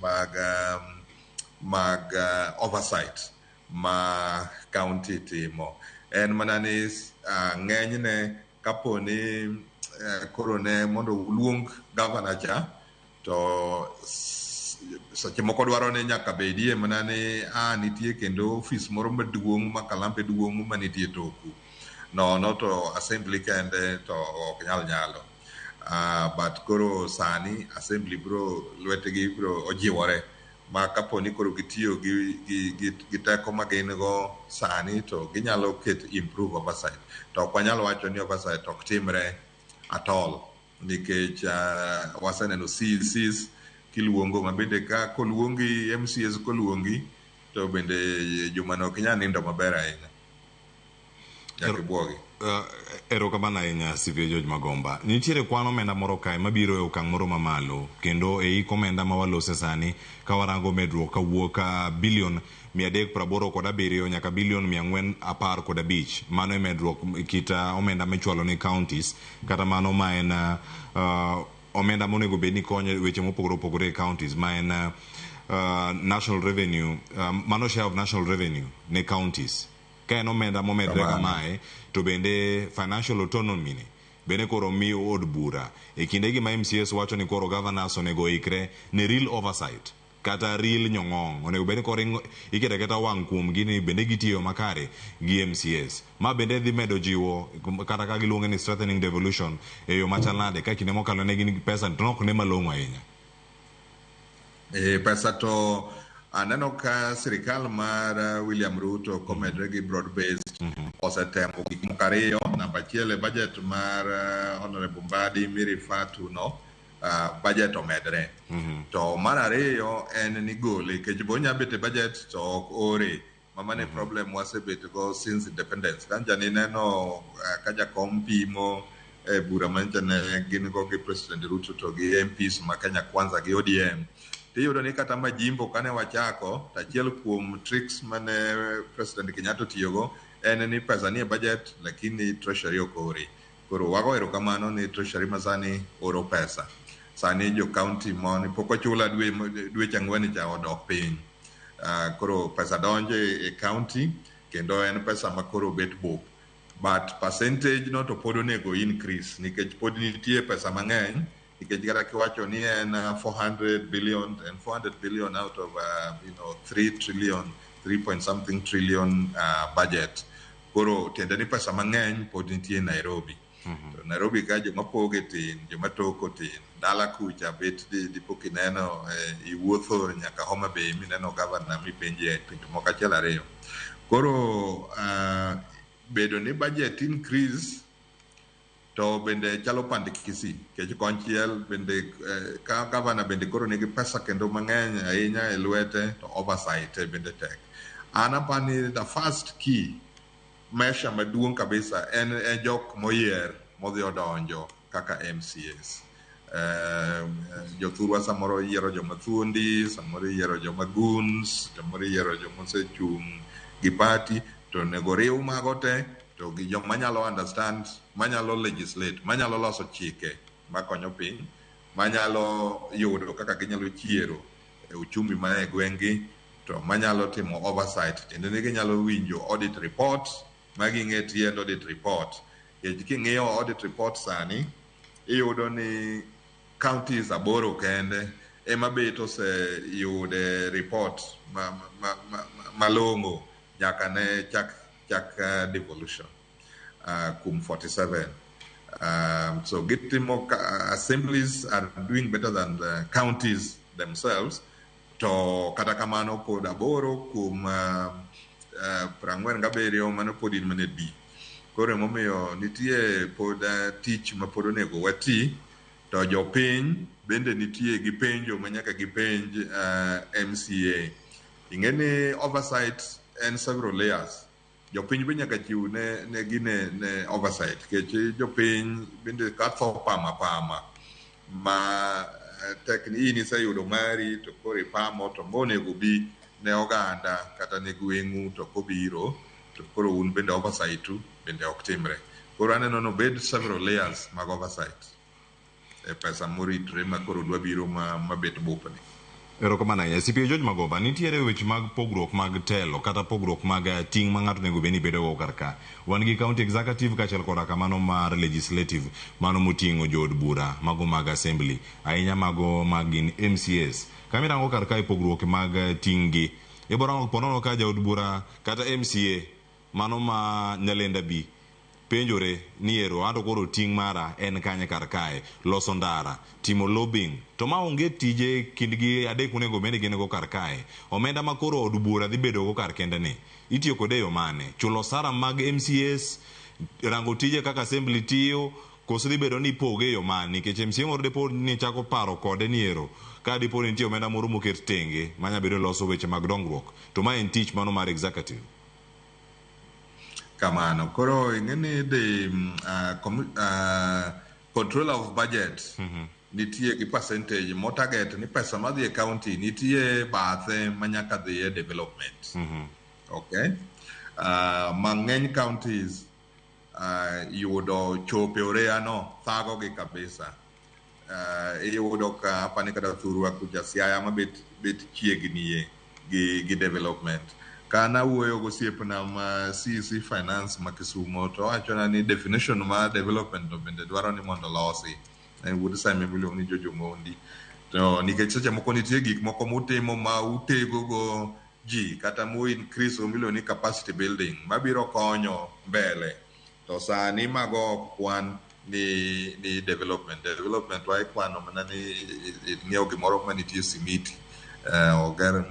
mag oversight ma county timo. En mana ni ng'enyne kapo ni koro ne mondo luong governor cha to seche moko dwaro ni nyaka bedie mana ni nitie kendo office moro maduong' ma kalampe duong' manitie toku no to assembly kende to ok nyalo but koro sani assembly bro lwetegi bro ojiwore ma kapo ni koro gitiyo gi teko ma gin go sani to ginyalo improve oversight. To ok wanyalo wacho ni oversight ok timre at all nikech waseneno CCs kiluongo mabende ka koluongi MCAs koluongi to bende jumano ok nyal nindo maber ahinya. Erokamano ahinya Sifio George Magomba. Nitiere kwan omenda moro kae mabiro e okang' moro mamalo kendo e ik omenda ma walose sani ka warango medruok kawuok ka bilion 387 nyaka bilion 415. Mano e medruok kita omenda michwalo ni counties kata mano ma en omenda monego bed ni konyo weche mopogore opogore e counties ma en national revenue, mano share of national revenue ne counties. Ka en omenda momedre kamae to bende financial autonomy ni bende koro miyo od bura e kinde gi ma MCAs wacho ni koro governors onego ikre ne real oversight kata real nyong'ong onego bed ni koringo iketa keta wang' kuom gini bende gitiyo makare gi MCS ma bende dhi medo jiwo kata ka giluonge ni strengthening devolution e yo machal nade ka kinde mokalo ne gin pesa to nok ne malong'o ahinya. Pesa to aneno ka sirikal mar William Ruto komedre gi broad based osetemo gik moko ariyo. Namba achiel e budget mar Honorable Mbadi mirifa to no budget omedre to mar ariyo en ni gole kech bonya bete budget to ok ore mamane problem wasebet go since independence kanja ni neno kaja kompimo bura manjane gin go gi President Ruto to gi MPs ma Kenya Kwanza gi ODM tiyudo ni kata majimbo kane wachako tachiel kuom tricks mane President Kenyatta tiyogo en ni pesa ni budget lakini treasury okori koro wago erokamano ni treasury masani oro pesa sani jo county mon poko chula dwe changweni cha odok piny koro pesa donje e county kendo en pesa makoro bet book but percentage no to pod onego increase nikech pod nitie pesa mang'eny nikech kata kiwacho ni en 400 billion and 400 billion out of 3 trillion 3 point something trillion budget koro tiende ni pesa mang'eny pod nitie Nairobi to Nairobi ka joma poge tin joma toko tin dala kucha bet dipo kineno iwuotho nyaka Homa Bay mineno governor mipenje pinto moko achiel ariyo koro bedo ni budget increase to bende chalo pandikisi kech konchiel bende ka governor bende koro nigi pesa kendo mang'eny ahinya e lwete to oversight bende tek anapani the first key mesha maduong' kabisa en jok moyier modhi odonjo kaka MCAs jothurwa samoro yiero joma thuondi samoro yiero joma goons samoro yiero joma osechung' gi party to nego riw mago te to gi joma nyalo understand manyalo legislate manyalo loso chike makonyo piny manyalo yudo kaka ginyalo chiero e uchumi ma e gweng'gi to manyalo timo oversight kendo ne ginyalo winjo audit report maging'e tiend audit report king'iyo audit report sani iyudo ni counties aboro kende ema bet oseyude report malong'o nyaka ne chak devolution kum 47 so gitimo assemblies are doing better than the counties themselves to kata kamano pod aboro kum 47 mano pod in mane B koro emomiyo nitie pod tich ma pod onego wati to jopiny bende nitie gi penjo manyaka gipenj MCA ing'eni oversight en several layers jopiny be nyaka chiw ne gine ne oversight kech jopiny bende katho pama ma tekni ini sayudo mari to koro ipamo to monego bi ne oganda kata ne gweng'u to kobiro to koro un bende oversight bende ok timre koro aneno no bed several layers mag oversight e pesa moritre ma koro dwa biro ma bet bupni. Erokamano ahinya. CPA George Magoba, nitiere weche mag pogruok mag telo kata pogruok mag ting' ma ng'ato nego beni bedo go kar ka. Wan gi county executive kaachiel koda kamano mar legislative mano moting'o jood bura mago mag assembly ahinya mago mag gin MCS. Kamirango kar ka e pogruok mag ting' gi iborango ponono ka jaod bura kata MCA mano ma Nyalenda B penjore ni ero ando koro ting' mara en kanye kar kae loso ndara timo lobbying to ma onge tije kindgi adek unego bende gin go kar kae omenda ma koro od bura dhi bedo go kar kende ni itiyo kode yo mane chulo sara mag MCS rango tije kaka assembly tiyo koso dhi bedo ni poge yo mane nikech MCA moro depo ni chako paro kode ni ero ka dipo ni nitie omenda moro moket tenge manya bedo loso weche mag dongruok to ma en tich mano mar executive. Kamano koro ing'eni the control of budget nitie gi percentage mo target ni pesa madhi e county nitie bathe manyaka dhi e development okay mang'eny counties yudo chope orea no thago gi kabisa iyudo ka apani kada thurwa kuja Siaya ma bet chiegni gi development kana wuoyo gosiepna ma CC finance ma Kisumo to wachona ni definition ma development no bende dwaro ni mondo losi en wuod Simon William ni Jojo Mondi to nikech seche moko nitie gik moko mutimo ma utego go ji kata mu increase miluongo ni capacity building mabiro konyo mbele to sani mago kwan ni development wa ikwano mana ni ng'iewo gimoro manitie simiti oger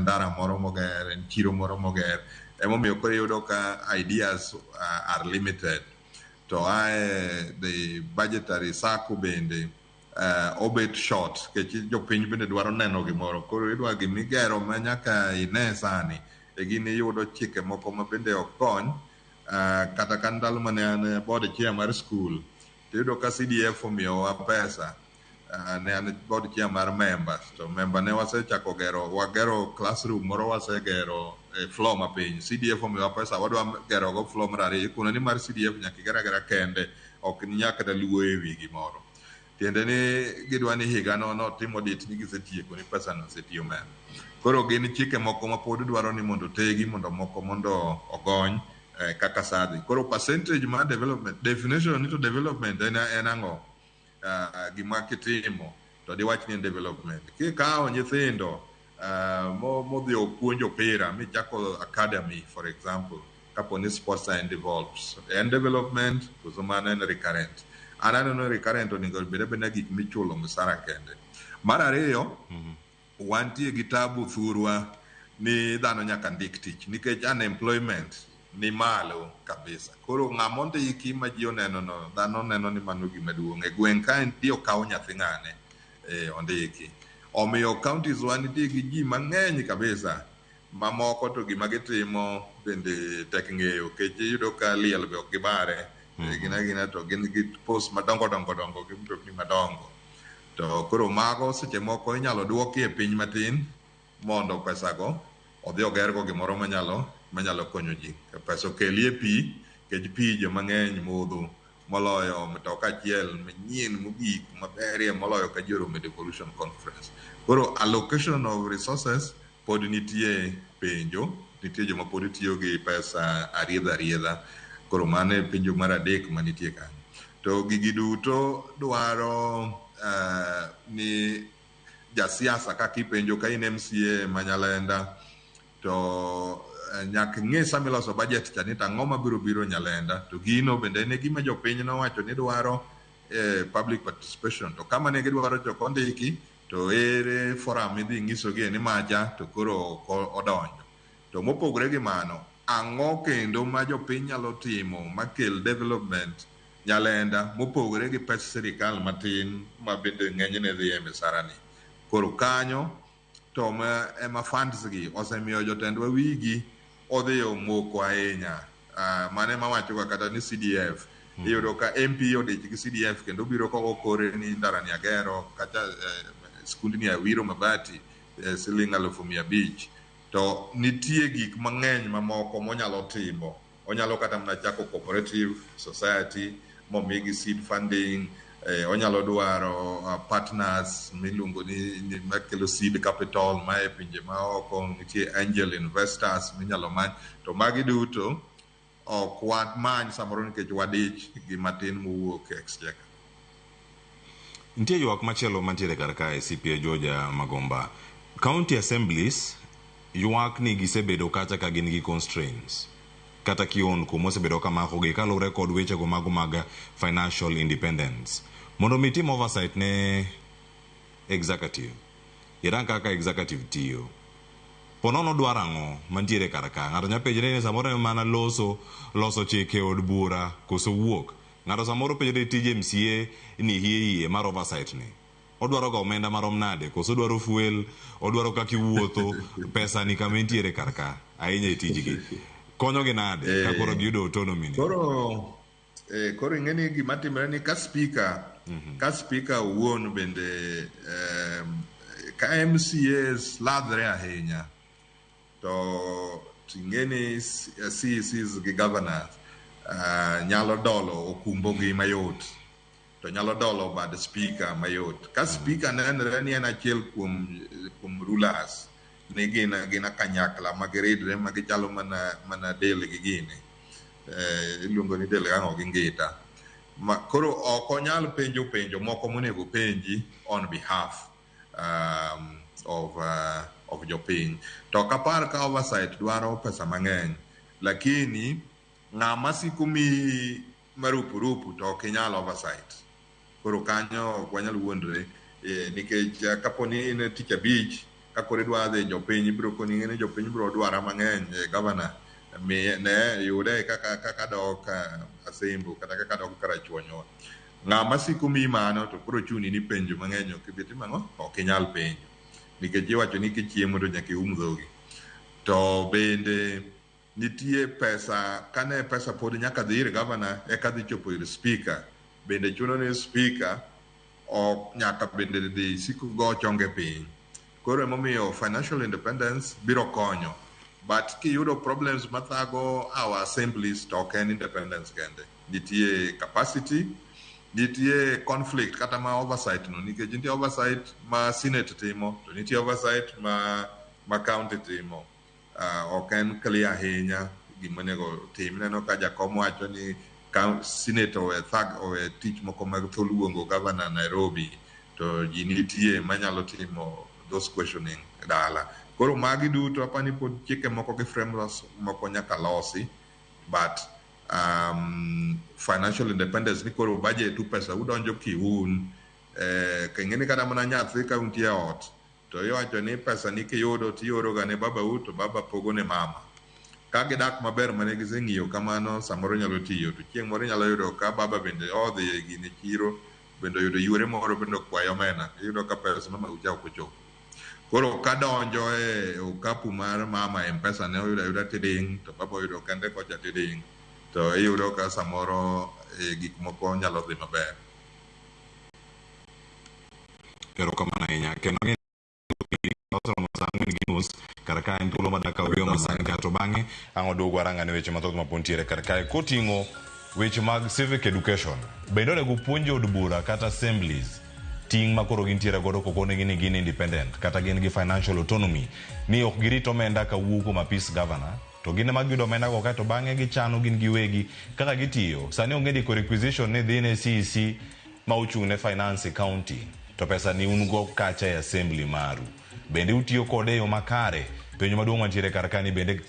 ndara moro moger chiro moro moger emomiyo koro yudo ka ideas are limited to the budgetary circle bende obet short kech jopiny bende dwaro neno gimoro koro idwa gimigero ma nyaka ine sani gini yudo chike moko ma bende ok kony kata kan ndalo mane an board chair mar school tiyudo ka CDF omiyowa pesa ne an board chair mar members to member ne wasechako wagero classroom moro wasegero floor mapiny CDF omiyowa pesa wadwa gero go floor mar ariyo kuna ni mar CDF nyaka igera kende ok nyaka da luwo e wi gimoro tiende ni gidwa ni higa no timo dit ni gisetieko ni pesa no setiyo men koro gin chike moko ma pod dwaro ni mondo tegi mondo moko mondo ogony kaka sadhi koro percentage ma development definition to development en ang'o gima kitimo to diwach ni development kikawo nyithindo modhi opuonjo opira michako academy for example kapo ni sports and involves en development kuzo mana en recurrent anano recurrent onego bede gik michulo msara kende mar ariyo wantie gitabu thurwa ni dhano nyaka ndik tich nikech unemployment ni malo kabisa koro ng'amondo iki ma ji oneno no dhano neno ni mano gima duong' e gweng' ka nitie okawo nyathi ng'ane ondiki omiyo counties wa nitie gi ji mang'eny kabisa mamoko to gima gitimo bende tek ng'eyo kech iyudo ka liel be ok gibare gina to gin gi post madongo gi mtokni madongo to koro mago seche moko inyalo duoki e piny matin mondo pesago odhi ogergo gimoro manyalo konyo ji pesa okelie pi kech pi jo mang'eny modho moloyo mtoka achiel manyien mogik maberie moloyo ka ji oromo e devolution conference koro allocation of resources pod nitie penjo nitie joma pod tiyo gi pesa ariedha koro mano e penjo mar adek manitie kanyo to gigi duto dwaro ni jasiasa kaka ipenjo ka in MCA Nyalenda to nyaka ng'e sama iloso budget cha ni tang'o mabiro Nyalenda to gino bende ne gima jopiny nowacho ni dwaro public participation to kama ne gidwaro choko ndiki to ere forum idhi ng'isogie ni maja to koro odonjo to mopogore gi mano ang'o kendo ma jopiny nyalo timo makel development Nyalenda mopogore gi pes sirikal matin ma bende ng'enyne dhi e misarani koro kanyo to ema funds gi osemiyo jotendwa wigi odhi omoko ahinya mane mawacho kata ni CDF iyudo ka MP odich gi CDF kendo biro kogo kore ni ndara ni agero kata skundni awiro mabati siling 1,500 to nitie gik mang'eny mamoko monyalo timo onyalo kata mana chako cooperative society momigi seed funding onyalo dwaro partners miluongo ni makelo seed capital ma e pinje maoko nitie angel investors minyalo many to magi duto ok wamany samoro nikech wadich gi matin mowuok e exchequer. Nitie ywak machielo mantiere kar kae CPA Georgia Magomba county assemblies ywak ni gisebedo kacha ka gin gi constraints kata kion kumo osebedo kamako gi kalure kod wechego mago mag financial independence mondo mitim oversight ne executive irang kaka executive tiyo ponono dwaro ang'o mantiere kar ka ng'ato nyapejre ni samoro mana loso chike od bura koso wuok ng'ato samoro pejre tije MCA ni hiye mar oversight ni odwaro ga omenda marom nade koso dwaro fuel odwaro kaka iwuotho pesa ni kama ntiere kar ka ahinya e tijgi konyo gi nade ka koro giyudo autonomy ni koro ing'eni gima timore ni ka speaker owuon bende ka MCAs ladhre ahinya to ing'eni CECs gi governors nyalo dolo okumbo gi mayot to nyalo dolo bad speaker mayot ka speaker nenre ni en achiel kuom rulers ni gina kanyakla magiridre magichalo mana del gi gini iluongo ni del gang'o gi ngita koro ok onyal penjo moko monego penji on behalf of jopiny. To kapar ka oversight dwaro pesa mang'eny, lakini ng'ama siko mi marupurupu to ok inyal oversight. Koro kanyo ok wanyal wuondre, nikech kapo ni in tich abich ka koro idwa dhi jopiny, ibiro koni ng'eni jopiny biro dwara mang'eny. Gavana ne yude kaka dok Asembo kata kaka dok Karachuonyo. Ng'ama siko mi mano to koro chuni ni penjo mang'eny ok ibi timo, ok inyal penjo, nikech iwacho ni kichiemo to nyaka ium dhogi. To bende nitie pesa, kane pesa pod nyaka dhi ir gavana eka dhi chopo ir speaker, bende chuno ni speaker ok nyaka bende dhi siko go chonge piny. Koro emomiyo financial independence biro konyo, but kiyudo problems mathago our assemblies to ok en independence kende. Nitie capacity, nitie conflict kata ma oversight no, nikech nitie oversight ma Senate timo, to nitie oversight ma county timo. Ok en clear ahinya gimonego tim. Neno ka jakom wacho ni Senate owe tich moko mag thoo luongo gavana Nairobi, to ji nitie manyalo timo those questioning dala. Koro magi duto apani pod chike moko gi frameworks moko nyaka losi, but financial independence ni koro budget tu pesa udonjo kiun, kengeni kata mana nyathi ka untie ot, to iwacho ni pesa ni kiyudo tiyoro ga ne baba u to baba pogo ne mama. Ka gidak maber mane giseng'iyo kamano, samoro nyalo tiyo, to chieng' moro nyalo yudo ka baba bende odhi gine chiro, bende yudo yore moro bende kwayo omena, iyudo ka pesa mama ucha ok ochopo. Koro kadonjo e okapu mar mama M-Pesa ne oyuda tiding, to baba oyudo kende kocha tiding, to iyudo ka samoro gik moko nyalo dhi maber. Pero kamana ahinya kendo karaka en thuolo madaka orio masani kato bang'e ang' oduogo arang'ane weche mathoth mapontiere karkae koting'o weche mag civic education. Bende onego puonj od bura kata assemblies ting' ma koro gintiere godo kokonegi ni gin independent kata gin gi financial autonomy, ni ok girit omenda ka wuok kuom apis governor, to gin ema giyudo omenda go kaeto bang'e gichano gin giwegi kaka gitiyo. Sani onge ndiko requisition ni dhi ne CEC ma ochung' ne finance county, to pesa ni un go kacha e assembly maru. Bende utiyo kode yo makare. Penjo maduong' mantiere karkani bende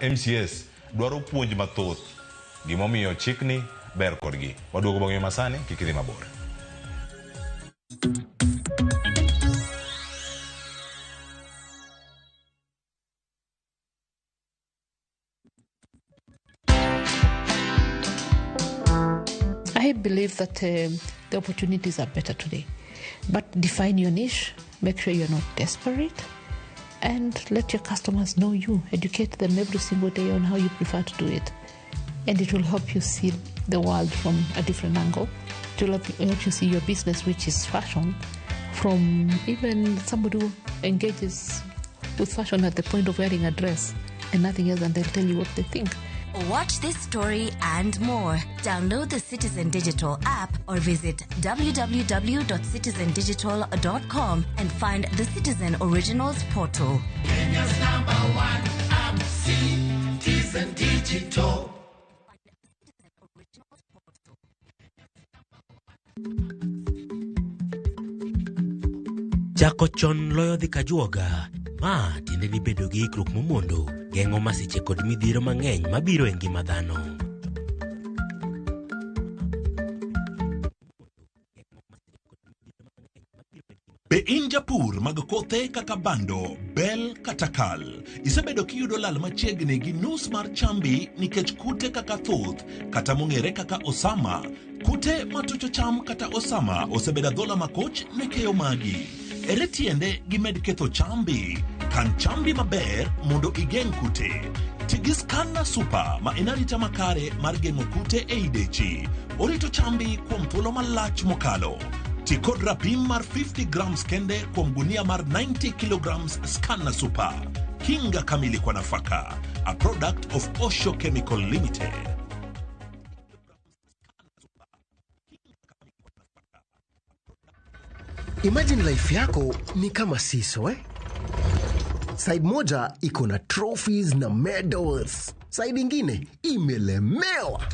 MCS dwaro puonj mathoth gimomiyo chikni ber kodgi. Waduogo bang'e masani, kik idhi mabor. I believe that the opportunities are better today. But define your niche, make sure you're not desperate, and let your customers know you. Educate them every single day on how you prefer to do it. And it will help you see the world from a different angle. It will help you see your business, which is fashion, from even somebody who engages with fashion at the point of wearing a dress and nothing else, and they'll tell you what they think. Watch this story and more. Download the Citizen Digital app or visit www.citizendigital.com and find the Citizen Originals portal. Kenya's #1 app, Citizen Digital. Chako chon loyo dhi kajuoga. Ma tiende ni bedo gi ikruok momondo, geng'o masiche kod midhiero mang'eny mabiro e ngima dhano. Be in japur mag kothe kaka bando, bel kata kal? Isebedo kiyudo lal machiegni gi nus mar chambi nikech kute kaka thuth kata mong'ere kaka osama. Kute matucho cham kata osama osebedo dhola makoch ne keyo magi. Ere tiende gimed ketho chambi? Kan chambi maber mondo igeng' kute. Tigi Scanner Super ma en arita makare mar geng'o kute e idechi. Orito chambi kuom thuolo malach mokalo. Ti kod rapim mar 50 grams kende kuom gunia mar 90 kilograms Scanner Super. Kinga kamili kwa nafaka. A product of Osho Chemical Limited. Imagine life yako ni kama siso Side moja iko na trophies na medals. Side ingine imelemewa.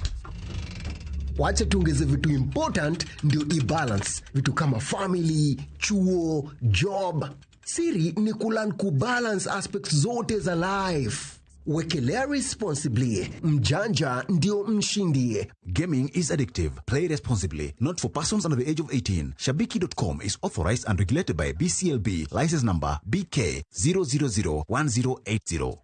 Wacha tuongeze vitu important ndio i-balance. Vitu kama family, chuo, job. Siri ni kulan kubalance aspects zote za life. Wekelea responsibly. Mjanja ndio mshindi. Gaming is addictive. Play responsibly. Not for persons under the age of 18. Shabiki.com is authorized and regulated by BCLB. License number BK 0001080.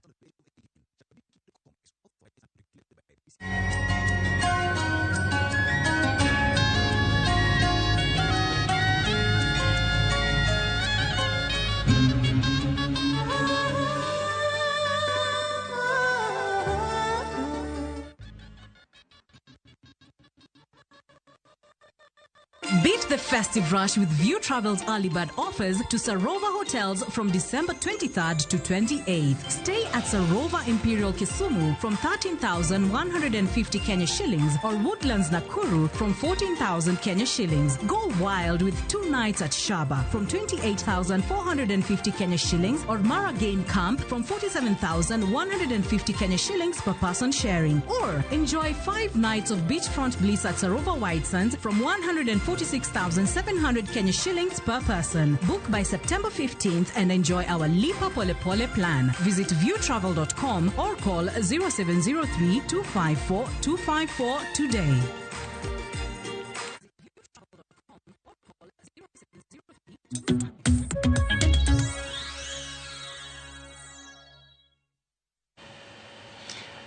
Beat the festive rush with View Travel's early bird offers to Sarova Hotels from December 23rd to 28th. Stay at Sarova Imperial Kisumu from 13,150 Kenya shillings or Woodlands Nakuru from 14,000 Kenya shillings. Go wild with 2 nights at Shaba from 28,450 Kenya shillings or Mara Game Camp from 47,150 Kenya shillings per person sharing. Or enjoy 5 nights of beachfront bliss at Sarova White Sands from 146,700 Kenya shillings per person. Book by September 15th and enjoy our Lipa Pole Pole plan. Visit viewtravel.com or call 0703 254 254 today.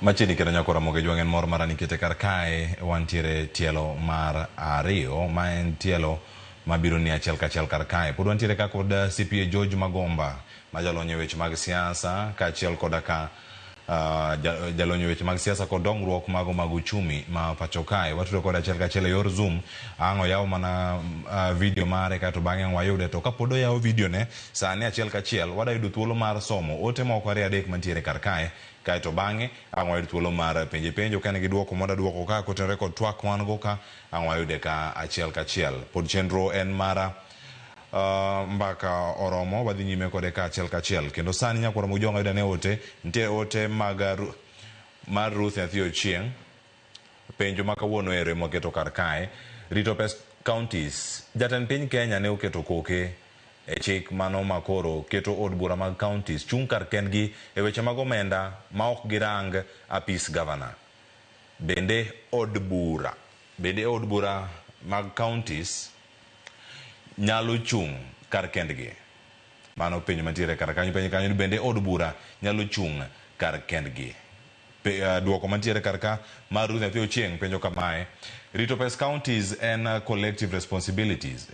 Machini kira nyakora moge juangen mor marani kete karkae wantiere tielo mar ario ma en tielo mabiro ni achiel kachiel karkae. Pod wantiere ka kod CPA George Magomba ma jalonyo weche mag siasa ka achiel koda ka jalonyo weche mag siasa kod dongruok mago mag uchumi ma pacho kae. Watudo kod achiel kachiel e yor Zoom ang'o yaw mana video mare kato bang'e ang' wayude to kapodo yaw video ne sani achiel kachiel wadayudo thuolo mar somo ote moko 2-3 mantiere karkae kaito bang'e ang' wayud thuolo mar penjo kane gi duoko moda duoko ka kotenre kod twak wan go ka ang' wayude ka achiel kachiel. Pod chenro en mara mbaka oromo wadhi nyime kode ka achiel kachiel kendo sani nyakora mujonga yuda ne ote ntie ote mar Ruth Nyathi Ochieng penjo makawuono ere moketo karkae rito pes counties. Jatend piny Kenya ne oketo koke e chik mano makoro keto od bura mag counties chung kar kendgi e weche mag omenda ma ok girang apis governor. Bende od bura mag counties nyalo chung kar kendgi. Mano penjo mantiere kar kanyo penjo kanyo bende od bura nyalo chung kar kendgi. Duoko mantiere kar ka mar Ruth Nyathi Ochieng penjo kamae: rito pes counties and collective responsibilities.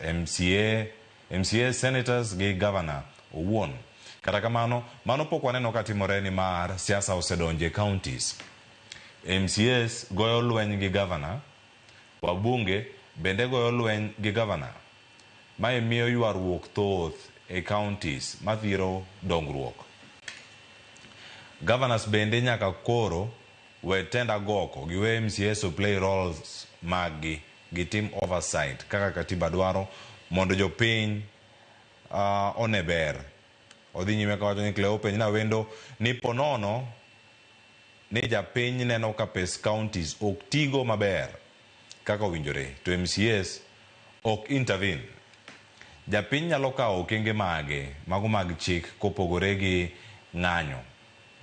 MCA, senators gi governor owuon. Kata kamano mano pok waneno ka timore ni mar siasa osedonje counties. MCAs goyo lweny gi governor, wabunge bende goyo lweny gi governor. Mae miyo ywaruok thoth e counties mathiro dongruok. Governors bende nyaka koro we tenda goko giwe MCAs to play roles magi gitim oversight kaka katiba dwaro mondo jopiny one ber. Odhi nyime ka wacho ni Cleo penj na wendo ni ponono ni japiny neno ka pes counties ok tigo maber kaka owinjore to MCAs ok intervene. Japiny nyalo kawo okenge mage mago mag chik kopogore gi ng'anyo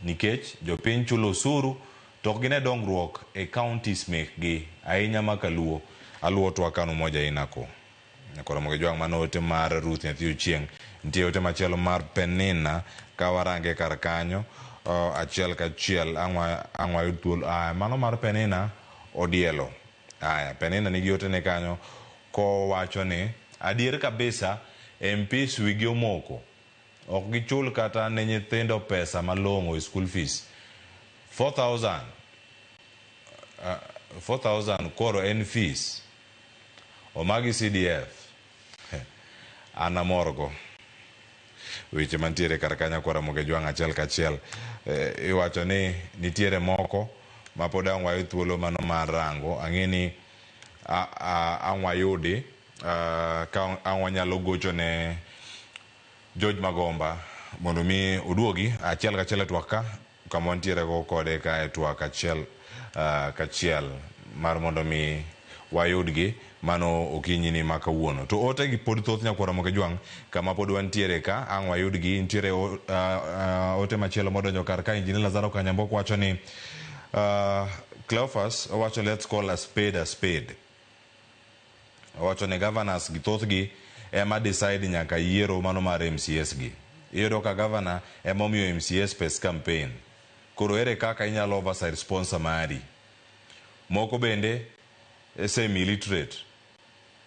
nikech jopiny chulo osuru to ok gine dongruok e counties mekgi ahinya makaluo aluo to akano moja inako. Nyakora moge juang mano ote mar Ruth Nyathi Ochieng. Ntie ote machielo mar Penina ka warange kar kanyo achiel kachiel ang' wayud thuolo. Mano mar Penina Odielo. Penina nigi ote ne kanyo kowacho ni adier kabisa MPs wigi omoko ok gichul kata ne nyithindo pesa malong'o e school fees. 4,000 koro en fees omagi CDF. Anamorgo weche mantiere kar kanya kwara moge juang achiel kachiel iwacho ni nitiere moko mapod ang' wayud thuolo mano mar rango ang'eni ang' wayudi ka ang' wanyalo gocho ne George Magomba mondo mi oduogi achiel kachiel e twak ka kama wantiere go kode ka e twak achiel kachiel mar mondo mi wayudgi mano okinyi ni makawuono. To ote gi pod thoth nyakwara moke jwang' kama pod wantiere ka ang' wayudgi nitiere ote machielo modonjo kar ka Injinia Lazaro Kanyambok wacho ni Cleophas wacho let's call a spade a spade. Wacho ni governors gi thothgi ema decide nyaka yiero mano mar MCS gi. Iyudo ka governor ema omiyo MCS pes campaign. Koro ere kaka inyalo oversight sponsor mari. Moko bende semi-literate.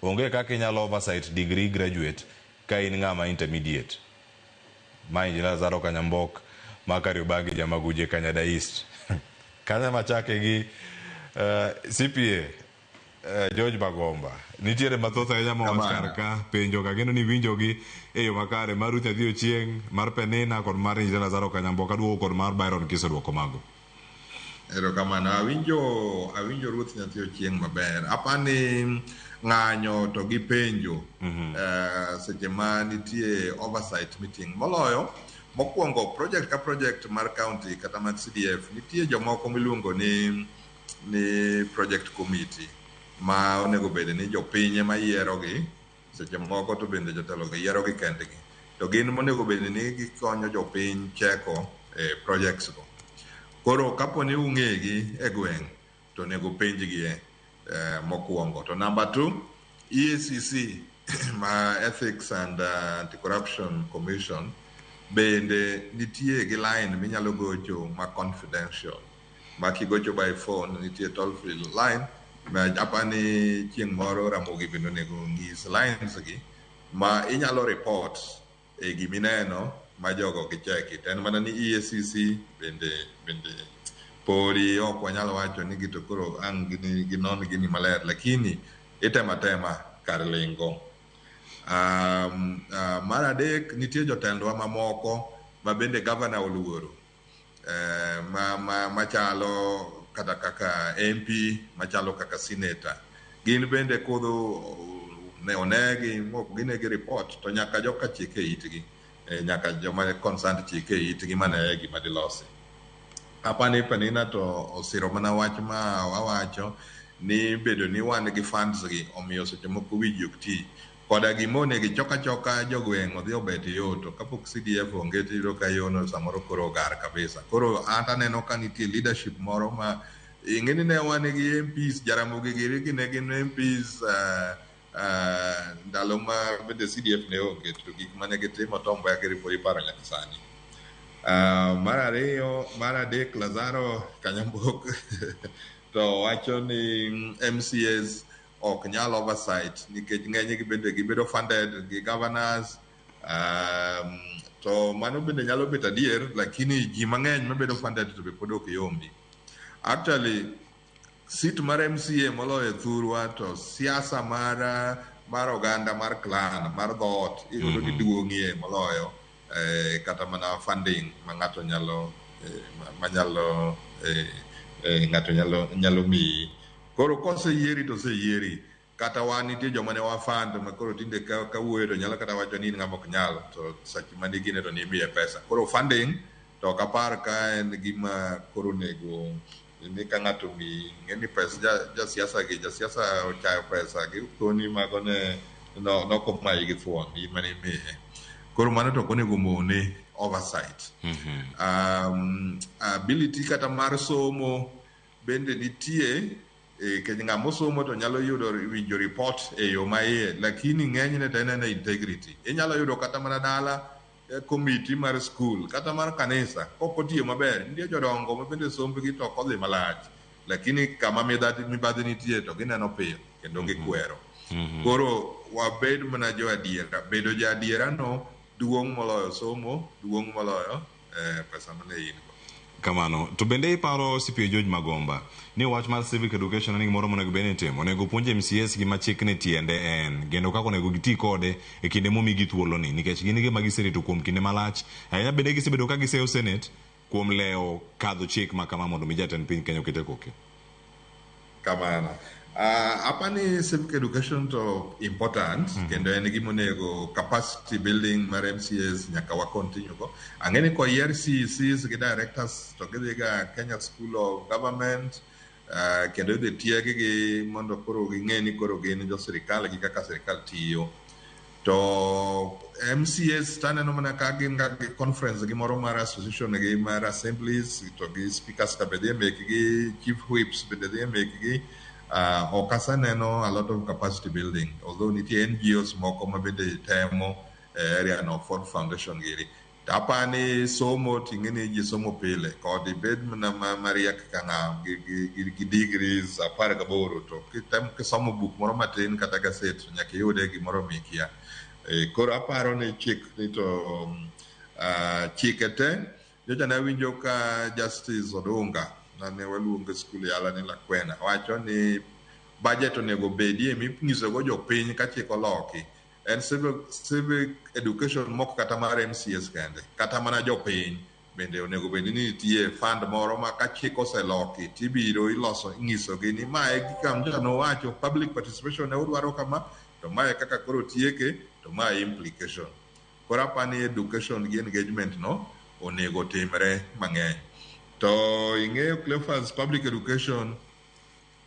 Onge kaka inyalo oversight degree graduate ka in ng'ama intermediate. Ma Injinia Lazaro Kanyambok ma Kariobangi Jamaguje Kanyada East. Kanya machake gi CPA George Bagomba. Nitiere mathoth ahinya mawach kar ka penjo ka kendo ni winjo gi e yo makare mar Ruth Adhi Ochieng, mar Penina kod mar Injinia Lazaro Kanyambok aduogo kod mar Byron kiseduoko mago. Erokamano, awinjo Ruth Nyathi Ochieng maber. Apani ng'anyo to gi penjo seche ma nitie oversight meeting. Moloyo mokwongo project ka project mar county kata mar CDF nitie jomoko miluongo ni project committee ma onego bed ni jopiny ema yierogi, seche moko to bende jotelo gi yierogi kendgi. To gin monego bed ni gikonyo jopiny cheko projects go. Koro kapo ni ung'egi e gweng' to onego penjgi mokwongo. To number 2, EACC ma Ethics and Anti-Corruption Commission bende nitie gi line minyalo gocho ma confidential. Ma kigocho by phone nitie toll free line ma apani chieng' moro Ramogi bende onego ng'is lines gi ma inyalo report e gimineno ma jogo gicheki. En mana ni EACC bende podi ok wanyalo wacho ni gito koro ang' ginon gini maler, lakini itematema kar lingo. Mar adek nitie jotendwa mamoko ma bende governor oluoro, machalo kata kaka MP, machalo kaka senator. Gin bende kodho ne onegi mok ginegi report to nyaka joka chike itgi, nyaka joma concerned chike itgi mane gima dilosi. Apani Penina to osiro mana wach ma wawacho ni bedo ni wan gi funds gi omiyo seche moko wiji ok ti. Koda gimone gi choka jogweng' odhi obet yoto kapok CDF onge tiro ka yono samoro koro gar kabisa. Koro anta neno ka nitie leadership moro ma ing'eni ne wan gi MPs Jaramogi gi ne gin MPs ndalo ma bende CDF ne onge to gik mane gitimo tombo ya kiripori paro nyaka sani. Mar ariyo, mar adek Lazaro Kanyambok to wacho ni MCS ok nyal oversight nikech ng'eny gi bende gibedo funded gi governors, to mano bende nyalo bet adier, lakini ji mang'eny mabedo funded to be pod ok yombi. Actually seat mar MCA moloyo thurwa to siasa mar oganda mar clan mar dhoot iyudo ni duong'ie moloyo kata mana funding ma ng'ato nyalo nyalo miyi. Koro koseyieri to seyieri, kata wan nitie joma ne wafund ma koro tinde kawuoyo to nyalo kata wacho ni ng'ama ok nyal to sachi manigine to nimiye pesa. Koro funding to ok apar ka en gima koro nego ni ka ng'ato mi ng'eni pesa jasiasa ochayo pesa gi koni mago ne nokomayi gi thuon in mane imiye. Koro mano to konego mone oversight. Ability kata mar somo bende nitie, kech ng'ama osomo to nyalo yudo winjo report e yo maiye, lakini ng'enyne to en integrity. Inyalo yudo kata mana dala committee mar school kata mar kanisa kok otiyo maber, nitie jodongo ma bende sombgi to ok odhi malach, lakini kama mibadhi nitie to gineno piyo kendo gikwero. Koro wabed mana jo adiera, bedo jo adiera no duong' moloyo somo, duong' moloyo pesa mane in go. Kamano, to bende iparo CPA George Magomba ni wach mar civic education ni gimoro monego bed ni timo, onego puonj MCS gima chik ne tiende en kendo kaka onego giti kode e kinde momigi thuolo ni, nikech gin gima giserito kuom kinde malach ahinya. Bende gisebedo ka giseyo Senate kuom leo kadho chik ma kama mondo mi jatend piny Kenya okete koke. Kamano, apani civic education to important kendo en gima onego capacity building mar MCS nyaka wa continue go. Ang'eni ko CECs gi directors to gidhi ga Kenya School of Government, kendo idhi tieggi mondo koro ging'e ni koro gin jo sirikal gi kaka sirikal tiyo. To MCAs taneno mana ka gin ga conference gi moro mar association gi mar assemblies to gi speakers ka bede meki gi chief whips bede meki gi okasaneno a lot of capacity building, although nitie NGOs moko ma bende temo area no Ford Foundation giri. Tapani somo tingini ji somo pile kod ibed na mariak kana gi degrees 18 to kitem kisomo book moro matin kata gaset nyaka yude gimoro mikia. Koro aparo ni chik ni to chikete joja na winjo ka Justice Odunga na ne waluongo skul yala ni Lakwena wacho ni budget onego bedie minyiso go jopiny ka chik oloki en civic education moko kata mar MCS kende kata mana jopiny bende onego bed ni nitie fund moro ma ka chik oseloki tibiro iloso inyisogi ni mae gikam jano wacho public participation ne udwaro kama to mae kaka koro tieke to mae implication. Koro apani education gi engagement no onego timre mang'eny. To ing'eyo Cleophas, public education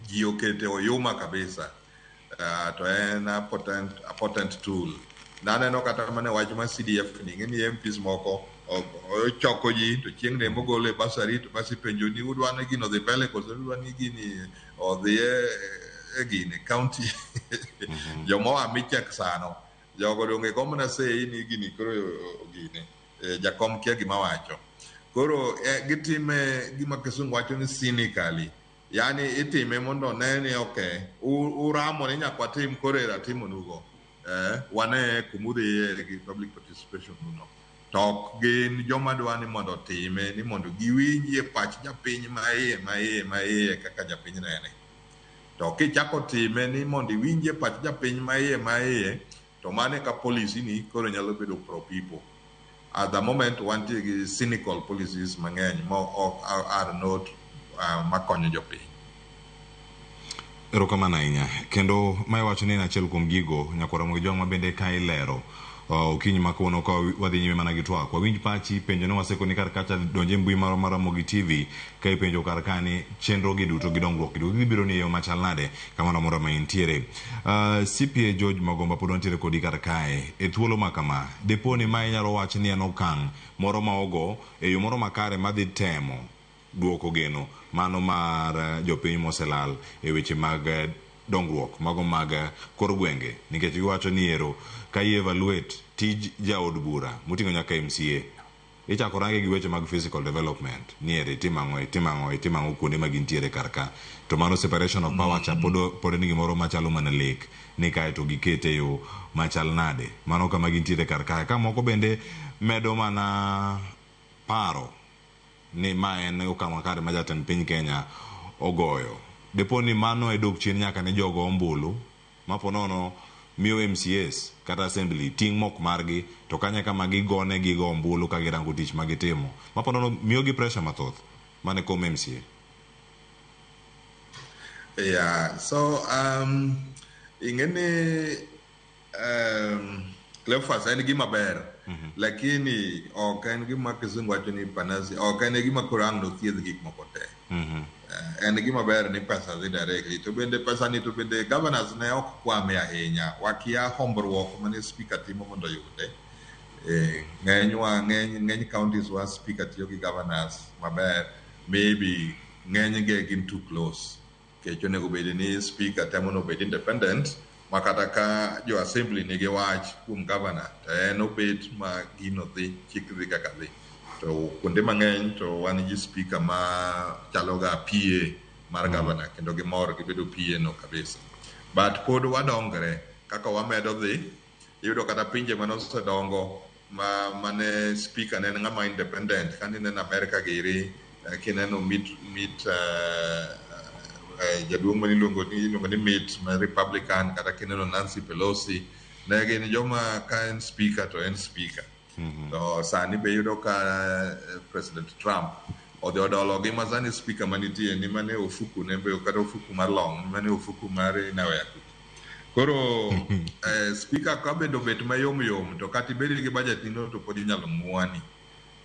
ji okete oyuma kabisa. To en a potent tool. Naneno kata mana wach ma CDF ni ng'eni MPs moko ochoko ji to chieng' ne mogole basari to basi penjo ni udwane gino dhi mbele koso udwani gini odhi gini county jomo amichek sano jogo donge komna sei ni gini koro gini jakom kia gima wacho koro gitime gima kisungu wacho ni cynically, yani itime mondo nene okay uramo ni nyakwa tim korera timo nugo wane kumudhi gi public participation nuno tok gin joma dwani mondo time ni mondo giwinjie pach japiny maiye kaka japiny nene. To kichako time ni mondo iwinjie pach japiny maiye to mane ka policy ni koro nyalo bedo pro people. At the moment wantie gi cynical policies mang'eny are not makonyo jopiny. Erokamano ahinya. Kendo mae wacho ni en achiel kuom gigo nyakwara Mugijwang' ma bende ka ilero okinyi ma kawuono ka wadhi nyime mana gi twak. Wawinj pachi penjo ne waseko ni kar kacha donje mbui mar Ramogi TV ka ipenjo kar kani chenro gi duto gi dongruok gi duto gibiro ni e yo machal nade kamano moro ma intiere. CPA George Magomba pod wantiere kodi kar kae e thuolo ma kama. Depo ni ma inyalo wach ni en okang' moro ma ogo e yo moro makare madhi temo duoko geno mano mar jopiny moselal e weche mag dongruok mago mag kor gwenge, nikech giwacho ni ero ka evaluate tij jaod bura moting'o nyaka MCA ichako range gi weche mag physical development ni ere timang'o kuonde ma gintiere kar ka to mano separation of power cha pod ni gimoro machalo mana lek ni kae to gikete yo machal nade mano kama gintiere kar ka ka moko bende medo mana paro ni ma en okang' makare ma jatend piny Kenya ogoyo. Depo ni mano e dok chien nyaka ne jogo ombulu mapo nono miyo MCAs kata assembly ting' mok margi to kanya kama gigone gigo ombulu ka girango tich ma gitimo mapo nono miyo gi pressure mathoth mane kom MCA. Yeah, so ingene Cleophas en gima ber lakini ok en gima kisungu wacho ni panasi ok en gima kurang no thiedh gik moko te. En gima ber ni pesa dhi directly to bende pesa ni to bende governors ne ok kwame ahinya wakia hombruok mane speaker timo mondo yude ng'eny counties wa speaker tiyo gi governors maber maybe ng'eny ge gin too close kech onego bed ni speaker temo no bed independent makata ka jo assembly nigi wach kuom governor to en obet ma gino dhi chik dhi kaka dhi to kuonde mang'eny to wan gi speaker ma chalo ga PA mar governor kendo gimor gibedo PA no kabisa but pod wadongre kaka wamedo dhi iyudo kata pinje manosedongo mane speaker ne ng'ama independent kandi ne America giri kineno meet jaduong' maniluongo ni Mitt ma Republican kata kineno Nancy Pelosi ne gin joma ka en speaker to en speaker. To sani be yudo ka President Trump odhi odolo gi mazani speaker manitie ni mane ofuku ne be kata ofuku mar long ni mane ofuku mar nawe aku. Koro speaker ka bedo bet mayom to kati bedi gi budget no to pod inyalo muani.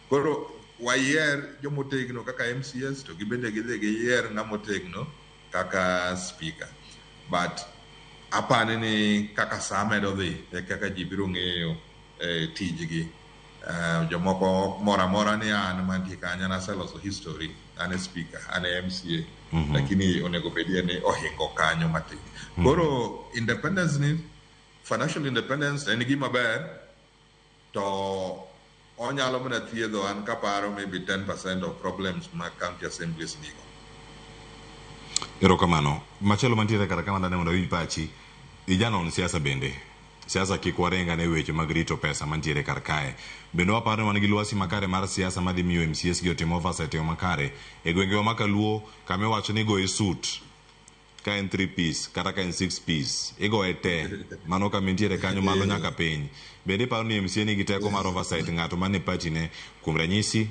Koro wayier jomotegno kaka MCS to gibende gidhi giyier ng'amotegno kaka speaker. But apani ni kaka samedo dhi kaka ji biro ng'eyo tijgi. Jomoko mora ni an mantie kanyo naseloso history, an speaker, an MCA, lakini onego bedie ni ohingo kanyo matin. Koro independence ni, financial independence en gima ber, to onyalo mana thiedho an kaparo maybe 10% of problems ma county assemblies nigo. Erokamano. Machielo mantiere kata kama ndane mondo pachi, ijanon siasa bende. Siasa kik warenga ne weche mag rito pesa mantiere kar kae. Bende waparo man gi lwasi makare mar siasa madhi miyo MCS gi otimo oversight makare. E gwengewa ma Kaluo kame wacho ni go e suit ka en 3 piece kata ka en 6 piece. Igo e te. Mano ka mentiere kanyo malo nyaka piny. Bende paro ni MCA nigi teko mar oversight ng'ato mane party ne kuom ranyisi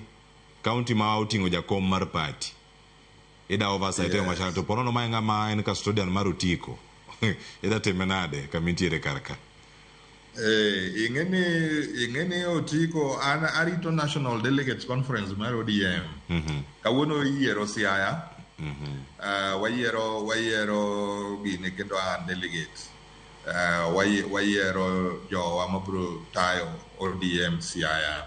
county ma oting'o jakom mar party. Ida oversight e machal to ponono ma ng'ama en custodian mar otiko. Ida temenade ka mentiere karka. Ingene otiko an arito National Delegates Conference mar ODM. Kawuono yiero Siaya. Wayiero gini kendo an delegate. Wayiero jowa mabro tayo ODM Siaya.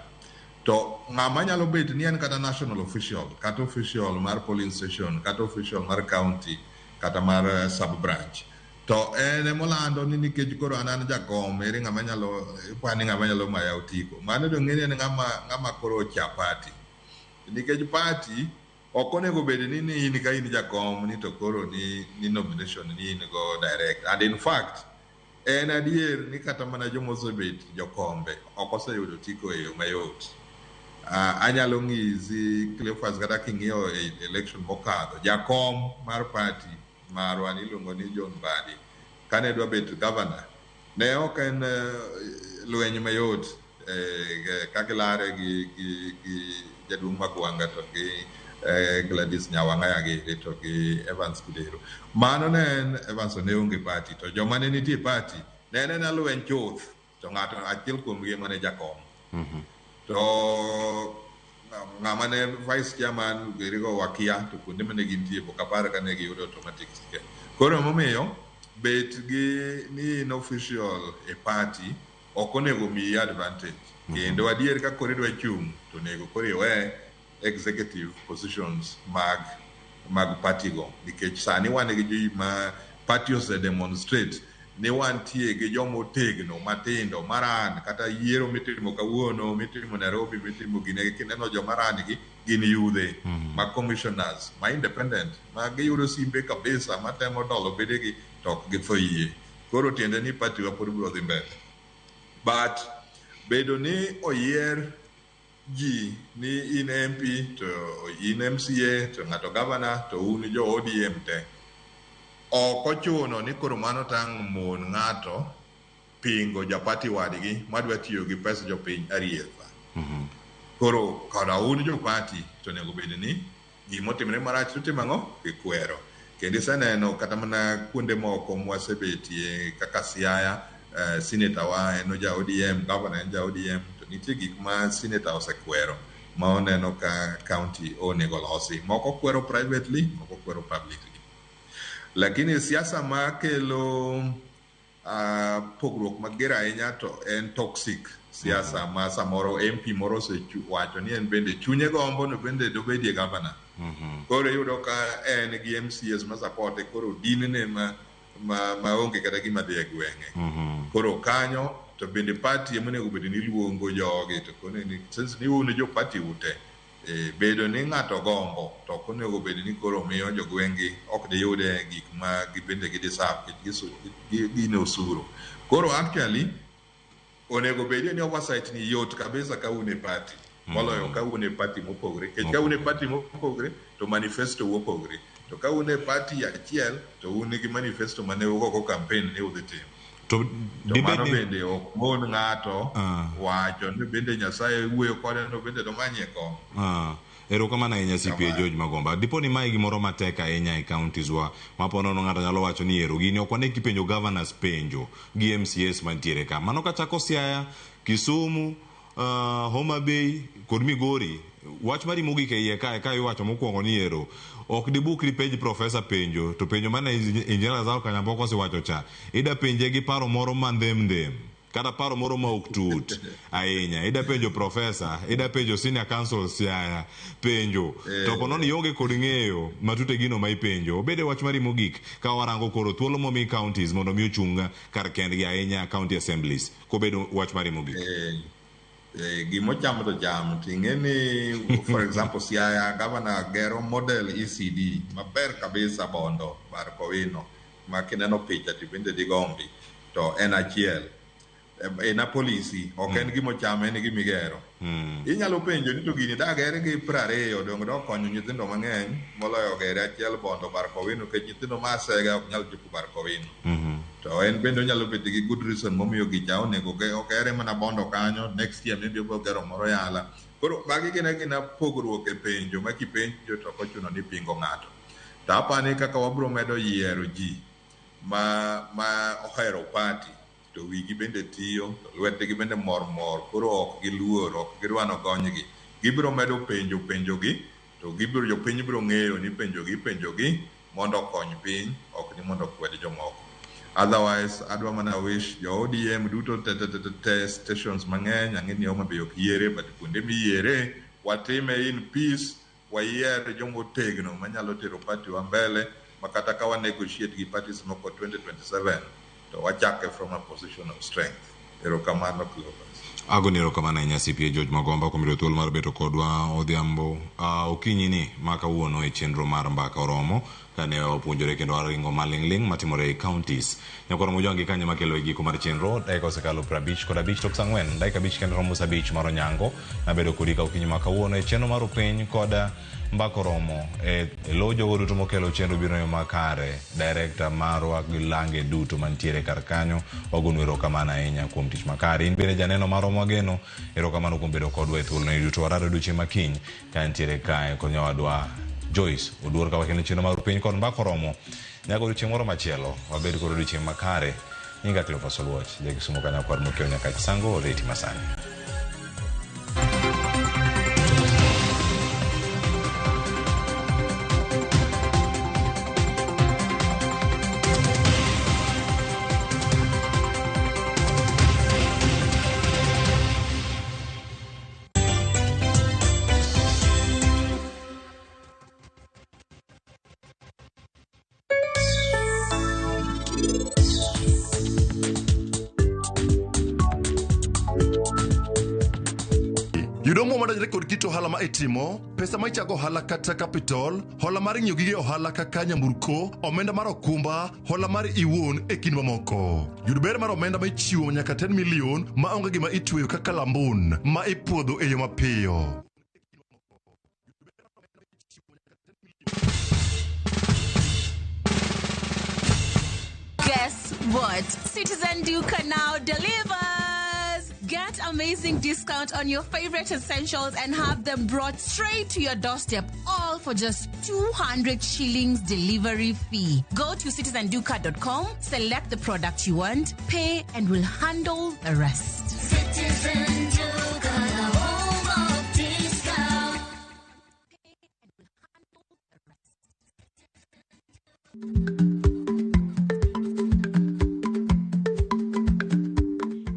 To ng'ama nyalo bet ni en kata national official, kata official mar polling station, kata official mar county, kata mar sub branch. To ene molando ni nikech koro anan jakom ere ng'ama nyalo kwani ng'ama nyalo maya otiko. Mano do ng'eni en ng'ama koro cha party. Nikech party ok onego bed ni in ka in jakom ni to koro ni nomination ni in go direct. And in fact en adier ni kata mana jomosebet jokombe ok oseyudo otiko e yo mayot. Anyalo ng'izi Cleophas kata king'iyo election mokadho jakom mar party marwa niluongo ni John Badi kane dwa bet governor ne ok en lweny mayot kakilare gi jaduong' Magwanga to gi Gladys Nyawang'aya gi to gi Evans Kidero. Mano ne en Evans ne onge party to joma ne nitie party ne en lweny chuth to ng'ato achiel kuom gi mane jakom. To ng'ama ne vice chairman gerigo wakia to kuonde mane gintie pokapar kane giyudo automatic ticket. Koro momiyo bet gi ni in official e party ok onego miyi advantage. Kendo adier ka koro idwa chung' to nego koro iwe executive positions mag party go. Nikech sani wan gi ji ma party ose demonstrate ni wantie gi jomo tegno matindo maran kata yiero mitimo kawuono mitimo Nairobi mitimo gine kineno jomaran gi gin yudhe ma commissioners ma independent ma giyudo simbe kabisa matemo dolo bedegi to ok githoyie. Koro tiende ni party wa pod biro dhi mbele. But bedo ni oyier ji ni in MP to in MCA to ng'ato governor to un jo ODM te ok ochuno ni koro mano tang' mon ng'ato pingo japati wadgi madwa tiyo gi pesa jopiny arietha. Koro kada un jopati to nego bed ni gimotimre marach to timang'o ikwero. Kendo iseneno kata mana kuonde moko mwasebetie kaka Siaya, senator wa en ja ODM, governor en ja ODM, to nitie gik ma senator osekwero ma oneno ka county onego losi. Moko kwero privately, moko kwero publicly. Lakini siasa ma kelo pogruok mager ahinya to en toxic siasa ma samoro MP moro wacho ni en bende chunye gombo no bende dobedie governor. Koro yudo ka en gi MCS ma support koro dinne ma onge kata gima dhi e gweng'e. Koro kanyo to bende party monego bed ni luongo jogi to kone ni since ni un jo party ute bedo ni ng'ato gombo to konego bed ni koro miyo jogwengi ok diyude gik ma gibende gideserve gine osuru. Koro actually onego bed ni oversight ni yot kabisa ka une party moloyo ka une party mopogre. Kech ka une party mopogre to manifesto mopogre. To ka une party achiel to une gi manifesto mane ugo campaign ne udhi timo. To mano bende ok mon ng'ato wacho ni bende Nyasaye wuoyo kode no bende domanye kom. Erokamano ahinya CPA George Magomba. Dipo ni mae gimoro matek ahinya e counties wa maponono ng'ato nyalo wacho ni ero gini ok wane kipenjo governors penjo gi MCS mantiere ka. Mano kachako Siaya, Kisumu, Homa Bay kod Migori wach mari mogik e iye kae iwacho mokwongo ni ero ok dibukri penj profesa penjo to penjo mana injinia Zao Kanyamboka osewacho cha ida penje gi paro moro mandhem kata paro moro ma ok tut ahinya ida penjo profesa ida penjo senior counsel Siaya penjo to pono ni onge kod ng'eyo matute gino ma ipenjo obede wach mari mogik ka warango koro thuolo momi counties mondo mi ochunga kar kendgi ahinya county assemblies kobedo wach mari mogik gimo chamo to jam tingeni for example Siaya governor gero model ECD maber kabisa Bondo Barkowino makineno picha tibende digombi to en achiel na polisi ok en gimo chamo en gimigero inyalo penjo ni to gini dagere gi 20 dong do konyo nyithindo mang'eny moloyo gere achiel Bondo Barkowino ke nyithindo masega ok nyal chopo Barkowino to en bende onyalo bedo gi good reason momiyo gicha onego okere mana Bondo kanyo next year maybe obiro gero moro yala koro magi gina pogruok e penjo ma kipenjo to kochuno ni pingo ng'ato to apani kaka wabiro medo yiero ji ma ohero party to wigi bende tiyo to lwetgi bende mor koro ok giluor ok girwano gonygi gibiro medo penjogi to gibiro jopiny biro ng'eyo ni penjogi mondo okony piny ok ni mondo okwed jomoko otherwise adwa mana wish jo ODM duto te stations mang'eny ang'e ni Homa Bay ok yiere but kuonde miyiere watime in peace wayier jomotegno manyalo tero party wa mbele makata ka wa negotiate gi parties moko 2027 to wachake from a position of strength. Erokamano Clovis. Agoni erokamano ahinya CPA George Magomba kuom yudo thuolo mar bedo kodwa odhiambo okinyi ni maka wuono e chenro mar mbaka oromo kane opuonjore kendo aringo maling'ling matimore e counties nyakoro mojongi kanye makelo giko mar chenro dakika osekalo 55 tok sang'wen dakika 5 kendo romo 5 mar onyango nabedo kodi ka okinyi maka wuono e chenro mar piny koda mbaka oromo e lo jogo duto mokelo chenro biro yo makare director marwa gilange duto mantiere kar kanyo wagonu erokamano ahinya kuom tich makare in bende janeno maromo geno erokamano kuom bedo kodwa e thuolo ne duto warado duche makiny ka ntiere kae konyo wadwa Joyce oduor ka wakene chenro mar piny kod mbaka oromo nyago duche moro machielo wabed kod duche makare nyinga Cleophas Oluoch jagisumo kanya kwar mokeo nyaka chisango reti masani. Yudo mo madajre kod kito ohala ma itimo, pesa ma ichako ohala kata capital, hola mar ng'iyo gige ohala kaka nyamburko, omenda mar okumba, hola mar iwuon e kind mamoko. Yud ber mar omenda ma ichiwo nyaka 10 million ma onge gima itweyo kaka lambun ma ipuodho e yo mapiyo. Guess what? Citizen Duca now delivers! Get amazing discount on your favorite essentials and have them brought straight to your doorstep, all for just 200 shillings delivery fee. Go to citizenduca.com, select the product you want, pay, and we'll handle the rest. Citizen Duca, the home of discount.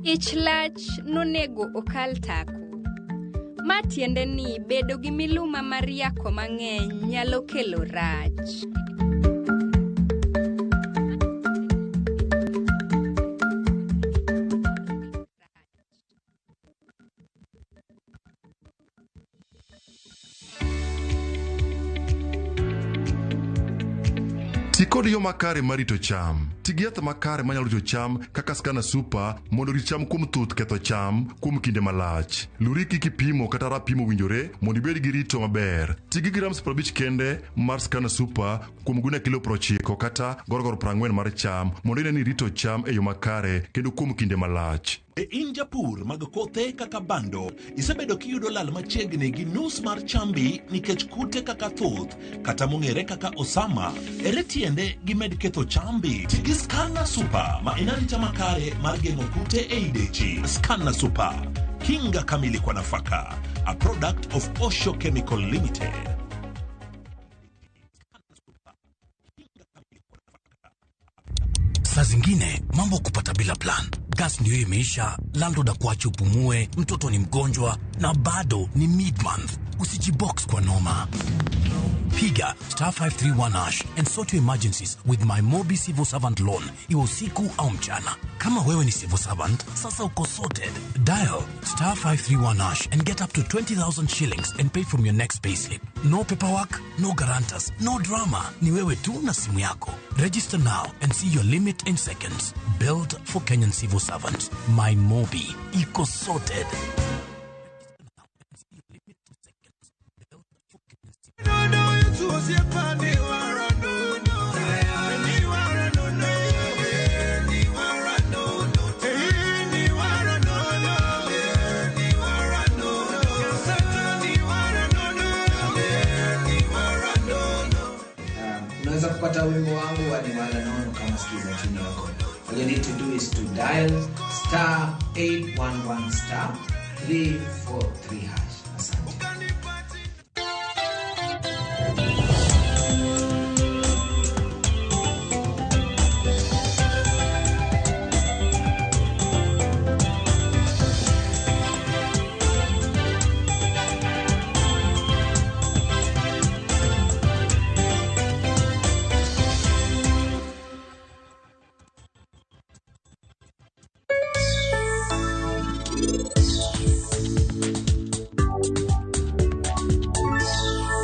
Ich lach nonego okal tako. Ma tiende ni bedo gi miluma mar yako mang'eny nyalo kelo rach. Tikod yo makare marito cham. Tigi yath makare manyalo rito cham kaka Skana Super mondo rit cham kuom thuth ketho cham kuom kinde malach. Luri kiki pimo kata rapimo winjore mondo ibed gi rito maber. Tigi grams 50 kende mar Skana Super kuom guna kilo 90 kata gorgor 40 mar cham mondo ine ni rito cham e yo makare kendo kuom kinde malach. E in japur mag kothe kaka bando, isebedo kiyudo lal machiegni gi nus mar chambi nikech kute kaka thuth, kata mong'ere kaka osama, ere tiende gimed ketho chambi. Tigi Skana Super ma inarita makare mar geng'o kute e idechi. Skana Super, kinga kamili kwa nafaka. a product of Osho Chemical Limited. Saa zingine mambo kupata bila plan. Gas ndio imeisha, landlord akuache upumue, mtoto ni mgonjwa na bado ni mid-month. Usijibox kwa noma. Piga *531# and sort your emergencies with my Mobi Civil Servant Loan, iwe usiku au mchana. Kama wewe ni civil servant, sasa uko sorted. Dial *531# and get up to 20,000 shillings and pay from your next payslip. No paperwork, no guarantors, no drama. Ni wewe tu na simu yako. Register now and see your limit in seconds. Built for Kenyan civil servants. My Mobi. Iko sorted. Unaweza kupata wimbo wangu wa Niwala Nono kama skiza chini yako. All you need to do is to dial *811 *343#. Asante.